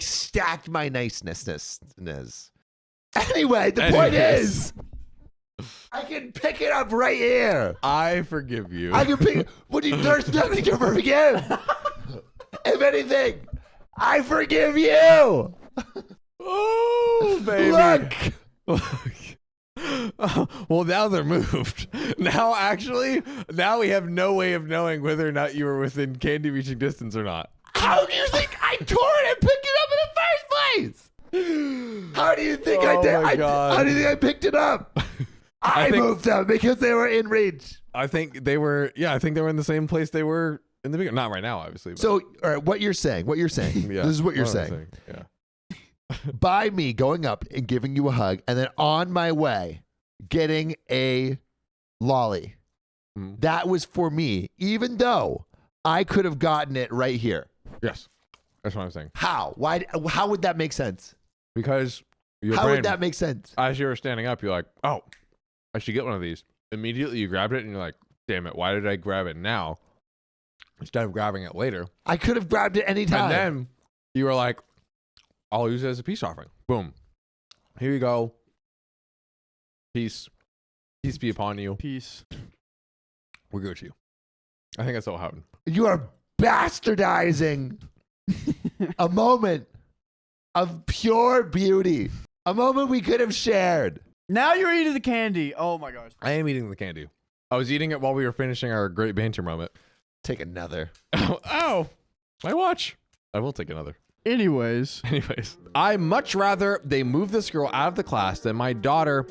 stacked my niceness. Anyway, the point is, I can pick it up right here. I forgive you. I can pick it. There's nothing to forgive. If anything, I forgive you. Oh, baby. Look. Well, now they're moved. Now we have no way of knowing whether or not you were within candy reaching distance or not. How do you think I tore it and picked it up in the first place? How do you think I did? How do you think I picked it up? I moved them because they were in reach. I think they were in the same place they were in the beginning. Not right now, obviously. But. So, all right, what you're saying, yeah, this is what you're saying. Yeah. By me going up and giving you a hug, and then on my way, getting a lolly. That was for me, even though I could have gotten it right here. Yes. That's what I'm saying. How? Why? How would that make sense? Because would that make sense? As you were standing up, you're like, oh, I should get one of these. Immediately you grabbed it and you're like, damn it, why did I grab it now instead of grabbing it later? I could have grabbed it anytime. And then you were like, I'll use it as a peace offering. Boom. Here you go. Peace. Peace be upon you. Peace. We'll go to you. I think that's what happened. You are bastardizing a moment of pure beauty. A moment we could have shared. Now you're eating the candy. Oh my gosh. I am eating the candy. I was eating it while we were finishing our great banter moment. Take another. Oh, my watch. I will take another. Anyways, I much rather they move this girl out of the class than my daughter,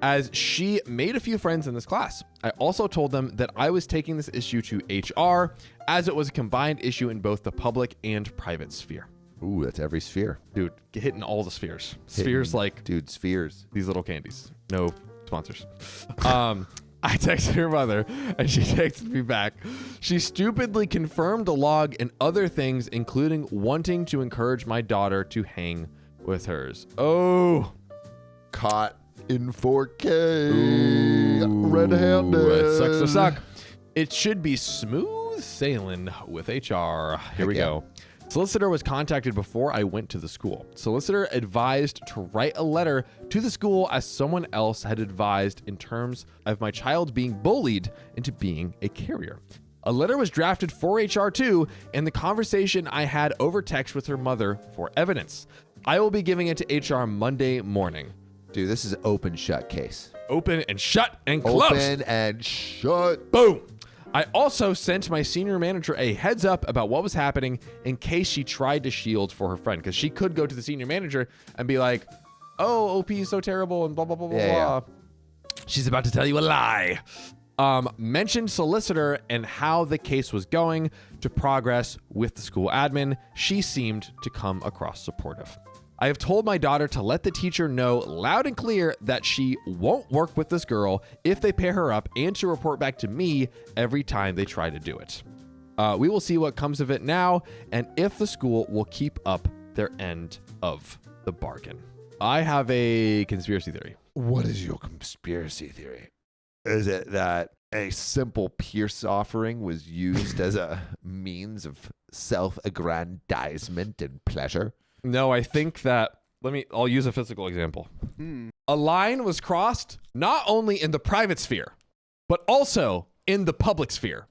as she made a few friends in this class. I also told them that I was taking this issue to HR, as it was a combined issue in both the public and private sphere. Ooh, that's every sphere. Dude, hitting all the spheres. Spheres like... Dude, spheres. These little candies. No sponsors. I texted her mother, and she texted me back. She stupidly confirmed the log and other things, including wanting to encourage my daughter to hang with hers. Oh. Caught in 4K. Red-handed. That sucks to suck. It should be smooth sailing with HR. Here we go. Solicitor was contacted before I went to the school. Solicitor advised to write a letter to the school as someone else had advised in terms of my child being bullied into being a carrier. A letter was drafted for HR too, and the conversation I had over text with her mother for evidence. I will be giving it to HR Monday morning. Dude, this is an open shut case. Open and shut and closed. Open and shut. Boom. I also sent my senior manager a heads up about what was happening in case she tried to shield for her friend, because she could go to the senior manager and be like, oh, OP is so terrible and blah, blah, blah, blah, blah. She's about to tell you a lie. Mentioned solicitor and how the case was going to progress with the school admin. She seemed to come across supportive. I have told my daughter to let the teacher know loud and clear that she won't work with this girl if they pair her up, and to report back to me every time they try to do it. We will see what comes of it now, and if the school will keep up their end of the bargain. I have a conspiracy theory. What is your conspiracy theory? Is it that a simple Pierce offering was used as a means of self-aggrandizement and pleasure? No, I think that, I'll use a physical example. A line was crossed not only in the private sphere, but also in the public sphere.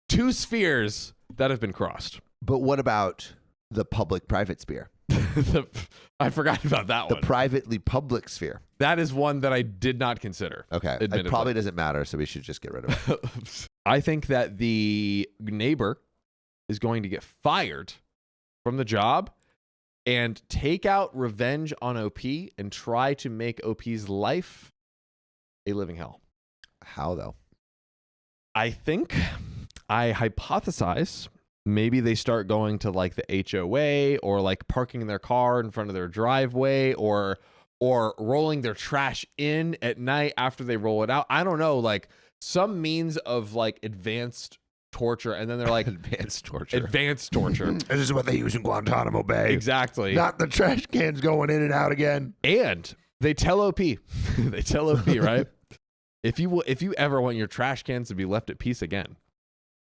Two spheres that have been crossed. But what about the public-private sphere? I forgot about that one. The privately-public sphere. That is one that I did not consider. Okay, it probably doesn't matter, so we should just get rid of it. I think that the neighbor is going to get fired from the job and take out revenge on OP and try to make OP's life a living hell. How, though? I hypothesize maybe they start going to like the HOA, or like parking their car in front of their driveway, or rolling their trash in at night after they roll it out. I don't know, like some means of like advanced torture, and then they're like advanced torture. This is what they use in Guantanamo Bay. Exactly. Not the trash cans going in and out again. And they tell OP, right? If you ever want your trash cans to be left at peace again,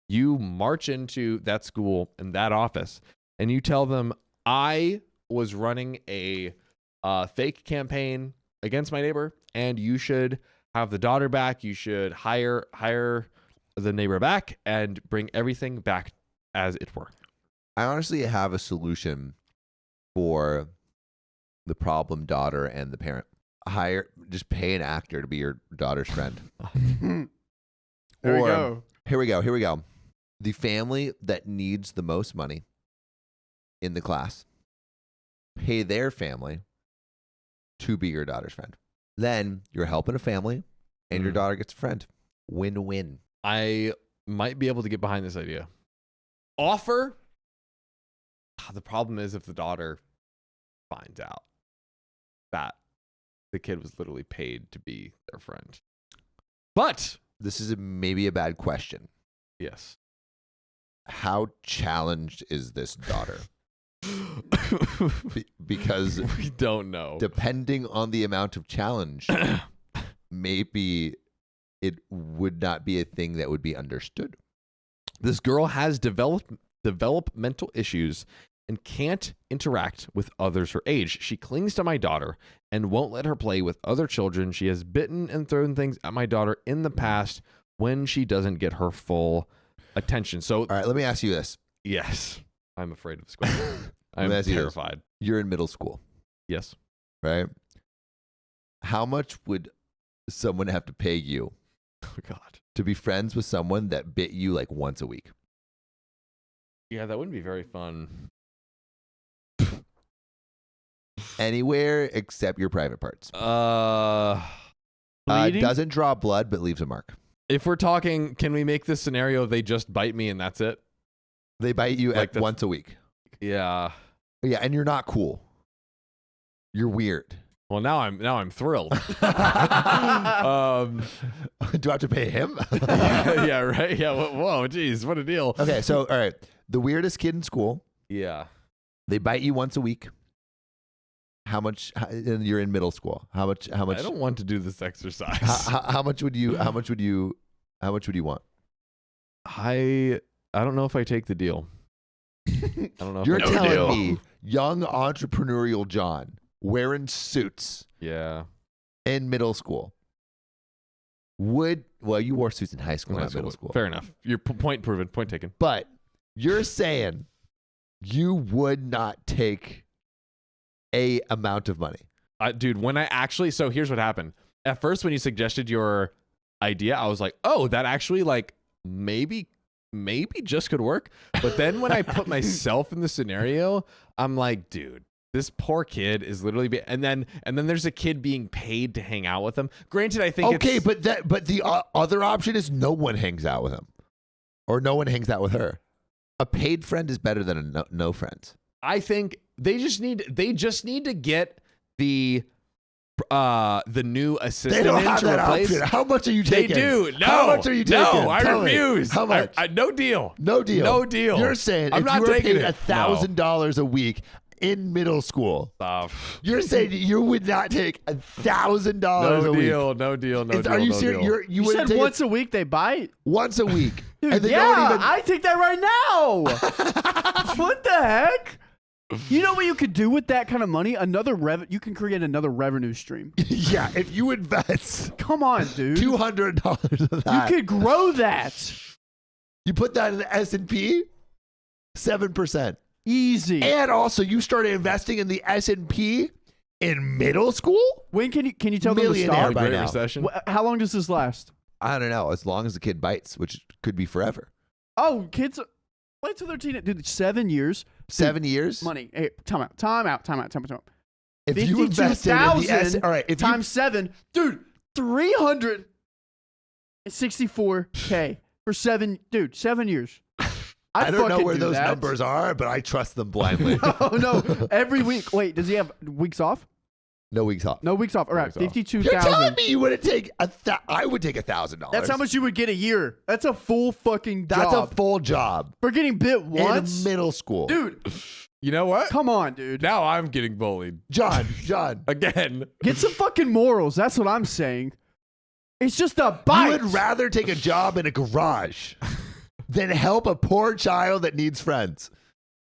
you march into that school and that office and you tell them, I was running a fake campaign against my neighbor, and you should have the daughter back. You should hire the neighbor back and bring everything back as it were. I honestly have a solution for the problem daughter and the parent. Just pay an actor to be your daughter's friend. There we go. Here we go. The family that needs the most money in the class, pay their family to be your daughter's friend. Then you're helping a family and your daughter gets a friend. Win-win. I might be able to get behind this idea. Offer. The problem is if the daughter finds out that the kid was literally paid to be their friend. But this is maybe a bad question. Yes. How challenged is this daughter? Because we don't know. Depending on the amount of challenge, maybe it would not be a thing that would be understood. This girl has developmental issues and can't interact with others her age. She clings to my daughter and won't let her play with other children. She has bitten and thrown things at my daughter in the past when she doesn't get her full attention. So, all right, let me ask you this. Yes, I'm afraid of school. I'm Let me ask you this. terrified. You're in middle school, Yes. right? How much would someone have to pay you Oh God. to be friends with someone that bit you like once a week? Yeah, that wouldn't be very fun. Anywhere except your private parts. Bleeding? Doesn't draw blood, but leaves a mark. If we're talking, can we make this scenario they just bite me and that's it? They bite you Like at once a week. Yeah. Yeah, and you're not cool. You're weird. Well, now I'm thrilled. Do I have to pay him? yeah, right. Yeah. Whoa, geez, what a deal. Okay, so all right, the weirdest kid in school. Yeah. They bite you once a week. How much? And you're in middle school. How much? I don't want to do this exercise. How much would you want? I don't know if I take the deal. I don't know. You're if I telling me young entrepreneurial John wearing suits Yeah. in middle school well, you wore suits in high school, not middle school. Fair enough. Your point proven. Point taken. But you're saying you would not take a amount of money. Dude, when I actually, so here's what happened. At first, when you suggested your idea, I was like, oh, that actually like maybe just could work. But then when I put myself in the scenario, I'm like, dude, this poor kid is literally and then there's a kid being paid to hang out with him. Granted, I think Okay, but the other option is no one hangs out with him, or no one hangs out with her. A paid friend is better than a no friends. I think they just need to get the new assistant They don't in have to that replace. option. How much are you They taking? do. No. How much are you taking? No, I Tell me. refuse. How much? No deal. No deal. No deal. You're saying I'm if not you were taking paid it. $1,000 a week in middle school, Stop. you're saying you would not take $1,000 No a week. deal. No deal. No deal. Are you no serious? deal. You wouldn't said take once a week they bite? once a week. Dude, and they yeah, don't even. I take that right now. What the heck? You know what you could do with that kind of money? You can create another revenue stream. Yeah, if you invest Come on, dude. $200 of that, You could grow that. you put that in the S&P, 7%. Easy. And also, you started investing in the S&P in middle school? When can you tell them to Millionaire stop? by Great now. Recession. How long does this last? I don't know. As long as the kid bites, which could be forever. Oh, kids, wait till they're teenagers. Dude, 7 years. 7 years. Money. Hey, time out. If you invested in the 52,000 all right, if you times 7, dude, 364K for 7 years. I don't know fucking where do those that. numbers are, but I trust them blindly. Oh no! Every week. Wait, does he have weeks off? No weeks off. No weeks off. All right, weeks off. You're telling 52,000. me you wouldn't take I would take $1,000. That's how much you would get a year. That's a full fucking That's job. a full job For getting bit once, in middle school, dude. You know what? Come on, dude. Now I'm getting bullied John. again. Get some fucking morals. That's what I'm saying. It's just a You bite. would rather take a job in a garage than help a poor child that needs friends.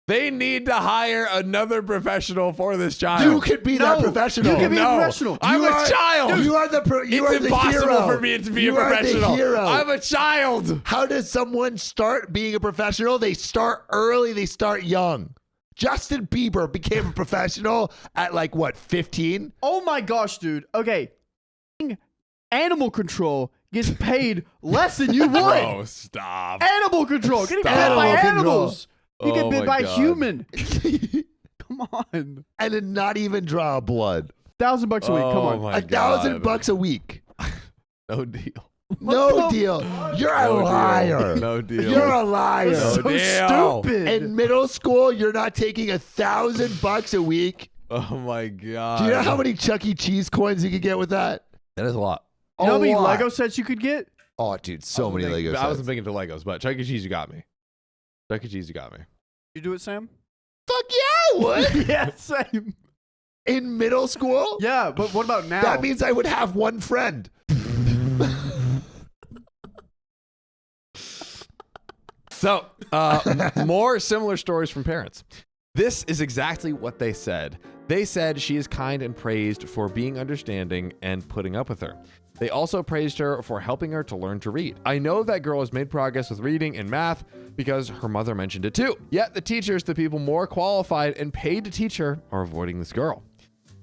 They need to hire another professional for this child. You could be that professional. You can be a No. professional. I'm You a are- child. You are the you It's are the impossible hero. for me to be You a are the professional. hero. I'm a child. How does someone start being a professional? They start early. They start young. Justin Bieber became a professional at 15? Oh my gosh, dude. Okay. Animal control gets paid less than you would. Bro, stop. Animal control. Getting bit Stop. by Animal control. animals. You get Oh bit my by God. human. Come on. And then not even draw blood. $1,000 a week. Come Oh on. my $1,000 a week. No deal. No deal. You're a No liar. deal. No deal. You're a liar. No So deal. stupid. In middle school, you're not taking $1,000 a week. Oh my God. Do you know how many Chuck E. Cheese coins you could get with that? That is a lot. You know how many A lot. Lego sets you could get? Oh, dude, so many Lego I wasn't sets. thinking to Legos, but Chuck E. Cheese, you got me. Chuck E. Cheese, you got me. You do it, Sam? Fuck yeah, I would. Yeah, same. In middle school? Yeah, but what about now? That means I would have one friend. So, more similar stories from parents. This is exactly what they said. They said she is kind and praised for being understanding and putting up with her. They also praised her for helping her to learn to read. I know that girl has made progress with reading and math because her mother mentioned it too. Yet the teachers, the people more qualified and paid to teach her, are avoiding this girl.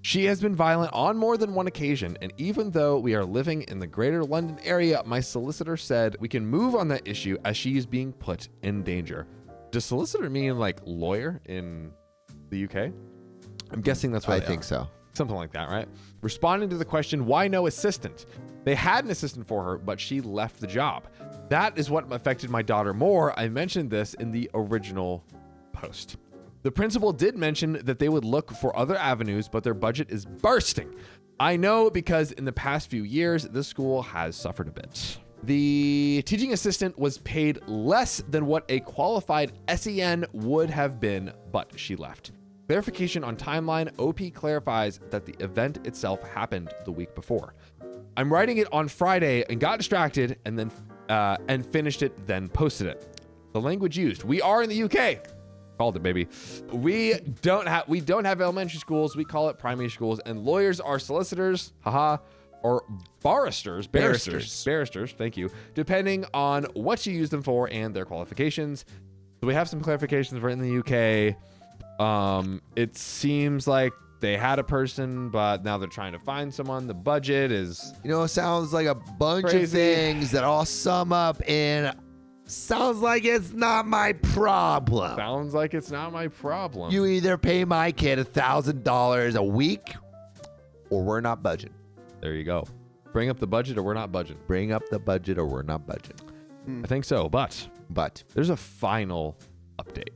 She has been violent on more than one occasion, and even though we are living in the greater London area, my solicitor said we can move on that issue as she is being put in danger. Does solicitor mean like lawyer in the UK? I'm guessing that's what I think so. Something like that, right? Responding to the question, why no assistant? They had an assistant for her, but she left the job. That is what affected my daughter more. I mentioned this in the original post. The principal did mention that they would look for other avenues, but their budget is bursting. I know because in the past few years, this school has suffered a bit. The teaching assistant was paid less than what a qualified SEN would have been, but she left. Clarification on timeline, OP clarifies that the event itself happened the week before. I'm writing it on Friday and got distracted and then and finished it, then posted it. The language used, we are in the UK. Called it, baby. We don't have elementary schools. We call it primary schools, and lawyers are solicitors, haha, or barristers. Thank you. Depending on what you use them for and their qualifications. So we have some clarifications for in the UK. It seems like they had a person, but now they're trying to find someone. The budget is You know, it sounds like a bunch Crazy. of things that all sum up in Sounds like it's not my problem. Sounds like it's not my problem. You either pay my kid $1,000 a week or we're not budging. There you go. Bring up the budget or we're not budging. Bring up the budget or we're not budging. I think so, but there's a final update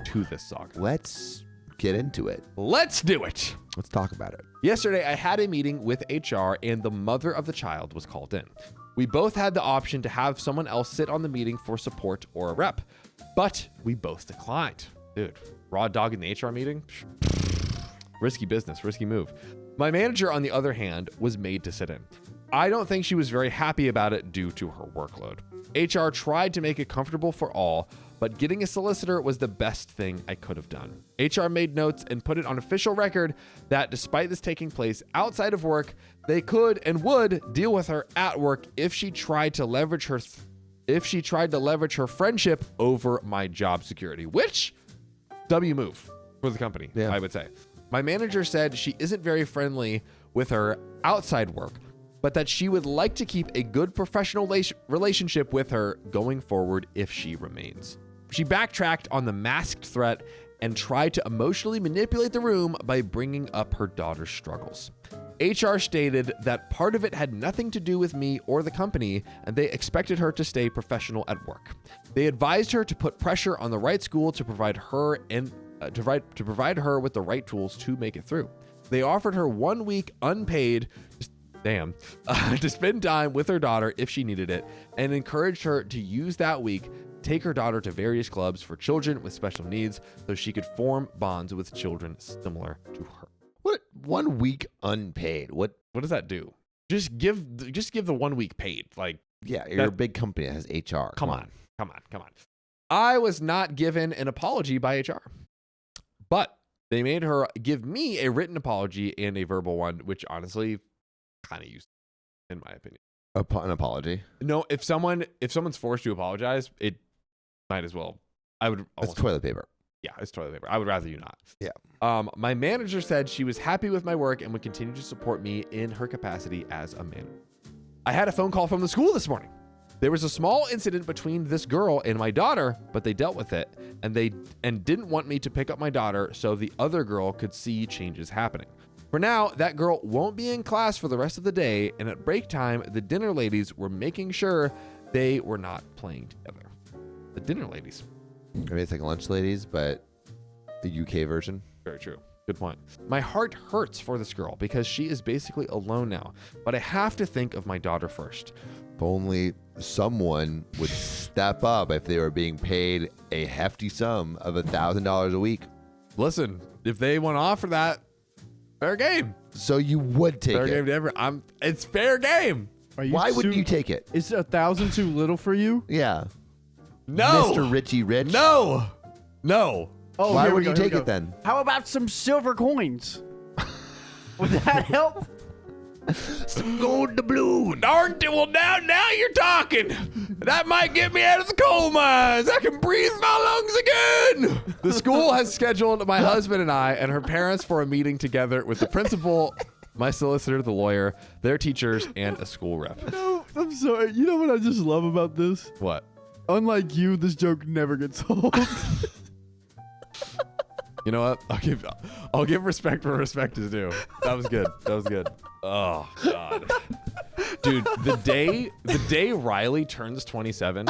to this saga. Let's get into it. Let's do it. Let's talk about it. Yesterday, I had a meeting with HR and the mother of the child was called in. We both had the option to have someone else sit on the meeting for support or a rep, but we both declined. Dude, raw dog in the HR meeting? Risky business, risky move. My manager, on the other hand, was made to sit in. I don't think she was very happy about it due to her workload. HR tried to make it comfortable for all, but getting a solicitor was the best thing I could have done. HR made notes and put it on official record that despite this taking place outside of work, they could and would deal with her at work if she tried to leverage her friendship over my job security, which W move for the company, I would say. My manager said she isn't very friendly with her outside work, but that she would like to keep a good professional relationship with her going forward if she remains. She backtracked on the masked threat and tried to emotionally manipulate the room by bringing up her daughter's struggles. HR stated that part of it had nothing to do with me or the company, and they expected her to stay professional at work. They advised her to put pressure on the right school to provide her with the right tools to make it through. They offered her 1 week unpaid, to spend time with her daughter if she needed it, and encouraged her to use that week, take her daughter to various clubs for children with special needs so she could form bonds with children similar to her. What 1 week unpaid? What does that do? Just give the 1 week paid. Like, yeah, you're a big company that has HR. Come on. I was not given an apology by HR, but they made her give me a written apology and a verbal one, which honestly kind of useless in my opinion. An apology? No, if someone's forced to apologize, it might as well. It's toilet paper. Yeah, it's toilet paper. I would rather you not. Yeah. My manager said she was happy with my work and would continue to support me in her capacity as a manager. I had a phone call from the school this morning. There was a small incident between this girl and my daughter, but they dealt with it and didn't want me to pick up my daughter so the other girl could see changes happening. For now, that girl won't be in class for the rest of the day, and at break time, the dinner ladies were making sure they were not playing together. The dinner ladies. Maybe it's like lunch ladies, but the UK version. Very true. Good point. My heart hurts for this girl because she is basically alone now, but I have to think of my daughter first. If only someone would step up if they were being paid a hefty sum of $1,000 a week. Listen, if they want to offer that, fair game. So you would take fair it. Game to everyone. It's fair game. Why wouldn't you take it? Is 1,000 too little for you? Yeah. No. Mr. Richie Rich. No. Oh, why would you take it then? How about some silver coins? Would that help? Some gold doubloon. Darn it. Well, now you're talking. That might get me out of the coal mines. I can breathe my lungs again. The school has scheduled my husband and I and her parents for a meeting together with the principal, my solicitor, the lawyer, their teachers, and a school rep. No, I'm sorry. You know what I just love about this? What? Unlike you, this joke never gets old. You know what? I'll give respect where respect is due. That was good. Oh God. Dude, the day Riley turns 27,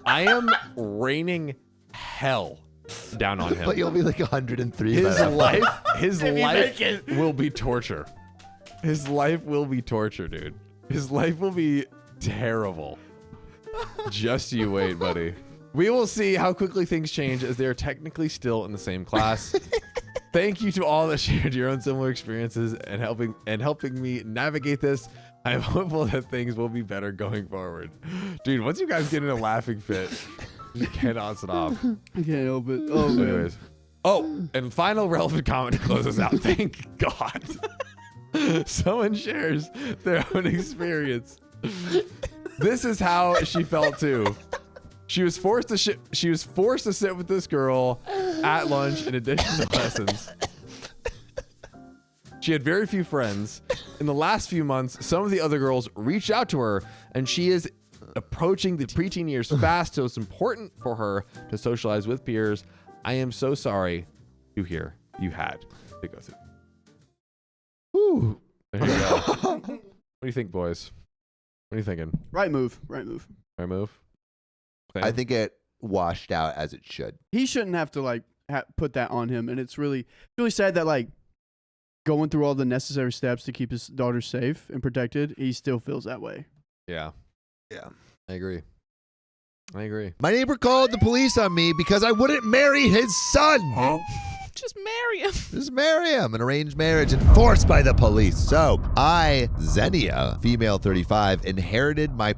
I am raining hell down on him. But you'll be like 103. His life will be torture. His life will be torture, dude. His life will be terrible. Just you wait, buddy. We will see how quickly things change as they are technically still in the same class. Thank you to all that shared your own similar experiences and helping me navigate this. I am hopeful that things will be better going forward. Dude, once you guys get in a laughing fit, you cannot stop. I can't help it. Oh, man. Anyways. Oh, and final relevant comment to close us out. Thank God. Someone shares their own experience. This is how she felt too. She was forced to sit with this girl at lunch in addition to lessons. She had very few friends. In the last few months, some of the other girls reached out to her, and she is approaching the preteen years fast, so it's important for her to socialize with peers. I am so sorry to hear you had to go through. Whew. There you go. What do you think, boys? What are you thinking? Right move. Right move. Right move? I think it washed out as it should. He shouldn't have to like put that on him, and it's really sad that like going through all the necessary steps to keep his daughter safe and protected, he still feels that way. Yeah. Yeah. I agree. My neighbor called the police on me because I wouldn't marry his son. Just marry him. Just marry him. An arranged marriage enforced by the police. So I, Xenia, female 35, inherited my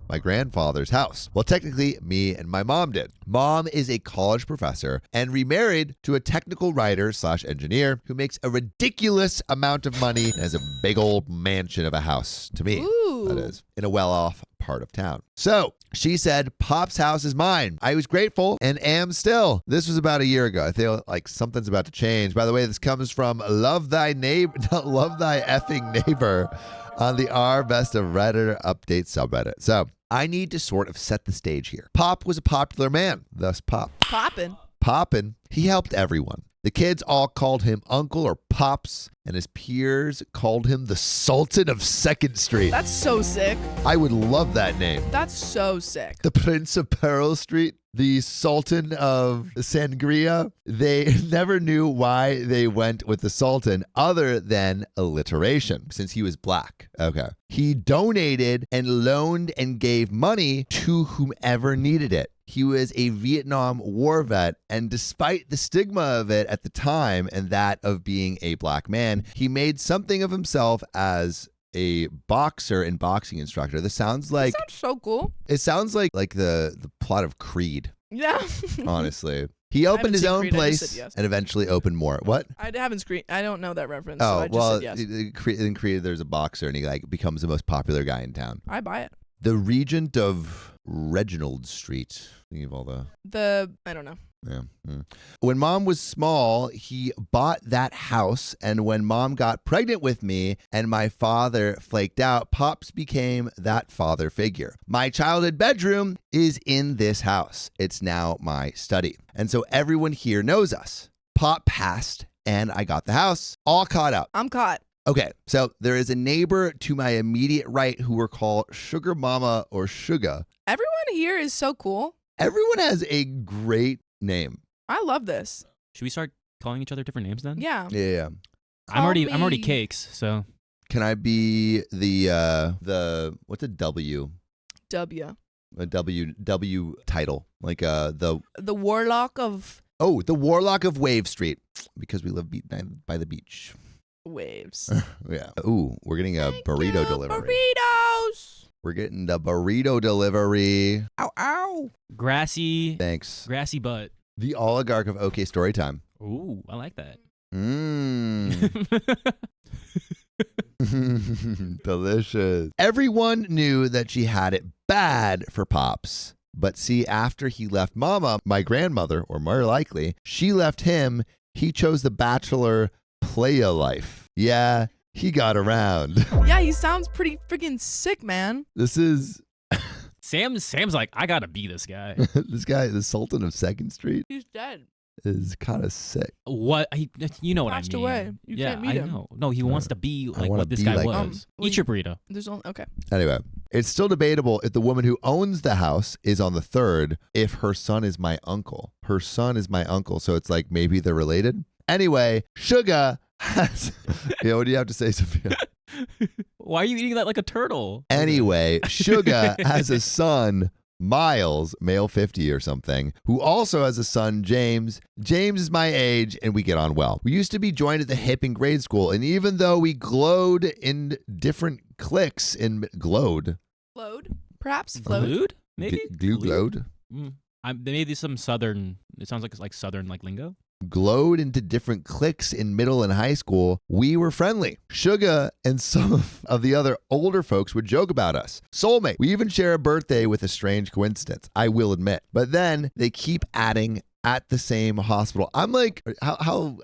my grandfather's house. Well, technically, me and my mom did. Mom is a college professor and remarried to a technical writer / engineer who makes a ridiculous amount of money and has a big old mansion of a house, to me. Ooh. That is, in a well-off part of town. So she said, Pop's house is mine. I was grateful and am still. This was about a year ago. I feel like something's about to change. By the way, this comes from Love Thy Effing Neighbor on the R Best of Redditor Update subreddit. So I need to sort of set the stage here. Pop was a popular man, thus Pop. Poppin'. He helped everyone. The kids all called him Uncle or Pops, and his peers called him the Sultan of 2nd Street. That's so sick. I would love that name. That's so sick. The Prince of Pearl Street, the Sultan of Sangria. They never knew why they went with the Sultan other than alliteration, since he was black. Okay. He donated and loaned and gave money to whomever needed it. He was a Vietnam War vet, and despite the stigma of it at the time and that of being a black man, he made something of himself as a boxer and boxing instructor. This sounds That sounds so cool. it sounds like the plot of Creed, Yeah. honestly. He opened his seen own Creed, I just place said yes. and eventually opened more. What? I haven't screened. I don't know that reference. So Oh, I just well, said yes. in Creed, there's a boxer and he like becomes the most popular guy in town. I buy it. The Regent of Reginald Street. Thinking of all I don't know. Yeah. When Mom was small, he bought that house. And when Mom got pregnant with me and my father flaked out, Pops became that father figure. My childhood bedroom is in this house. It's now my study. And so everyone here knows us. Pop passed and I got the house all caught up. I'm caught. Okay, so there is a neighbor to my immediate right who were called Sugar Mama or Suga. Everyone here is so cool. Everyone has a great name. I love this. Should we start calling each other different names then? Yeah. Yeah. I'm already me- Cakes, so Can I be the what's a W? W. A W title. Like the Warlock of the Warlock of Wave Street. Because we live by the beach. Waves. Yeah. Ooh, we're getting a burrito delivery. Burritos. We're getting the burrito delivery. Ow, ow. grassy Thanks. butt. The oligarch of OK Storytime. Ooh, I like that. Delicious. Everyone knew that she had it bad for Pops. But see, after he left Mama, my grandmother, or more likely, she left him. He chose the bachelor playa life. Yeah, he got around. Yeah, he sounds pretty freaking sick, man. This is Sam's like, I gotta be this guy. this guy, the Sultan of 2nd Street, He's dead. is kind of sick. What? You know what Passed I mean? away. You yeah, can't meet I him. know. No, he wants to be like wanna what this be guy like was. him. Eat your burrito. There's only okay. Anyway, it's still debatable if the woman who owns the house is on the third, if her son is my uncle. Her son is my uncle, so it's like maybe they're related. Anyway, Suga has... Yeah, what do you have to say, Sophia? Why are you eating that like a turtle? Anyway, Suga has a son, Miles, male 50 or something, who also has a son, James. James is my age, and we get on well. We used to be joined at the hip in grade school, and even though we glowed in different cliques in glowed. Flowed? Perhaps flowed? Glued? Maybe? Glowed? Maybe some southern, it sounds like it's like southern like lingo. Glowed into different cliques in middle and high school, we were friendly. Suga and some of the other older folks would joke about us. Soulmate. We even share a birthday with a strange coincidence, I will admit. But then they keep adding at the same hospital. I'm like, how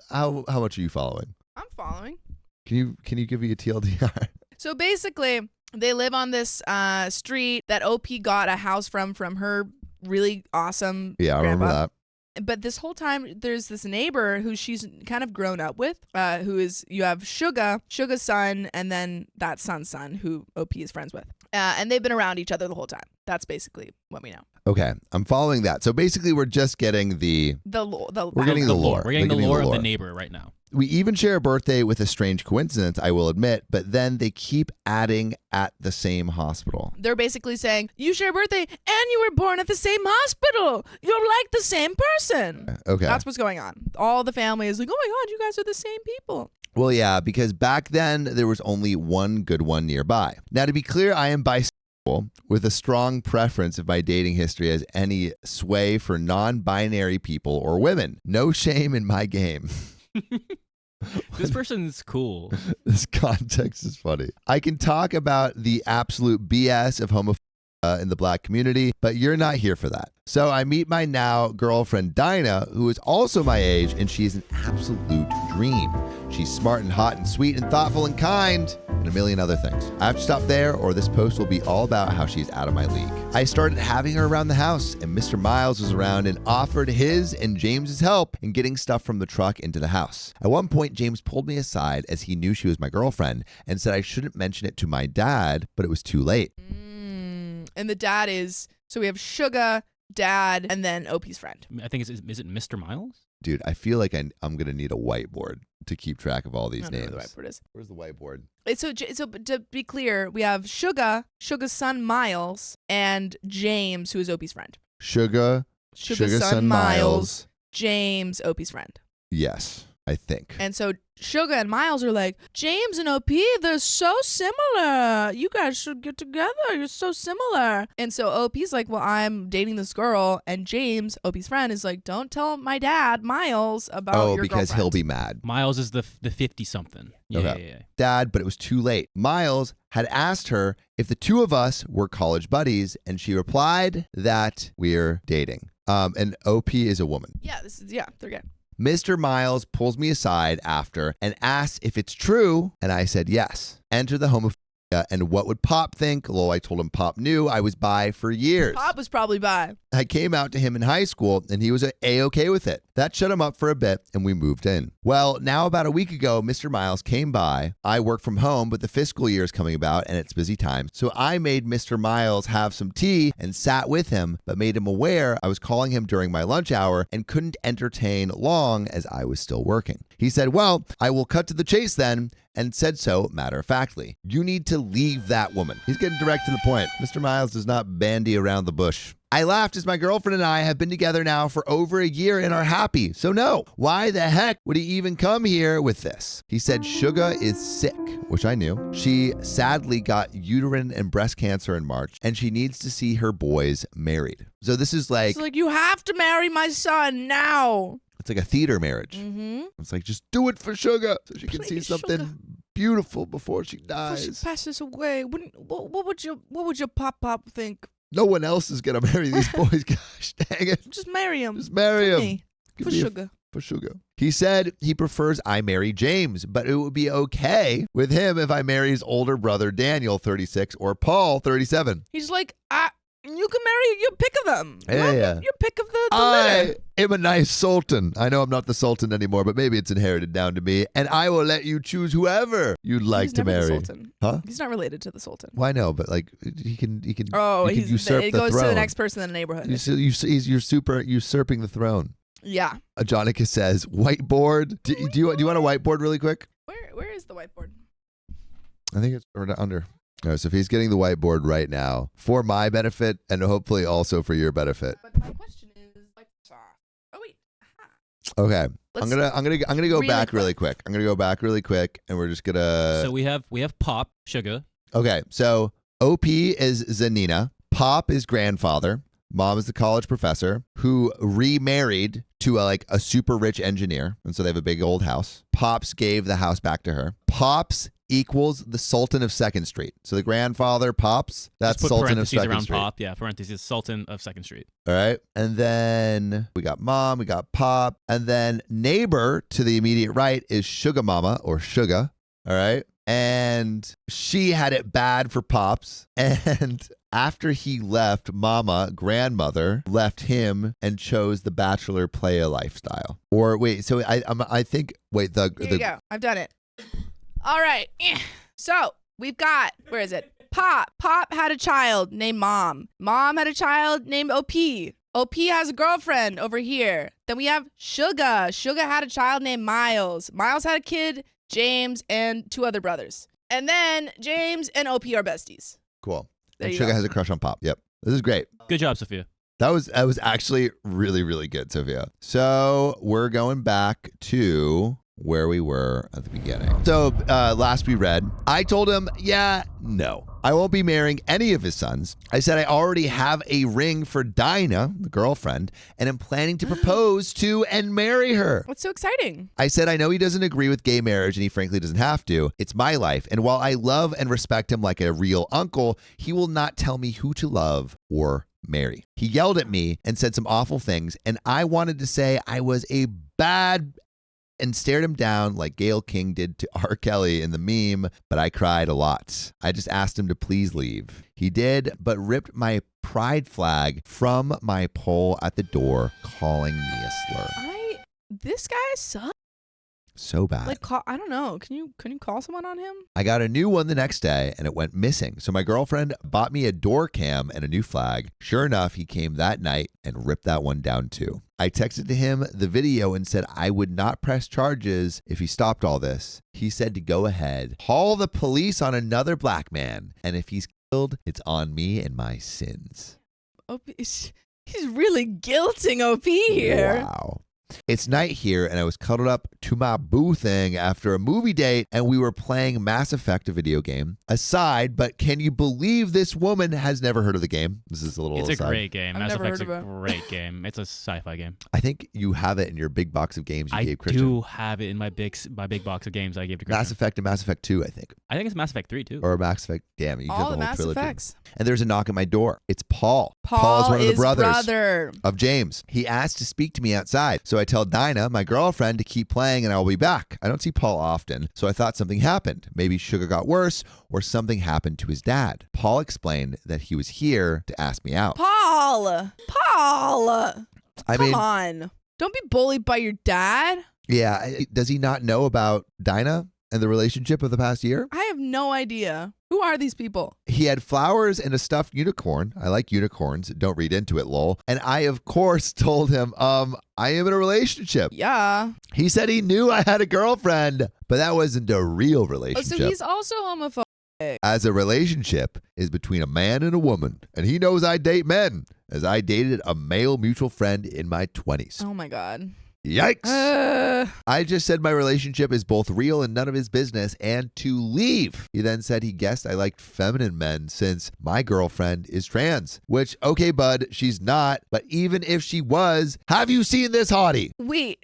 much are you following? I'm following. Can you give me a TLDR? So basically, They live on this street that OP got a house from her really awesome Yeah, I remember grandpa. that. But this whole time, there's this neighbor who she's kind of grown up with, you have Suga's son, and then that son's son, who OP is friends with. And they've been around each other the whole time. That's basically what we know. Okay, I'm following that. So basically, we're just getting We're getting the lore. We're getting the lore of the neighbor right now. We even share a birthday with a strange coincidence, I will admit, but then they keep adding at the same hospital. They're basically saying, you share a birthday and you were born at the same hospital. You're like the same person. Okay. That's what's going on. All the family is like, oh my God, you guys are the same people. Well, yeah, because back then there was only one good one nearby. Now, to be clear, I am bisexual with a strong preference if my dating history has any sway for non-binary people or women. No shame in my game. This person's cool. This context is funny. I can talk about the absolute BS of homophobia in the black community, but you're not here for that. So I meet my now girlfriend Dinah, who is also my age, and she's an absolute dream. She's smart and hot and sweet and thoughtful and kind, and a million other things. I have to stop there, or this post will be all about how she's out of my league. I started having her around the house, and Mr. Miles was around and offered his and James's help in getting stuff from the truck into the house. At one point, James pulled me aside as he knew she was my girlfriend and said I shouldn't mention it to my dad, but it was too late. And the dad is, so we have Suga, dad, and then OP's friend. I think is it Mr. Miles? Dude, I feel like I'm going to need a whiteboard to keep track of all these I don't know names. where the whiteboard is. Where's the whiteboard? So to be clear, we have Suga's son Miles, and James, who is OP's friend. Suga's son Miles. James, OP's friend. Yes, I think. And so Suga and Miles are like, James and OP, they're so similar. You guys should get together. You're so similar. And so OP's like, well, I'm dating this girl. And James, OP's friend, is like, don't tell my dad, Miles, about your because girlfriend. he'll be mad. Miles is the 50-something. Yeah, Okay. yeah. Dad, but it was too late. Miles had asked her if the two of us were college buddies, and she replied that we're dating. And OP is a woman. Yeah, they're good. Mr. Miles pulls me aside after and asks if it's true, and I said yes. Enter the homophobia and what would Pop think? Lol, I told him Pop knew I was bi for years. Pop was probably bi. I came out to him in high school, and he was A-okay with it. That shut him up for a bit, and we moved in. Well, now about a week ago, Mr. Miles came by. I work from home, but the fiscal year is coming about, and it's busy time. So I made Mr. Miles have some tea and sat with him, but made him aware I was calling him during my lunch hour and couldn't entertain long as I was still working. He said, well, I will cut to the chase then, and said so matter-of-factly. You need to leave that woman. He's getting direct to the point. Mr. Miles does not bandy around the bush. I laughed as my girlfriend and I have been together now for over a year and are happy. So no, why the heck would he even come here with this? He said Suga is sick, which I knew. She sadly got uterine and breast cancer in March, and she needs to see her boys married. So this is like... It's like, you have to marry my son now. It's like a theater marriage. Mm-hmm. It's like, just do it for Suga so she can see Please, something Suga. beautiful before she Before dies. she passes away, what would your pop think? No one else is going to marry these boys. Gosh, dang it. Just marry him. Just marry him. Me. Give For me a- Sugar. For Suga. He said he prefers I marry James, but it would be okay with him if I marry his older brother Daniel, 36, or Paul, 37. He's like, you can marry your pick of them. Yeah. Your pick of the I litter. am a nice sultan. I know I'm not the sultan anymore, but maybe it's inherited down to me, and I will let you choose whoever you'd like He's to never the marry. Sultan. Huh? He's not related to the Sultan. Why no? But like he can. Oh, he can usurp it the goes throne. to the next person in the neighborhood. You're super usurping the throne. Yeah. Jonica says whiteboard. Do you want a whiteboard really quick? Where is the whiteboard? I think it's under. All right, so if he's getting the whiteboard right now for my benefit and hopefully also for your benefit. But my question is, oh wait. Okay, Let's- I'm gonna go really back quick. really quick. I'm gonna go back really quick, and we're just gonna. So we have Pop, Sugar. Okay, so OP is Zanina. Pop is grandfather. Mom is the college professor who remarried to a super rich engineer, and so they have a big old house. Pops gave the house back to her. Pops equals the Sultan of 2nd Street. So the grandfather, Pops, that's Just put Sultan of parentheses 2nd around Street. Pop. Yeah, parentheses, Sultan of 2nd Street. All right. And then we got Mom, we got Pop, and then neighbor to the immediate right is Sugar Mama or Suga. All right. And she had it bad for Pops. And after he left, Mama, grandmother, left him and chose the bachelor playa lifestyle. Or wait, so I think, wait, Here you go. I've done it. All right. So we've got, where is it? Pop. Pop had a child named Mom. Mom had a child named OP. OP has a girlfriend over here. Then we have Suga. Suga had a child named Miles. Miles had a kid, James, and 2 other brothers. And then James and OP are besties. Cool. There And you Suga go. has a crush on Pop. Yep. This is great. Good job, Sophia. That was actually really, really good, Sophia. So we're going back to where we were at the beginning. So last we read, I told him, no, I won't be marrying any of his sons. I said I already have a ring for Dinah, the girlfriend, and am planning to propose to and marry her. What's so exciting? I said I know he doesn't agree with gay marriage and he frankly doesn't have to. It's my life. And while I love and respect him like a real uncle, he will not tell me who to love or marry. He yelled at me and said some awful things, and I wanted to say I was a bad and stared him down like Gayle King did to R. Kelly in the meme, but I cried a lot. I just asked him to please leave. He did, but ripped my pride flag from my pole at the door, calling me a slur. This guy sucks. So bad. Like, I don't know. Can you call someone on him? I got a new one the next day and it went missing. So my girlfriend bought me a door cam and a new flag. Sure enough, he came that night and ripped that one down too. I texted to him the video and said I would not press charges if he stopped all this. He said to go ahead, call the police on another black man. And if he's killed, it's on me and my sins. He's really guilting OP here. Wow. It's night here, and I was cuddled up to my boo thing after a movie date, and we were playing Mass Effect, a video game. Aside, but can you believe this woman has never heard of the game? This is a little It's a aside. great game. I've Mass never Effect's a heard of it. great game. It's a sci-fi game. I think you have it in your big box of games you I gave Christian. do have it in my big box of games I gave to Christian. Mass Effect and Mass Effect 2, I think. I think it's Mass Effect 3 too. Or Mass Effect, damn, you All did the the whole Mass trilogy. Effects. And there's a knock at my door. It's Paul. Paul is one of the brothers brother. of James. He asked to speak to me outside. So I tell Dinah, my girlfriend, to keep playing and I will be back. I don't see Paul often, so I thought something happened. Maybe Sugar got worse or something happened to his dad. Paul explained that he was here to ask me out. Paul. I Come mean, on. Don't be bullied by your dad. yeah, does he not know about Dinah and the relationship of the past year? I have no idea. Who are these people? He had flowers and a stuffed unicorn. I like unicorns. Don't read into it, lol. And I, of course, told him, I am in a relationship. Yeah. He said he knew I had a girlfriend, but that wasn't a real Oh, relationship. so he's also homophobic. As a relationship is between a man and a woman, and he knows I date men, as I dated a male mutual friend in my 20s. Oh my God. Yikes. I just said my relationship is both real and none of his business and to leave. He then said he guessed I liked feminine men since my girlfriend is trans, which, okay, bud, she's not. But even if she was, have you seen this hottie? Wait.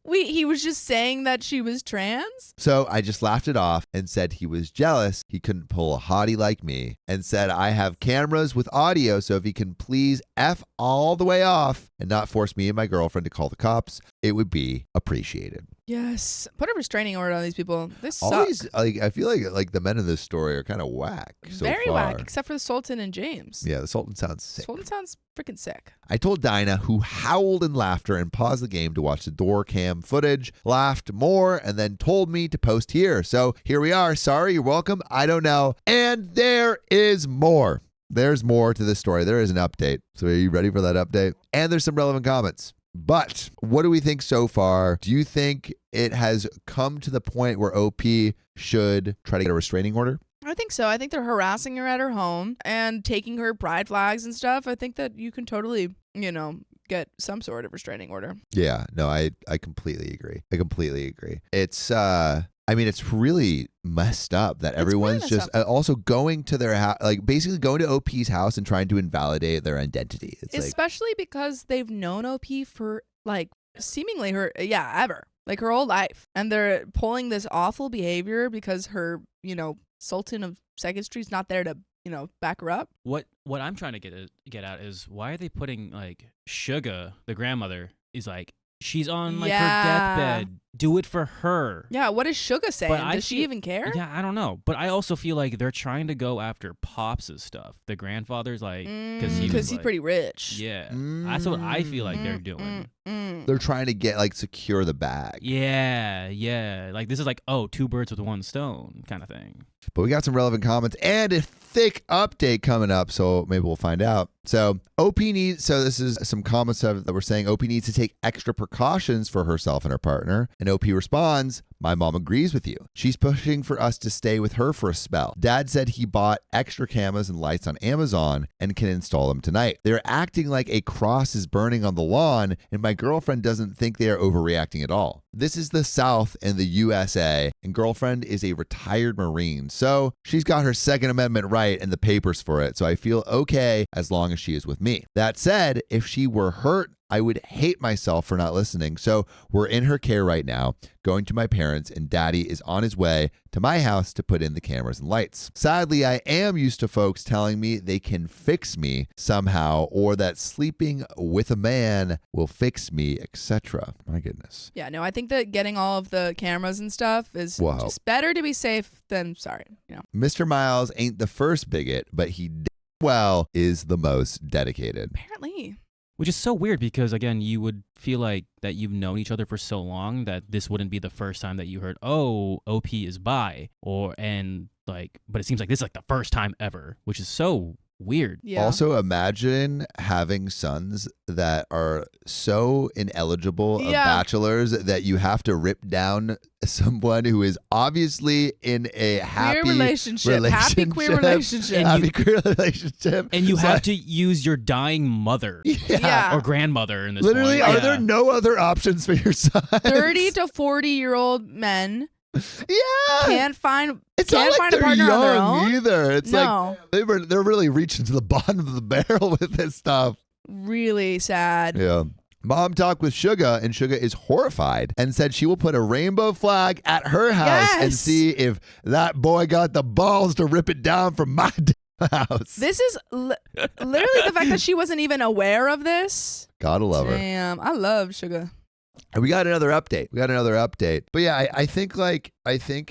Wait, he was just saying that she was trans? So I just laughed it off and said he was jealous he couldn't pull a hottie like me and said I have cameras with audio, so if he can please F all the way off and not force me and my girlfriend to call the cops, it would be appreciated. Yes. Put a restraining order on these people. They suck. Always, I feel like the men in this story are kind of whack so Very far. whack, except for the Sultan and James. Yeah, the Sultan sounds sick. Sultan sounds freaking sick. I told Dinah, who howled in laughter and paused the game to watch the door cam footage, laughed more, and then told me to post here. So here we are. Sorry, you're welcome. I don't know. And there is more. There's more to this story. There is an update. So are you ready for that update? And there's some relevant comments. But what do we think so far? Do you think it has come to the point where OP should try to get a restraining order? I think so. I think they're harassing her at her home and taking her pride flags and stuff. I think that you can totally, get some sort of restraining order. Yeah, no, I completely agree. It's it's really messed up that everyone's messed just also going to their house, like basically going to OP's house and trying to invalidate their identity. It's Especially because they've known OP for seemingly ever, like her whole life. And they're pulling this awful behavior because her, Sultan of Second Street's not there to, back her up. What I'm trying to get at is why are they putting Suga, the grandmother, is She's on like Yeah. her deathbed. Do it for her. Yeah, what is Suga saying? But Does she even care? Yeah, I don't know. But I also feel like they're trying to go after Pops' stuff. The grandfather's like, because he's pretty rich. Yeah, that's what I feel like they're doing. They're trying to get like secure the bag. Yeah. Like this is like, oh, 2 birds with 1 stone kind of thing. But we got some relevant comments and a thick update coming up, so maybe we'll find out. So this is some comments that were saying OP needs to take extra precautions for herself and her partner. And OP responds, my mom agrees with you. She's pushing for us to stay with her for a spell. Dad said he bought extra cameras and lights on Amazon and can install them tonight. They're acting like a cross is burning on the lawn, and my girlfriend doesn't think they are overreacting at all. This is the South in the USA, and girlfriend is a retired Marine. So she's got her Second Amendment right and the papers for it. So I feel okay as long as she is with me. That said, if she were hurt, I would hate myself for not listening. So we're in her care right now, going to my parents, and Daddy is on his way to my house to put in the cameras and lights. Sadly, I am used to folks telling me they can fix me somehow, or that sleeping with a man will fix me, etc. My goodness. Yeah, no, I think that getting all of the cameras and stuff is just better to be safe than sorry. You know. Mr. Miles ain't the first bigot, but he well is the most dedicated. Apparently. Which is so weird because, again, you would feel like that you've known each other for so long that this wouldn't be the first time that you heard, oh, OP is bi. But it seems like this is like the first time ever, which is so weird. Yeah. Also, imagine having sons that are so ineligible of bachelors that you have to rip down someone who is obviously in a happy relationship. Happy queer relationship. Happy queer relationship. And you have to use your dying mother or grandmother in this Literally, point. are there no other options for your son? 30 to 40-year-old men can't find it's not like find they're a partner young on their own either. It's No. like they're really reaching to the bottom of the barrel with this stuff. Really sad. Yeah. Mom talked with Suga, and Suga is horrified and said she will put a rainbow flag at her house and see if that boy got the balls to rip it down from my house. This is literally the fact that she wasn't even aware of this. Gotta love her. Damn, I love Suga. And we got another update. But yeah, I think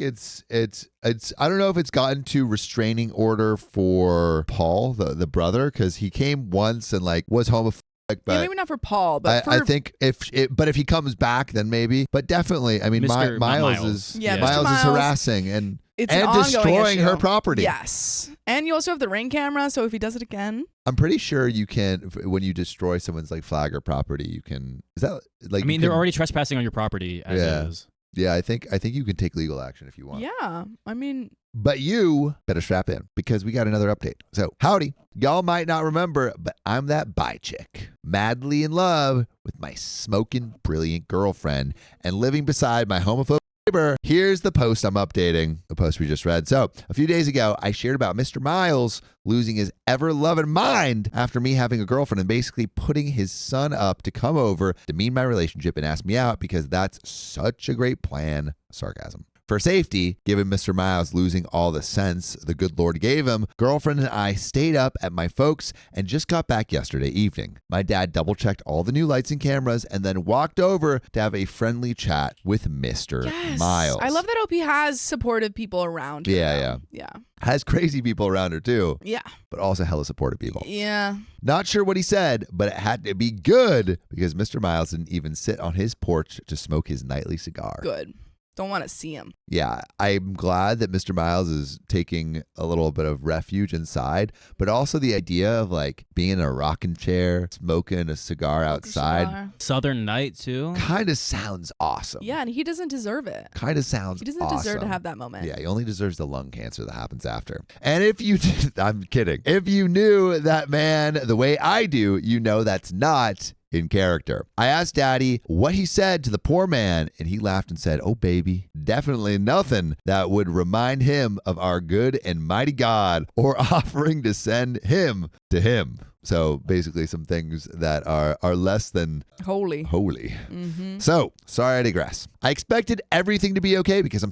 it's I don't know if it's gotten to restraining order for Paul, the brother, because he came once and like was homophobic. But maybe not for Paul, but I think if he comes back, then maybe. But definitely, I mean, Miles is harassing and destroying her property. Yes, and you also have the Ring camera, so if he does it again, I'm pretty sure you can. When you destroy someone's like flag or property, you can. Is that like? I mean, they're already trespassing on your property as is. Yeah, I think you can take legal action if you want. Yeah, I mean. But you better strap in because we got another update. So, howdy. Y'all might not remember, but I'm that bi chick, madly in love with my smoking brilliant girlfriend and living beside my homophobic neighbor. Here's the post I'm updating, the post we just read. So, a few days ago, I shared about Mr. Miles losing his ever-loving mind after me having a girlfriend and basically putting his son up to come over to meet my relationship and ask me out because that's such a great plan. Sarcasm. For safety, given Mr. Miles losing all the sense the good Lord gave him, girlfriend and I stayed up at my folks and just got back yesterday evening. My dad double-checked all the new lights and cameras and then walked over to have a friendly chat with Mr. Miles. I love that OP has supportive people around her. Yeah. Has crazy people around her too. Yeah. But also hella supportive people. Yeah. Not sure what he said, but it had to be good because Mr. Miles didn't even sit on his porch to smoke his nightly cigar. Good. Don't want to see him. Yeah, I'm glad that Mr. Miles is taking a little bit of refuge inside, but also the idea of like being in a rocking chair, smoking a cigar outside. Southern night too. Kind of sounds awesome. Yeah, and he doesn't deserve it. Kind of sounds He doesn't awesome. deserve to have that moment. Yeah, he only deserves the lung cancer that happens after. And if you, I'm kidding. If you knew that man the way I do, you know that's not in character. I asked Daddy what he said to the poor man, and he laughed and said, "Oh, baby, definitely nothing that would remind him of our good and mighty God or offering to send him to him." So basically some things that are less than holy. Mm-hmm. So, sorry I digress. I expected everything to be okay because I'm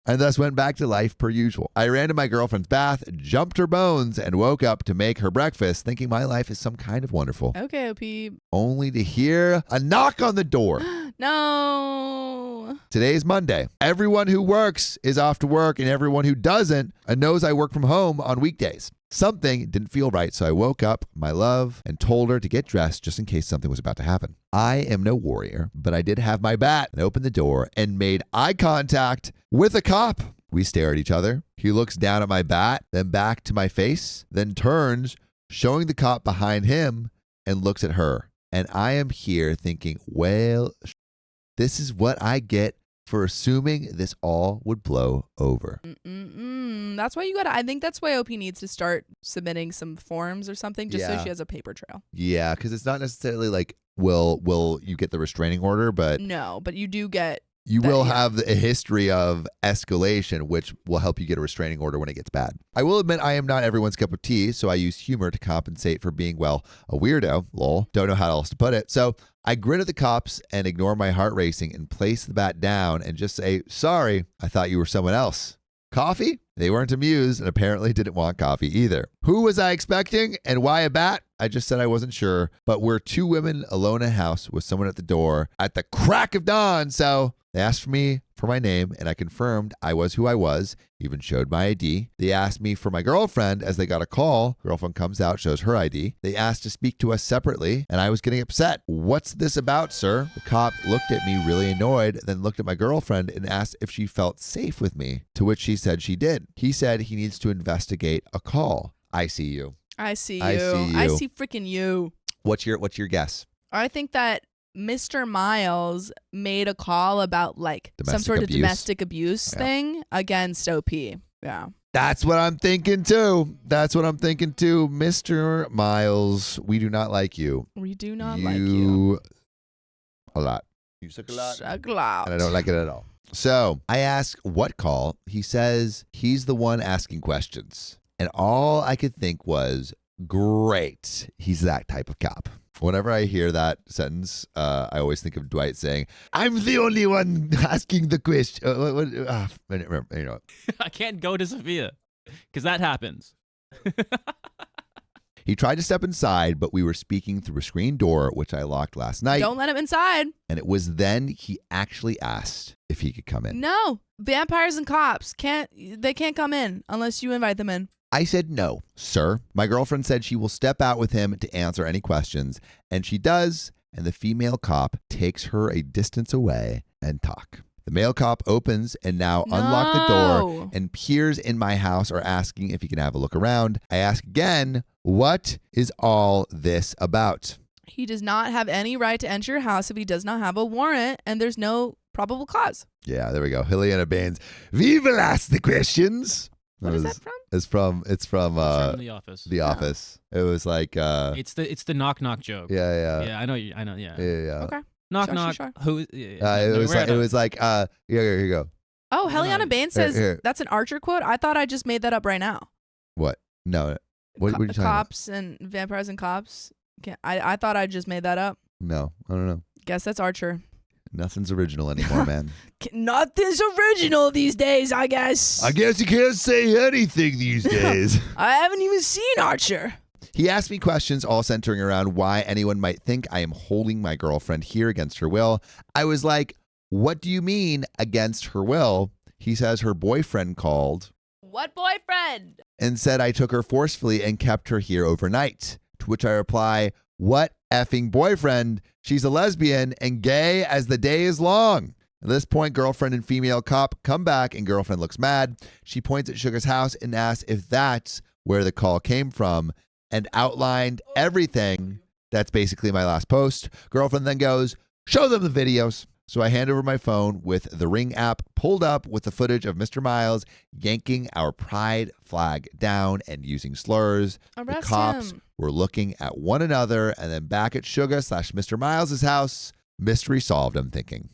and thus went back to life per usual. I ran to my girlfriend's bath, jumped her bones, and woke up to make her breakfast, thinking my life is some kind of wonderful. Okay, OP. Only to hear a knock on the door. No. Today's Monday. Everyone who works is off to work, and everyone who doesn't knows I work from home on weekdays. Something didn't feel right, so I woke up my love and told her to get dressed just in case something was about to happen. I am no warrior, but I did have my bat and opened the door and made eye contact with a cop. We stare at each other. He looks down at my bat, then back to my face, then turns, showing the cop behind him, and looks at her. And I am here thinking, well, this is what I get for assuming this all would blow over. That's why I think that's why OP needs to start submitting some forms or something just so she has a paper trail. Yeah, because it's not necessarily like, will you get the restraining order, but no, but you do get. You will have a history of escalation, which will help you get a restraining order when it gets bad. I will admit I am not everyone's cup of tea, so I use humor to compensate for being, well, a weirdo. Lol. Don't know how else to put it. So I grin at the cops and ignore my heart racing and place the bat down and just say, sorry, I thought you were someone else. Coffee? They weren't amused and apparently didn't want coffee either. Who was I expecting and why a bat? I just said I wasn't sure, but we're two women alone in a house with someone at the door at the crack of dawn, so they asked me for my name, and I confirmed I was who I was, even showed my ID. They asked me for my girlfriend as they got a call. Girlfriend comes out, shows her ID. They asked to speak to us separately, and I was getting upset. What's this about, sir? The cop looked at me really annoyed, then looked at my girlfriend and asked if she felt safe with me, to which she said she did. He said he needs to investigate a call. I see you. I see you. I see freaking you. What's your guess? I think that Mr. Miles made a call about like some sort of domestic abuse thing against OP. Yeah. That's what I'm thinking too. Mr. Miles, we do not like you. We do not like you. A lot. You suck a lot. Suck a lot. And I don't like it at all. So I ask what call. He says he's the one asking questions. And all I could think was, great. He's that type of cop. Whenever I hear that sentence, I always think of Dwight saying, I'm the only one asking the question. I can't go to Sophia because that happens. He tried to step inside, but we were speaking through a screen door, which I locked last night. Don't let him inside. And it was then he actually asked if he could come in. No, vampires and cops can't come in unless you invite them in. I said, no, sir. My girlfriend said she will step out with him to answer any questions, and she does, and the female cop takes her a distance away and talk. The male cop opens and now unlock the door and peers in my house or asking if he can have a look around. I ask again, what is all this about? He does not have any right to enter your house if he does not have a warrant and there's no probable cause. Yeah, there we go. Hilliana Baines. We will ask the questions. What is that from? It's from The Office. The Office. It was like it's the knock knock joke. Yeah. I know. Yeah. Okay. Knock Sure, knock. sure. Who? It was like here you go. Oh, Helliana Baines says Here. that's an Archer quote. I thought I just made that up right now. What? No. What are you talking Cops and vampires and cops. I thought I just made that up. No, I don't know. Guess that's Archer. Nothing's original anymore, man. Nothing's original these days, I guess. I guess you can't say anything these days. I haven't even seen Archer. He asked me questions all centering around why anyone might think I am holding my girlfriend here against her will. I was like, what do you mean against her will? He says her boyfriend called. What boyfriend? And said I took her forcefully and kept her here overnight. To which I reply, what effing boyfriend? She's a lesbian and gay as the day is long. At this point, girlfriend and female cop come back and girlfriend looks mad. She points at Sugar's house and asks if that's where the call came from and outlined everything. That's basically my last post. Girlfriend then goes, show them the videos. So I hand over my phone with the Ring app pulled up with the footage of Mr. Miles yanking our pride flag down and using slurs. Arrest the cops him. were looking at one another and then back at Sugar/Mr. Miles' house. Mystery solved, I'm thinking.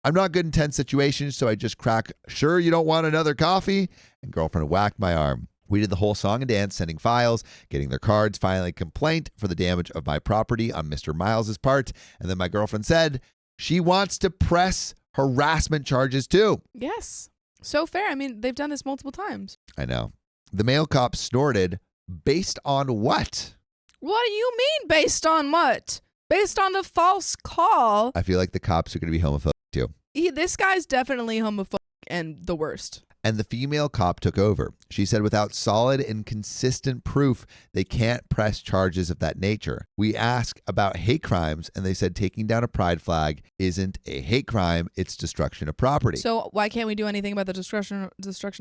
I'm not good in tense situations, so I just crack, sure you don't want another coffee? And girlfriend whacked my arm. We did the whole song and dance, sending files, getting their cards, filing a complaint for the damage of my property on Mr. Miles' part. And then my girlfriend said she wants to press harassment charges too. Yes. So fair. I mean, they've done this multiple times. I know. The male cop snorted, based on what? What do you mean based on what? Based on the false call. I feel like the cops are going to be homophobic too. This guy's definitely homophobic and the worst. And the female cop took over. She said without solid and consistent proof, they can't press charges of that nature. We asked about hate crimes, and they said taking down a pride flag isn't a hate crime, it's destruction of property. So why can't we do anything about the destruction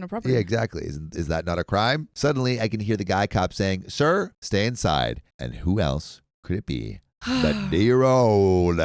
of property? Yeah, exactly. Is that not a crime? Suddenly, I can hear the guy cop saying, "Sir, stay inside." And who else could it be? But dear old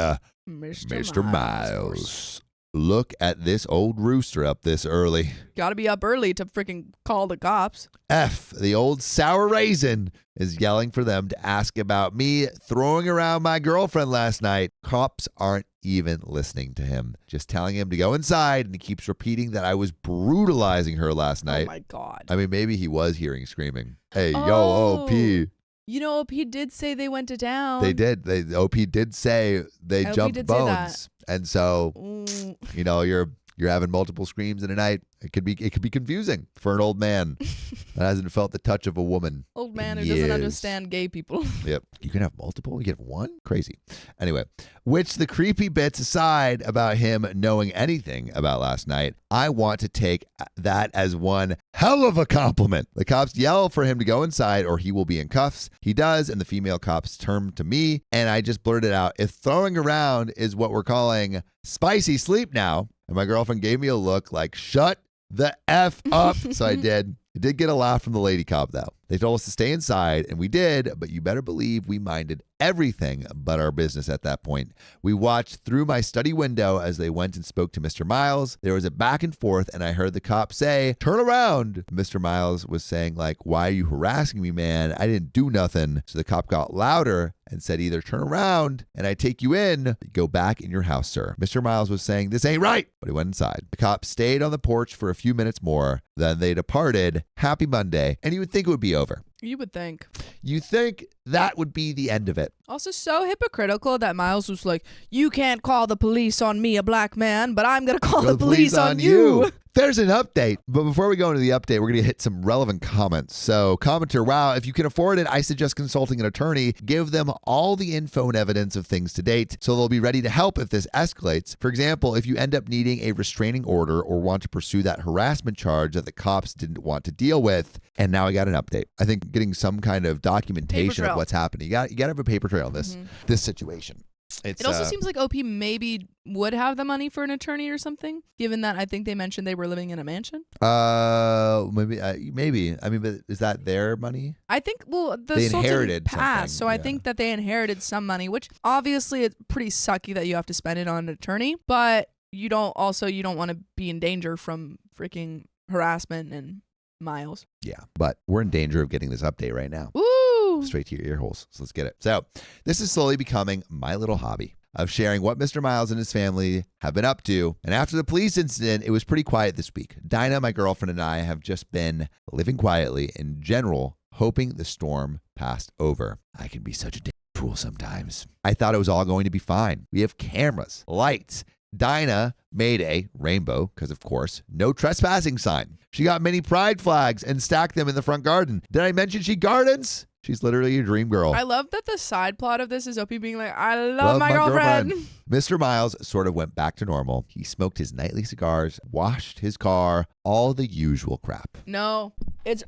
Mr. Miles. Look at this old rooster up this early. Gotta be up early to freaking call the cops. F, the old sour raisin, is yelling for them to ask about me throwing around my girlfriend last night. Cops aren't even listening to him, just telling him to go inside, and he keeps repeating that I was brutalizing her last night. Oh my God. I mean, maybe he was hearing screaming. Hey, yo, Oh. OP. You know, OP did say they went to town. They did. OP did say they OP jumped did say that. bones. And so, Mm. you know, you're having multiple screams in a night. It could be confusing for an old man that hasn't felt the touch of a woman. Old man in who doesn't years. understand gay people. Yep. You can have multiple. You get one? Crazy. Anyway, which the creepy bits aside about him knowing anything about last night, I want to take that as one hell of a compliment. The cops yell for him to go inside or he will be in cuffs. He does, and the female cops turn to me, and I just blurted out, if throwing around is what we're calling spicy sleep now, and my girlfriend gave me a look like, shut the F up. So I did. It did get a laugh from the lady cop, though. They told us to stay inside, and we did, but you better believe we minded everything but our business at that point. We watched through my study window as they went and spoke to Mr. Miles. There was a back and forth, and I heard the cop say, "Turn around." Mr. Miles was saying, like, "Why are you harassing me, man? I didn't do nothing." So the cop got louder and said, "Either turn around and I take you in, go back in your house, sir." Mr. Miles was saying, "This ain't right," but he went inside. The cop stayed on the porch for a few minutes more. Then they departed. Happy Monday. And you would think it would be over. You would think. You think that would be the end of it. Also, so hypocritical that Miles was like, "You can't call the police on me, a black man, but I'm going to call the police on you." There's an update. But before we go into the update, we're going to hit some relevant comments. So, commenter, wow, if you can afford it, I suggest consulting an attorney. Give them all the info and evidence of things to date so they'll be ready to help if this escalates. For example, if you end up needing a restraining order or want to pursue that harassment charge that the cops didn't want to deal with. And now I got an update. I think getting some kind of documentation of what's happening. You got to have a paper trail on this situation. It also seems like OP maybe would have the money for an attorney or something, given that I think they mentioned they were living in a mansion. Maybe. I mean, but is that their money? I think, well, They Sultan inherited passed, so something, I yeah. think that they inherited some money, which obviously it's pretty sucky that you have to spend it on an attorney, but you don't want to be in danger from freaking harassment and Miles. Yeah, but we're in danger of getting this update right now. Woo! Straight to your ear holes. So let's get it. So this is slowly becoming my little hobby of sharing what Mr. Miles and his family have been up to. And after the police incident, it was pretty quiet this week. Dinah, my girlfriend, and I have just been living quietly in general, hoping the storm passed over. I can be such a damn fool sometimes. I thought it was all going to be fine. We have cameras, lights. Dinah made a rainbow, because of course, no trespassing sign. She got many pride flags and stacked them in the front garden. Did I mention she gardens? She's literally a dream girl. I love that the side plot of this is OP being like, "I love my girlfriend." Mr. Miles sort of went back to normal. He smoked his nightly cigars, washed his car, all the usual crap. No,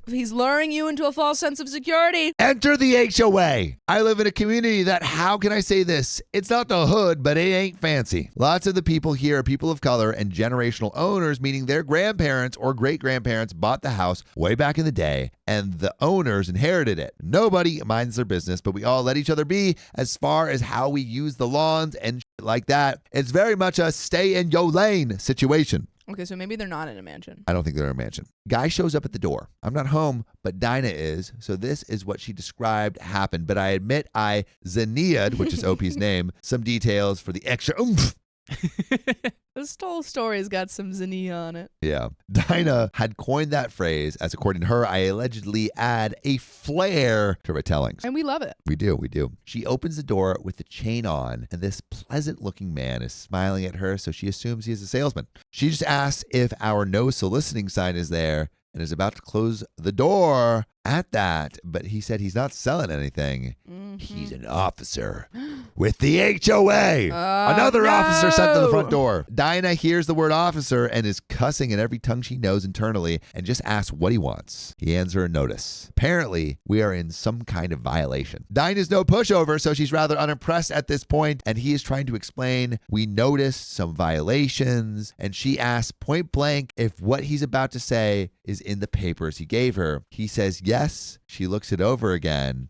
he's luring you into a false sense of security. Enter the HOA. I live in a community that, how can I say this? It's not the hood, but it ain't fancy. Lots of the people here are people of color and generational owners, meaning their grandparents or great-grandparents bought the house way back in the day, and the owners inherited it. Nobody minds their business, but we all let each other be as far as how we use the lawns and shit like that. It's very much a stay in your lane situation. Okay, so maybe they're not in a mansion. I don't think they're in a mansion. Guy shows up at the door. I'm not home, but Dinah is. So this is what she described happened. But I admit I Zania'd, which is OP's name, some details for the extra oomph This whole story's got some zinnia on it. Yeah. Dinah had coined that phrase as, according to her, I allegedly add a flair to retellings. And we love it. We do. She opens the door with the chain on, and this pleasant-looking man is smiling at her, so she assumes he is a salesman. She just asks if our no soliciting sign is there and is about to close the door at that, but he said he's not selling anything. He's an officer with the HOA. Another officer sent to the front door. Dinah hears the word officer and is cussing in every tongue she knows internally and just asks what he wants. He hands her a notice. Apparently, we are in some kind of violation. Dinah's no pushover, so she's rather unimpressed at this point, and he is trying to explain we noticed some violations, and she asks point blank if what he's about to say is in the papers he gave her. He says yes. She looks it over again.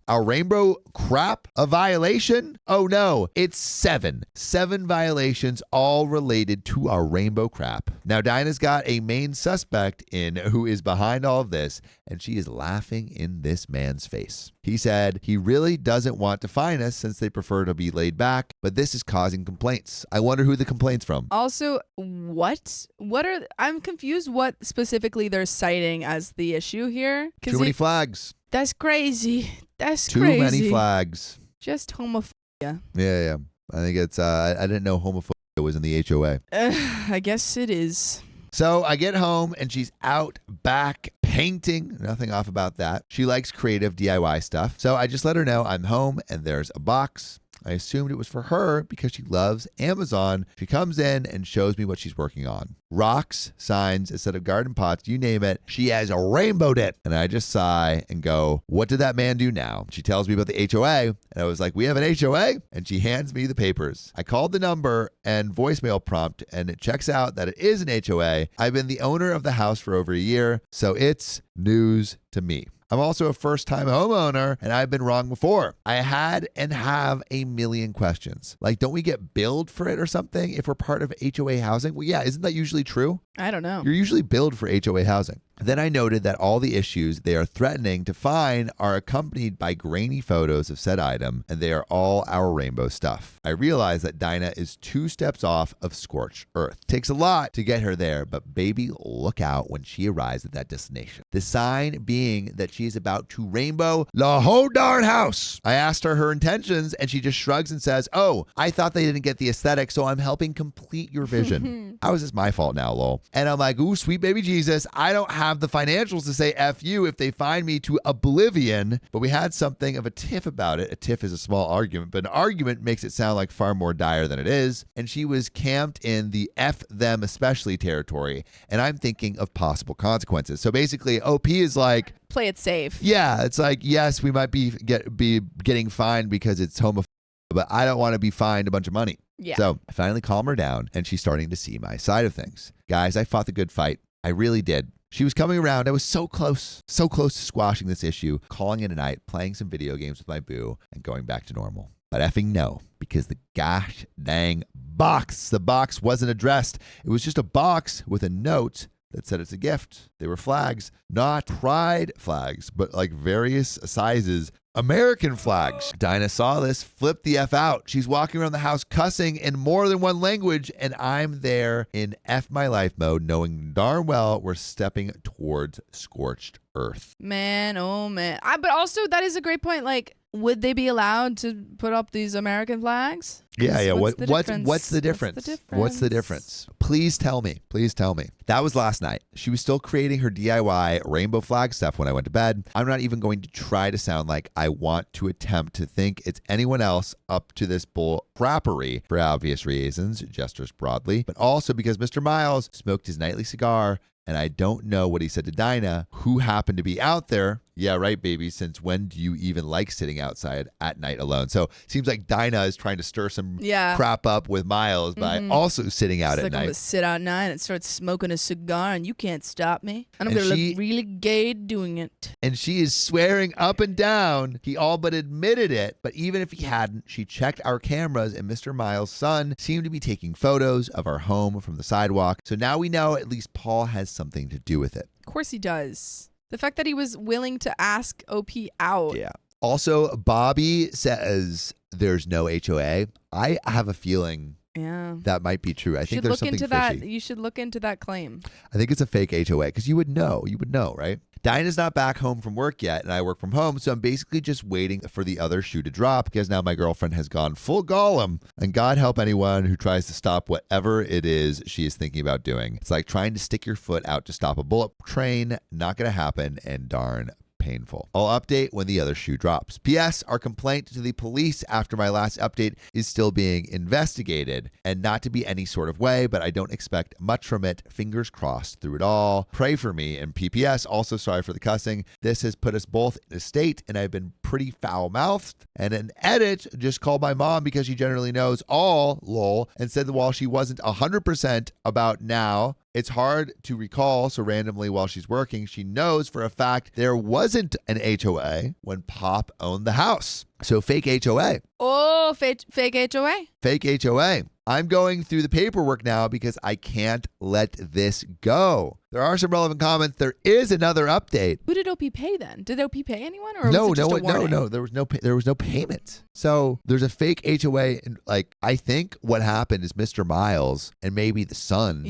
Our rainbow crap? A violation? Oh no, it's 7. 7 violations, all related to our rainbow crap. Now Dinah's got a main suspect in who is behind all of this, and she is laughing in this man's face. He said he really doesn't want to fine us since they prefer to be laid back, but this is causing complaints. I wonder who the complaint's from. Also, I'm confused what specifically they're citing as the issue here. Too many flags. That's crazy. That's Too crazy. many flags. Just homophobia. Yeah. I think it's, I didn't know homophobia was in the HOA. I guess it is. So I get home and she's out back painting. Nothing off about that. She likes creative DIY stuff. So I just let her know I'm home and there's a box. I assumed it was for her because she loves Amazon. She comes in and shows me what she's working on. Rocks, signs, a set of garden pots, you name it. She has rainbowed it. And I just sigh and go, what did that man do now? She tells me about the HOA. And I was like, we have an HOA? And she hands me the papers. I called the number and voicemail prompt, and it checks out that it is an HOA. I've been the owner of the house for over a year, so it's news to me. I'm also a first-time homeowner, and I've been wrong before. I had and have a million questions. Like, don't we get billed for it or something if we're part of HOA housing? Well, yeah, isn't that usually true? I don't know. You're usually billed for HOA housing. Then I noted that all the issues they are threatening to fine are accompanied by grainy photos of said item, and they are all our rainbow stuff. I realize that Dinah is 2 steps off of scorched earth. Takes a lot to get her there, but baby, look out when she arrives at that destination. The sign being that she is about to rainbow the whole darn house. I asked her intentions, and she just shrugs and says, oh, I thought they didn't get the aesthetic, so I'm helping complete your vision. How is this my fault now, lol? And I'm like, ooh, sweet baby Jesus, I don't have the financials to say F you if they find me to oblivion, but we had something of a tiff about it. A tiff is a small argument, but an argument makes it sound like far more dire than it is. And she was camped in the F them especially territory, and I'm thinking of possible consequences. So basically, OP is like, play it safe. Yeah, it's like, yes, we might be getting fined because it's homophobic, but I don't want to be fined a bunch of money. Yeah. So I finally calm her down, and she's starting to see my side of things. Guys, I fought the good fight. I really did. She was coming around. I was so close to squashing this issue, calling it a night, playing some video games with my boo, and going back to normal. But effing no, because the gosh dang box, the box wasn't addressed. It was just a box with a note that said it's a gift. They were flags, not pride flags, but like various sizes. American flags. Dinah saw this, flipped the F out. She's walking around the house cussing in more than one language, and I'm there in F my life mode, knowing darn well we're stepping towards scorched earth. Man, oh man. But also, that is a great point. Like, would they be allowed to put up these American flags? Yeah. What's the difference? What's the difference? What's the difference? Please tell me. Please tell me. That was last night. She was still creating her DIY rainbow flag stuff when I went to bed. I'm not even going to try to sound like I want to attempt to think it's anyone else up to this bull crappery for obvious reasons, gestures broadly, but also because Mr. Miles smoked his nightly cigar, and I don't know what he said to Dinah, who happened to be out there. Yeah, right, baby. Since when do you even like sitting outside at night alone? So it seems like Dinah is trying to stir some crap up with Miles by also sitting out at night. I'm going to sit out at night and start smoking a cigar, and you can't stop me. And I'm going to look really gay doing it. And she is swearing up and down. He all but admitted it. But even if he hadn't, she checked our cameras, and Mr. Miles' son seemed to be taking photos of our home from the sidewalk. So now we know at least Paul has something to do with it. Of course he does. The fact that he was willing to ask OP out. Yeah. Also, Bobby says there's no HOA. I have a feeling Yeah. That might be true. I think there's something fishy. That. You should look into that claim. I think it's a fake HOA because you would know. You would know, right? Dinah's not back home from work yet, and I work from home, so I'm basically just waiting for the other shoe to drop because now my girlfriend has gone full Gollum, and God help anyone who tries to stop whatever it is she is thinking about doing. It's like trying to stick your foot out to stop a bullet train. Not going to happen, and darn painful. I'll update when the other shoe drops. P.S. Our complaint to the police after my last update is still being investigated, and not to be any sort of way, but I don't expect much from it. Fingers crossed through it all. Pray for me. And P.P.S. Also sorry for the cussing. This has put us both in a state, and I've been pretty foul-mouthed. And an edit just called my mom because she generally knows all, lol, and said that while she wasn't 100% about now, it's hard to recall, so randomly while she's working, she knows for a fact there wasn't an HOA when Pop owned the house. So fake HOA. Oh, fake HOA? Fake HOA. I'm going through the paperwork now because I can't let this go. There are some relevant comments. There is another update. Who did OP pay then? Did OP pay anyone, or No, was it just a warning? no. There was no payment. So there's a fake HOA, and I think what happened is Mr. Miles and maybe the sons,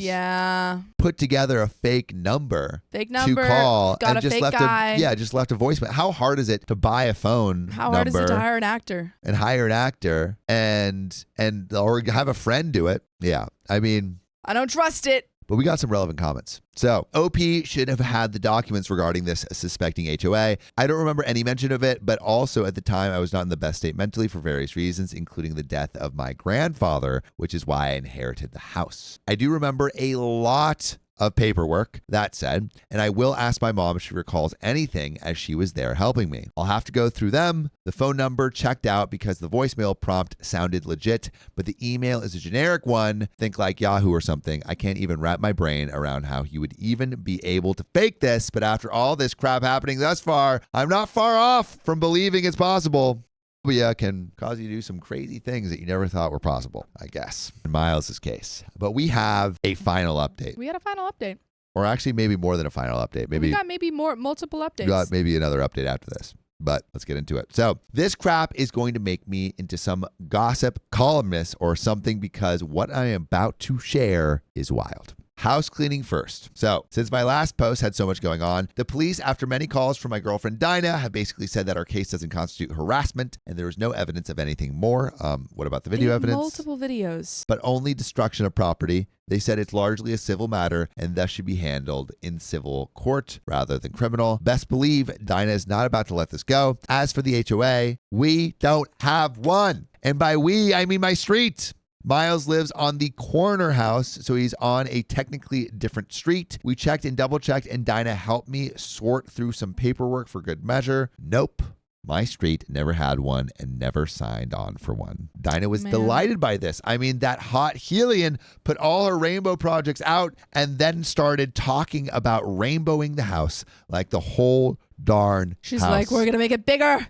put together a fake number, to call, got and a just fake left guy. just left a voicemail. How hard is it to buy a phone? How hard is it to hire an actor? And hire an actor and or have a friend do it? Yeah, I mean, I don't trust it. But we got some relevant comments. So OP should have had the documents regarding this suspecting HOA. I don't remember any mention of it, but also at the time I was not in the best state mentally for various reasons, including the death of my grandfather, which is why I inherited the house. I do remember a lot of paperwork, that said, and I will ask my mom if she recalls anything as she was there helping me. I'll have to go through them. The phone number checked out because the voicemail prompt sounded legit, but the email is a generic one. Think like Yahoo or something. I can't even wrap my brain around how he would even be able to fake this, but after all this crap happening thus far, I'm not far off from believing it's possible. Can cause you to do some crazy things that you never thought were possible, I guess, in Miles' case. But we have a final update. We had a final update. Or actually maybe more than a final update. We got multiple updates. We got maybe another update after this. But let's get into it. So this crap is going to make me into some gossip columnist or something because what I am about to share is wild. House cleaning first. So, since my last post had so much going on, the police, after many calls from my girlfriend Dinah, have basically said that our case doesn't constitute harassment and there is no evidence of anything more. What about the video evidence? Multiple videos. But only destruction of property. They said it's largely a civil matter and thus should be handled in civil court rather than criminal. Best believe Dinah is not about to let this go. As for the HOA, we don't have one. And by we, I mean my street. Miles lives on the corner house, so he's on a technically different street. We checked and double checked, and Dinah helped me sort through some paperwork for good measure. Nope. My street never had one and never signed on for one. Dinah was delighted by this. I mean, that hot Helian put all her rainbow projects out and then started talking about rainbowing the house like the whole darn She's house. like, we're going to make it bigger.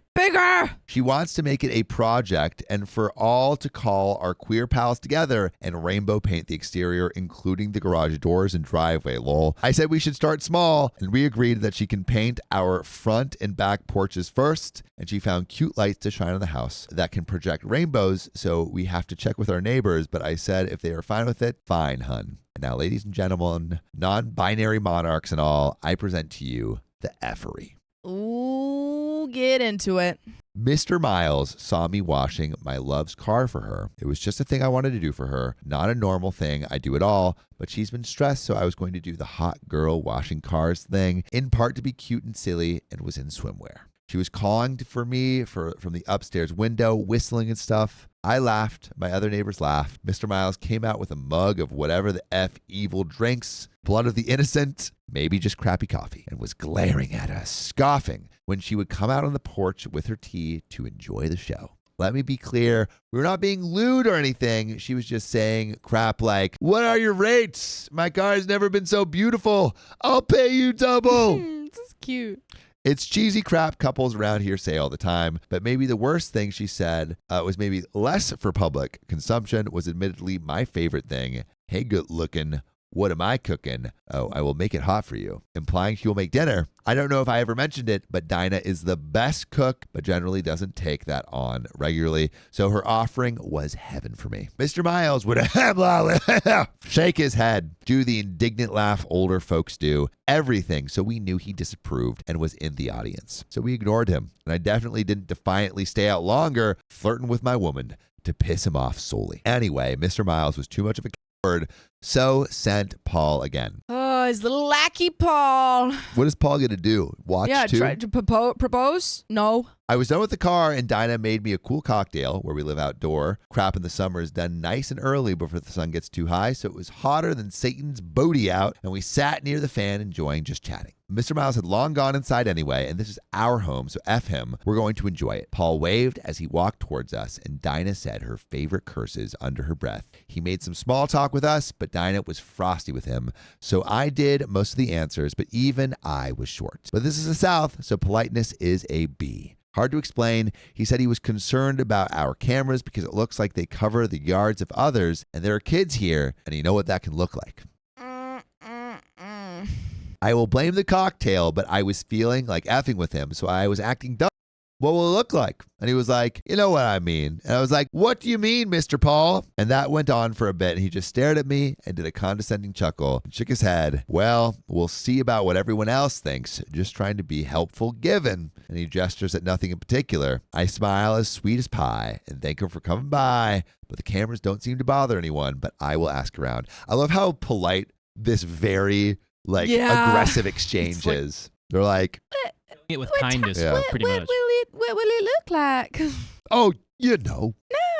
She wants to make it a project and for all to call our queer pals together and rainbow paint the exterior, including the garage doors and driveway, lol. I said we should start small, and we agreed that she can paint our front and back porches first, and she found cute lights to shine on the house that can project rainbows, so we have to check with our neighbors, but I said if they are fine with it, fine, hun. And now, ladies and gentlemen, non-binary monarchs and all, I present to you the effery. Ooh, get into it. Mr. Miles saw me washing my love's car for her. It was just a thing I wanted to do for her, not a normal thing. I do it all, but she's been stressed, so I was going to do the hot girl washing cars thing, in part to be cute and silly, and was in swimwear. She was calling for me from the upstairs window, whistling and stuff. I laughed. My other neighbors laughed. Mr. Miles came out with a mug of whatever the F evil drinks, blood of the innocent, maybe just crappy coffee, and was glaring at us, scoffing when she would come out on the porch with her tea to enjoy the show. Let me be clear. We were not being lewd or anything. She was just saying crap like, what are your rates? My car has never been so beautiful. I'll pay you double. This is cute. It's cheesy crap couples around here say all the time, but maybe the worst thing she said was maybe less for public consumption was admittedly my favorite thing. Hey, good looking. What am I cooking? Oh, I will make it hot for you, implying she will make dinner. I don't know if I ever mentioned it, but Dinah is the best cook, but generally doesn't take that on regularly. So her offering was heaven for me. Mr. Miles would shake his head, do the indignant laugh older folks do, everything. So we knew he disapproved and was in the audience. So we ignored him. And I definitely didn't defiantly stay out longer, flirting with my woman to piss him off solely. Anyway, Mr. Miles was too much of a coward, so sent Paul again. Oh, his little lackey Paul. What is Paul going to do? Watch too? Try to propose? No. I was done with the car, and Dinah made me a cool cocktail where we live outdoor. Crap in the summer is done nice and early before the sun gets too high, so it was hotter than Satan's bodie out, and we sat near the fan enjoying just chatting. Mr. Miles had long gone inside anyway, and this is our home, so F him. We're going to enjoy it. Paul waved as he walked towards us, and Dinah said her favorite curses under her breath. He made some small talk with us, but Dinah was frosty with him, so I did most of the answers, but even I was short. But this is the South, so politeness is a B. Hard to explain. He said he was concerned about our cameras because it looks like they cover the yards of others, and there are kids here, and you know what that can look like. I will blame the cocktail, but I was feeling like effing with him, so I was acting dumb. What will it look like? And he was like, you know what I mean. And I was like, what do you mean, Mr. Paul? And that went on for a bit. And he just stared at me and did a condescending chuckle and shook his head. Well, we'll see about what everyone else thinks. Just trying to be helpful given. And he gestures at nothing in particular. I smile as sweet as pie and thank him for coming by. But the cameras don't seem to bother anyone. But I will ask around. I love how polite this very aggressive exchange is. They're like, It with kindness, pretty much. What will it look like? oh, you know.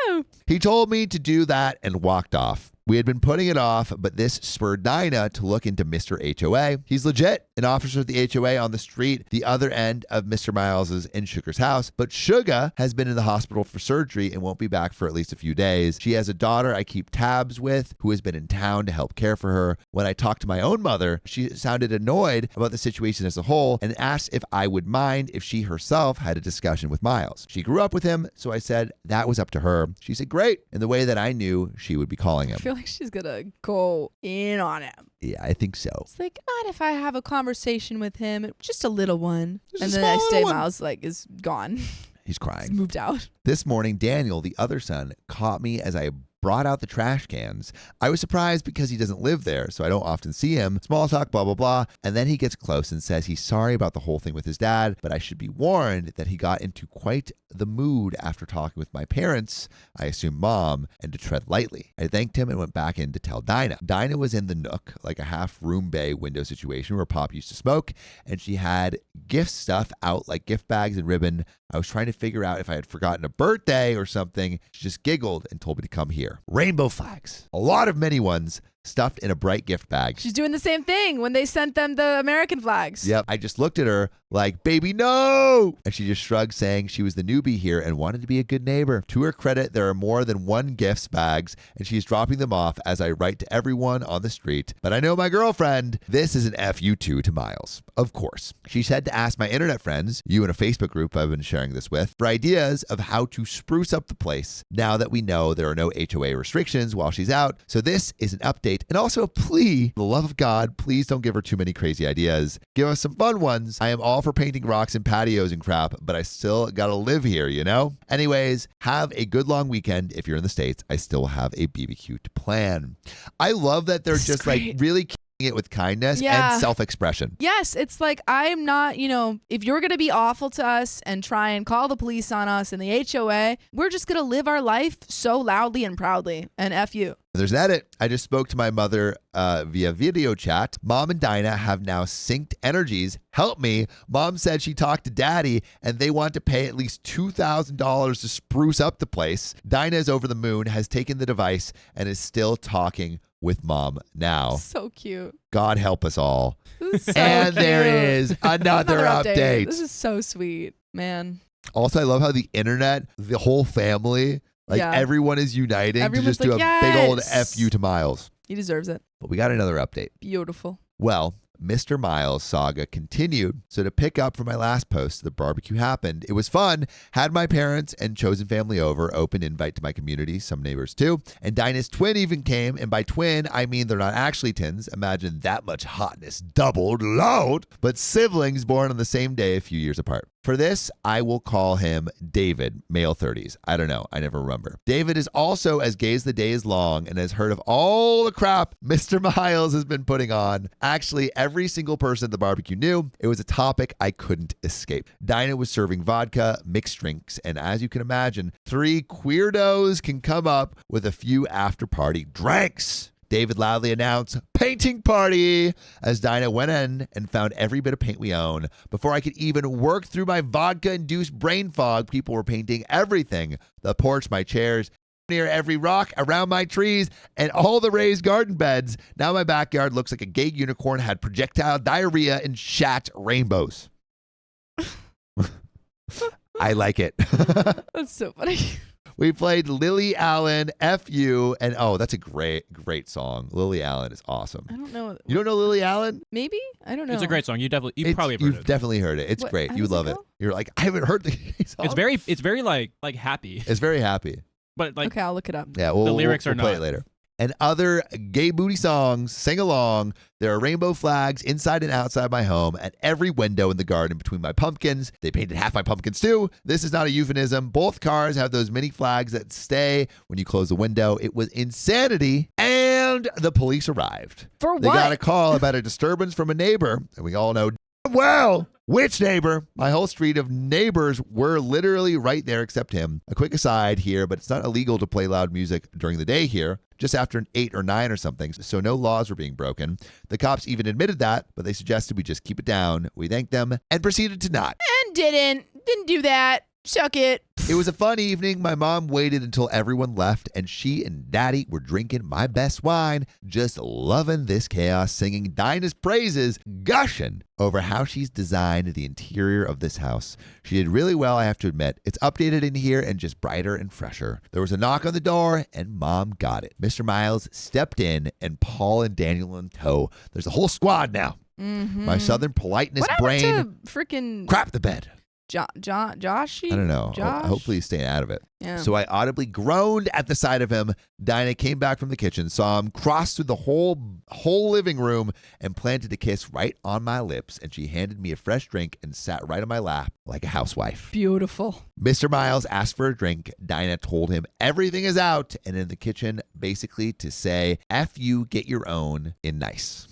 No. He told me to do that and walked off. We had been putting it off, but this spurred Dinah to look into Mr. HOA. He's legit, an officer of the HOA on the street, the other end of Mr. Miles's and Sugar's house. But Sugar has been in the hospital for surgery and won't be back for at least a few days. She has a daughter I keep tabs with who has been in town to help care for her. When I talked to my own mother, she sounded annoyed about the situation as a whole and asked if I would mind if she herself had a discussion with Miles. She grew up with him, so I said that was up to her. She said great, in the way that I knew she would be calling him. I feel like she's gonna go in on him. Yeah, I think so. It's like, not if I have a conversation with him, just a little one. Just and a the small next day, one. Miles is gone. He's crying. He's moved out. This morning, Daniel, the other son, caught me as I brought out the trash cans. I was surprised because he doesn't live there, so I don't often see him. Small talk, blah, blah, blah. And then he gets close and says he's sorry about the whole thing with his dad, but I should be warned that he got into quite the mood after talking with my parents, I assume mom, and to tread lightly. I thanked him and went back in to tell Dinah. Dinah was in the nook, like a half room bay window situation where Pop used to smoke, and she had gift stuff out like gift bags and ribbon. I was trying to figure out if I had forgotten a birthday or something. She just giggled and told me to come here. Rainbow flags. A lot of mini ones stuffed in a bright gift bag. She's doing the same thing when they sent them the American flags. Yep. I just looked at her like, baby, no. And she just shrugged, saying she was the newbie here and wanted to be a good neighbor. To her credit, there are more than one gifts bags, and she's dropping them off as I write to everyone on the street. But I know my girlfriend. This is an FU2 to Miles. Of course. She said to ask my internet friends, you in a Facebook group I've been sharing this with, for ideas of how to spruce up the place now that we know there are no HOA restrictions while she's out. So this is an update and also a plea. For the love of God, please don't give her too many crazy ideas. Give us some fun ones. I am all for painting rocks and patios and crap, but I still gotta live here, you know? Anyways, have a good long weekend. If you're in the States, I still have a BBQ to plan. I love that they're This is just like great. really it with kindness Yeah. and self-expression. Yes, it's like, I'm not, if you're going to be awful to us and try and call the police on us in the HOA, we're just going to live our life so loudly and proudly. And F you. There's that it. I just spoke to my mother via video chat. Mom and Dinah have now synced energies. Help me. Mom said she talked to Daddy and they want to pay at least $2,000 to spruce up the place. Dinah is over the moon, has taken the device, and is still talking with Mom now. So cute. God help us all. This is so And cute. there is another update. This is so sweet, man. Also, I love how the internet, the whole family, Yeah. everyone is uniting Everyone's to just do like, a big old yes. FU to Miles. He deserves it. But we got another update. Beautiful. Well, Mr. Miles saga continued. So to pick up from my last post, the barbecue happened. It was fun. Had my parents and chosen family over, open invite to my community, some neighbors too. And Dinah's twin even came. And by twin, I mean they're not actually twins. Imagine that much hotness doubled load. But siblings born on the same day a few years apart. For this, I will call him David, male 30s. I don't know. I never remember. David is also as gay as the day is long and has heard of all the crap Mr. Miles has been putting on. Actually, every single person at the barbecue knew it was a topic I couldn't escape. Dinah was serving vodka, mixed drinks, and as you can imagine, 3 queerdos can come up with a few after-party drinks. David loudly announced, painting party, as Dinah went in and found every bit of paint we own. Before I could even work through my vodka-induced brain fog, people were painting everything. The porch, my chairs, near every rock, around my trees, and all the raised garden beds. Now my backyard looks like a gay unicorn had projectile diarrhea and shat rainbows. I like it. That's so funny. We played Lily Allen, F.U., and oh, that's a great song. Lily Allen is awesome. I don't know. You don't know Lily Allen? Maybe? I don't know. It's a great song. You probably have heard You've it. definitely heard it. It's What- great. how You does it love it. go? You're like, I haven't heard the song. It's very like happy, It's very happy. but like Okay, I'll look it up. Yeah, the lyrics are we'll play not. it later. And other gay booty songs, sing along. There are rainbow flags inside and outside my home at every window in the garden between my pumpkins. They painted half my pumpkins too. This is not a euphemism. Both cars have those mini flags that stay when you close the window. It was insanity. And the police arrived. For They what? got a call about a disturbance from a neighbor. And we all know, well, which neighbor? My whole street of neighbors were literally right there except him. A quick aside here, but it's not illegal to play loud music during the day here, just after an 8 or 9 or something, so no laws were being broken. The cops even admitted that, but they suggested we just keep it down. We thanked them and proceeded to not. And didn't do that. Suck it. It was a fun evening. My mom waited until everyone left, and she and Daddy were drinking my best wine, just loving this chaos, singing Dinah's praises, gushing over how she's designed the interior of this house. She did really well, I have to admit. It's updated in here and just brighter and fresher. There was a knock on the door, and Mom got it. Mr. Miles stepped in, and Paul and Daniel in tow. There's a whole squad now. Mm-hmm. My southern politeness what brain happened to freaking crap the bed. Joshy? I don't know. Josh? Hopefully he's staying out of it. Yeah. So I audibly groaned at the sight of him. Dinah came back from the kitchen, saw him, crossed through the whole living room, and planted a kiss right on my lips. And she handed me a fresh drink and sat right on my lap like a housewife. Beautiful. Mr. Miles asked for a drink. Dinah told him everything is out and in the kitchen, basically to say, F you, get your own in nice.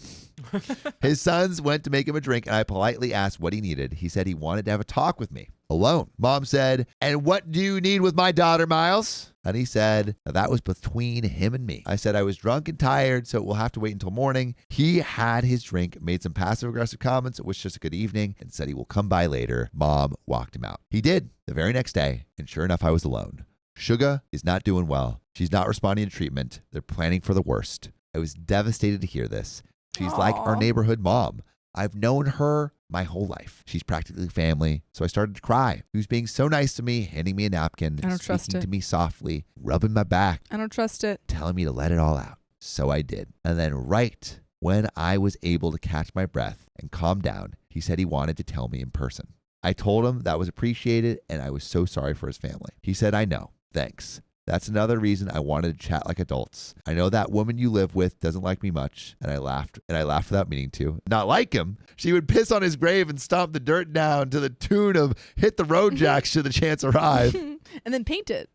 His sons went to make him a drink, and I politely asked what he needed. He said he wanted to have a talk with me alone. Mom said, and what do you need with my daughter, Miles? And he said, that was between him and me. I said I was drunk and tired, so we'll have to wait until morning. He had his drink, made some passive-aggressive comments, wished us a good evening, and said he will come by later. Mom walked him out. He did the very next day, and sure enough, I was alone. Suga is not doing well. She's not responding to treatment. They're planning for the worst. I was devastated to hear this. She's like our Aw. neighborhood mom. I've known her my whole life. She's practically family. So I started to cry. She was being so nice to me, handing me a napkin, I don't trust speaking it. to me softly, rubbing my back, I don't trust it. telling me to let it all out. So I did. And then right when I was able to catch my breath and calm down, he said he wanted to tell me in person. I told him that was appreciated and I was so sorry for his family. He said, I know. Thanks. That's another reason I wanted to chat like adults. I know that woman you live with doesn't like me much. And I laughed without meaning to. Not like him. She would piss on his grave and stomp the dirt down to the tune of Hit the Road Jack should the chance arrive. And then paint it.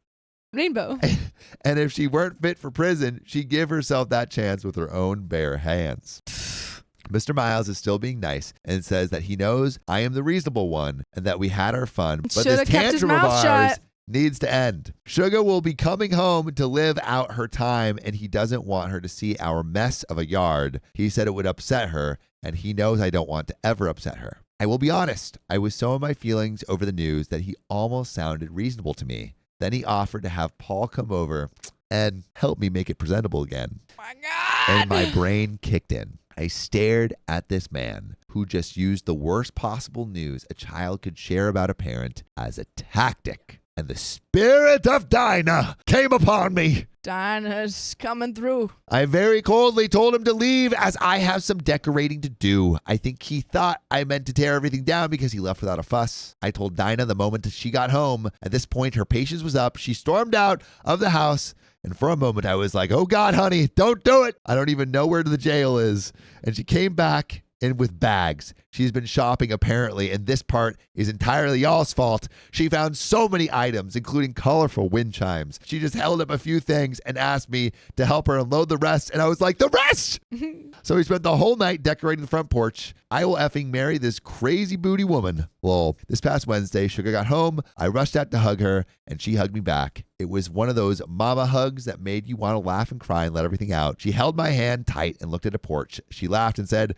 Rainbow. And if she weren't fit for prison, she'd give herself that chance with her own bare hands. Mr. Miles is still being nice and says that he knows I am the reasonable one and that we had our fun. But Shoulda this kept his tantrum of mouth ours shut. needs to end. Suga will be coming home to live out her time, and he doesn't want her to see our mess of a yard. He said it would upset her, and he knows I don't want to ever upset her. I will be honest. I was so in my feelings over the news that he almost sounded reasonable to me. Then he offered to have Paul come over and help me make it presentable again. My God. And my brain kicked in. I stared at this man who just used the worst possible news a child could share about a parent as a tactic and the spirit of Dinah came upon me. Dinah's coming through. I very coldly told him to leave as I have some decorating to do. I think he thought I meant to tear everything down because he left without a fuss. I told Dinah the moment that she got home. At this point, her patience was up. She stormed out of the house. And for a moment, I was like, oh God, honey, don't do it. I don't even know where the jail is. And she came back in with bags. She's been shopping apparently, and this part is entirely y'all's fault. She found so many items, including colorful wind chimes. She just held up a few things and asked me to help her unload the rest, and I was like, the rest! So we spent the whole night decorating the front porch. I will effing marry this crazy booty woman. Lol. This past Wednesday, Sugar got home. I rushed out to hug her, and she hugged me back. It was one of those mama hugs that made you want to laugh and cry and let everything out. She held my hand tight and looked at the porch. She laughed and said,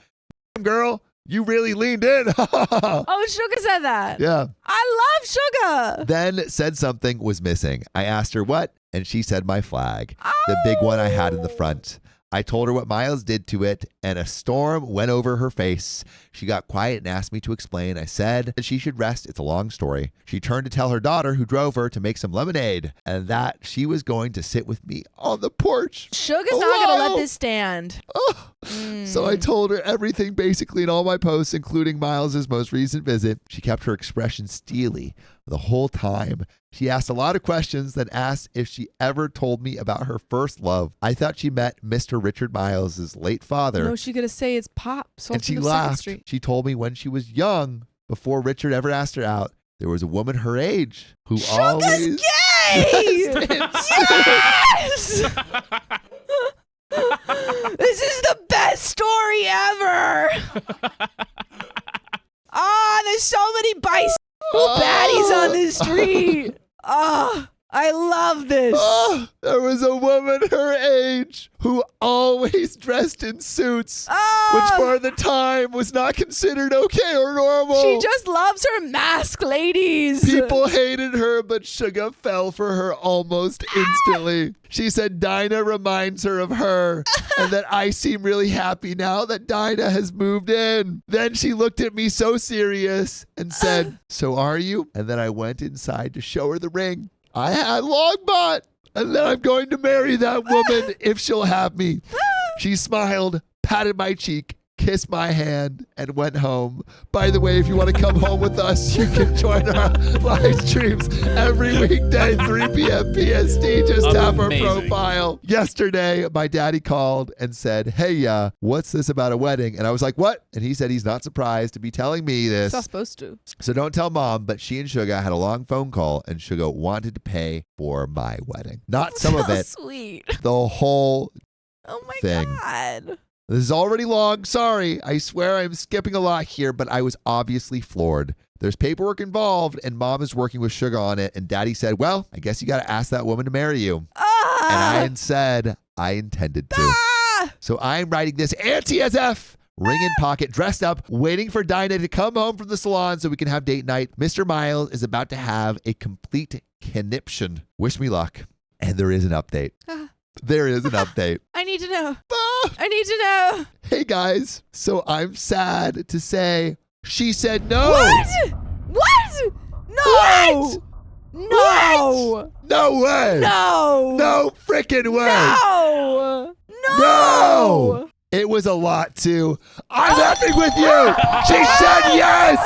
girl, you really leaned in. Oh, Sugar said that. Yeah. I love Sugar. Then said something was missing. I asked her what, and she said my flag, the big one I had in the front. I told her what Miles did to it, and a storm went over her face. She got quiet and asked me to explain. I said that she should rest. It's a long story. She turned to tell her daughter, who drove her, to make some lemonade, and that she was going to sit with me on the porch. Sugar's not going to let this stand. Oh. So I told her everything basically in all my posts, including Miles's most recent visit. She kept her expression steely the whole time. She asked a lot of questions, then asked if she ever told me about her first love. I thought she met Mr. Richard Miles's late father. No, she's going to say it's Pop. And she laughed. She told me when she was young, before Richard ever asked her out, there was a woman her age who always... gay! Yes! This is the best story ever! There's so many baddies on this street. I love this. There was a woman her age who always dressed in suits, which for the time was not considered okay or normal. She just loves her masked ladies. People hated her, but Sugar fell for her almost instantly. She said Dinah reminds her of her, and that I seem really happy now that Dinah has moved in. Then she looked at me so serious and said, so are you? And then I went inside to show her the ring I had long bought, and then I'm going to marry that woman if she'll have me. She smiled, patted my cheek, kissed my hand, and went home. By the way, if you want to come home with us, you can join our live streams every weekday, 3 p.m. PST. Just tap our profile. Yesterday, my daddy called and said, hey, what's this about a wedding? And I was like, what? And he said he's not surprised to be telling me this. He's not supposed to. So don't tell mom, but she and Sugar had a long phone call, and Sugar wanted to pay for my wedding. Not some of it. Sweet. The whole thing. God. This is already long. Sorry. I swear I'm skipping a lot here, but I was obviously floored. There's paperwork involved, and mom is working with Sugar on it. And daddy said, well, I guess you got to ask that woman to marry you. And I said I intended to. So I'm writing this auntie as F. Ring in pocket, dressed up, waiting for Dinah to come home from the salon so we can have date night. Mr. Miles is about to have a complete conniption. Wish me luck. And there is an update. There is an update. I need to know. I need to know. Hey guys, so I'm sad to say she said no. What? No. What? No. No way. No. No freaking way. No. No. It was a lot too. I'm effing with you. She said yes.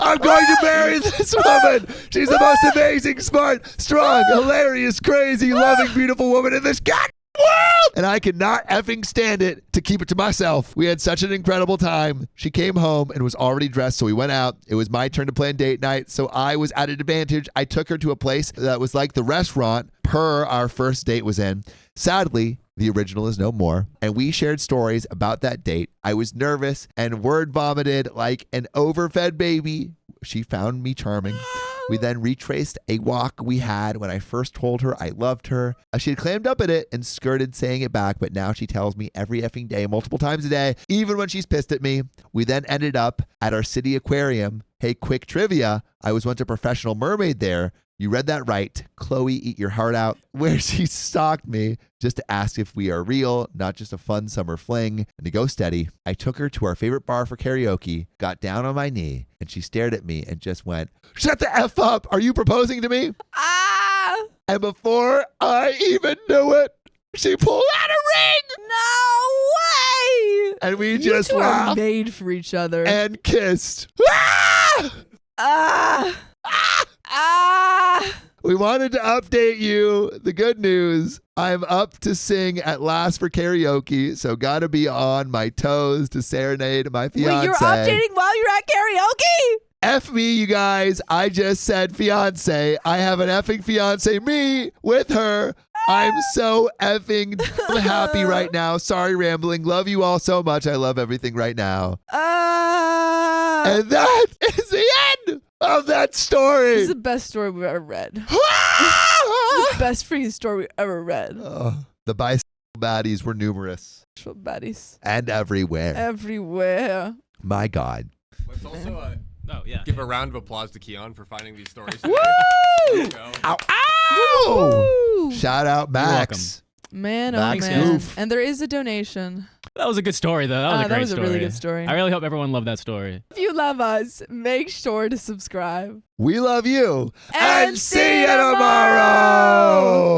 I'm going to marry this woman. She's the most amazing, smart, strong, hilarious, crazy, loving, beautiful woman in this goddamn world. And I could not effing stand it to keep it to myself. We had such an incredible time. She came home and was already dressed, so we went out. It was my turn to plan date night, so I was at an advantage. I took her to a place that was like the restaurant our first date was in. Sadly, the original is no more, and we shared stories about that date. I was nervous and word vomited like an overfed baby. She found me charming. We then retraced a walk we had when I first told her I loved her. She had clammed up at it and skirted saying it back, but now she tells me every effing day, multiple times a day, even when she's pissed at me. We then ended up at our city aquarium. Hey, quick trivia. I was once a professional mermaid there. You read that right. Chloe, eat your heart out, where she stalked me just to ask if we are real, not just a fun summer fling. And to go steady, I took her to our favorite bar for karaoke, got down on my knee, and she stared at me and just went, "Shut the F up. Are you proposing to me?" Ah! And before I even knew it, she pulled out a ring. No way! And we You just two are laughed made for each other. and kissed. Ah! Ah! Ah! We wanted to update you. The good news, I'm up to sing at last for karaoke, so gotta be on my toes to serenade my fiance. Wait, you're updating while you're at karaoke? F me, you guys. I just said fiance. I have an effing fiance, me, with her. I'm so effing happy right now. Sorry, rambling. Love you all so much. I love everything right now. And that is the end of that story. This is the best story we've ever read. This is the best freaking story we've ever read. The bisexual baddies were numerous Actual baddies. and everywhere. Everywhere. My God. Let's also Oh yeah. give a round of applause to Keon for finding these stories. Woo! There you go. Ow. Ow! Woo! Shout out Max. Man, oh Max man. Goof. And there is a donation. That was a good story, though. That was a great story. Really good story. I really hope everyone loved that story. If you love us, make sure to subscribe. We love you. And see you tomorrow.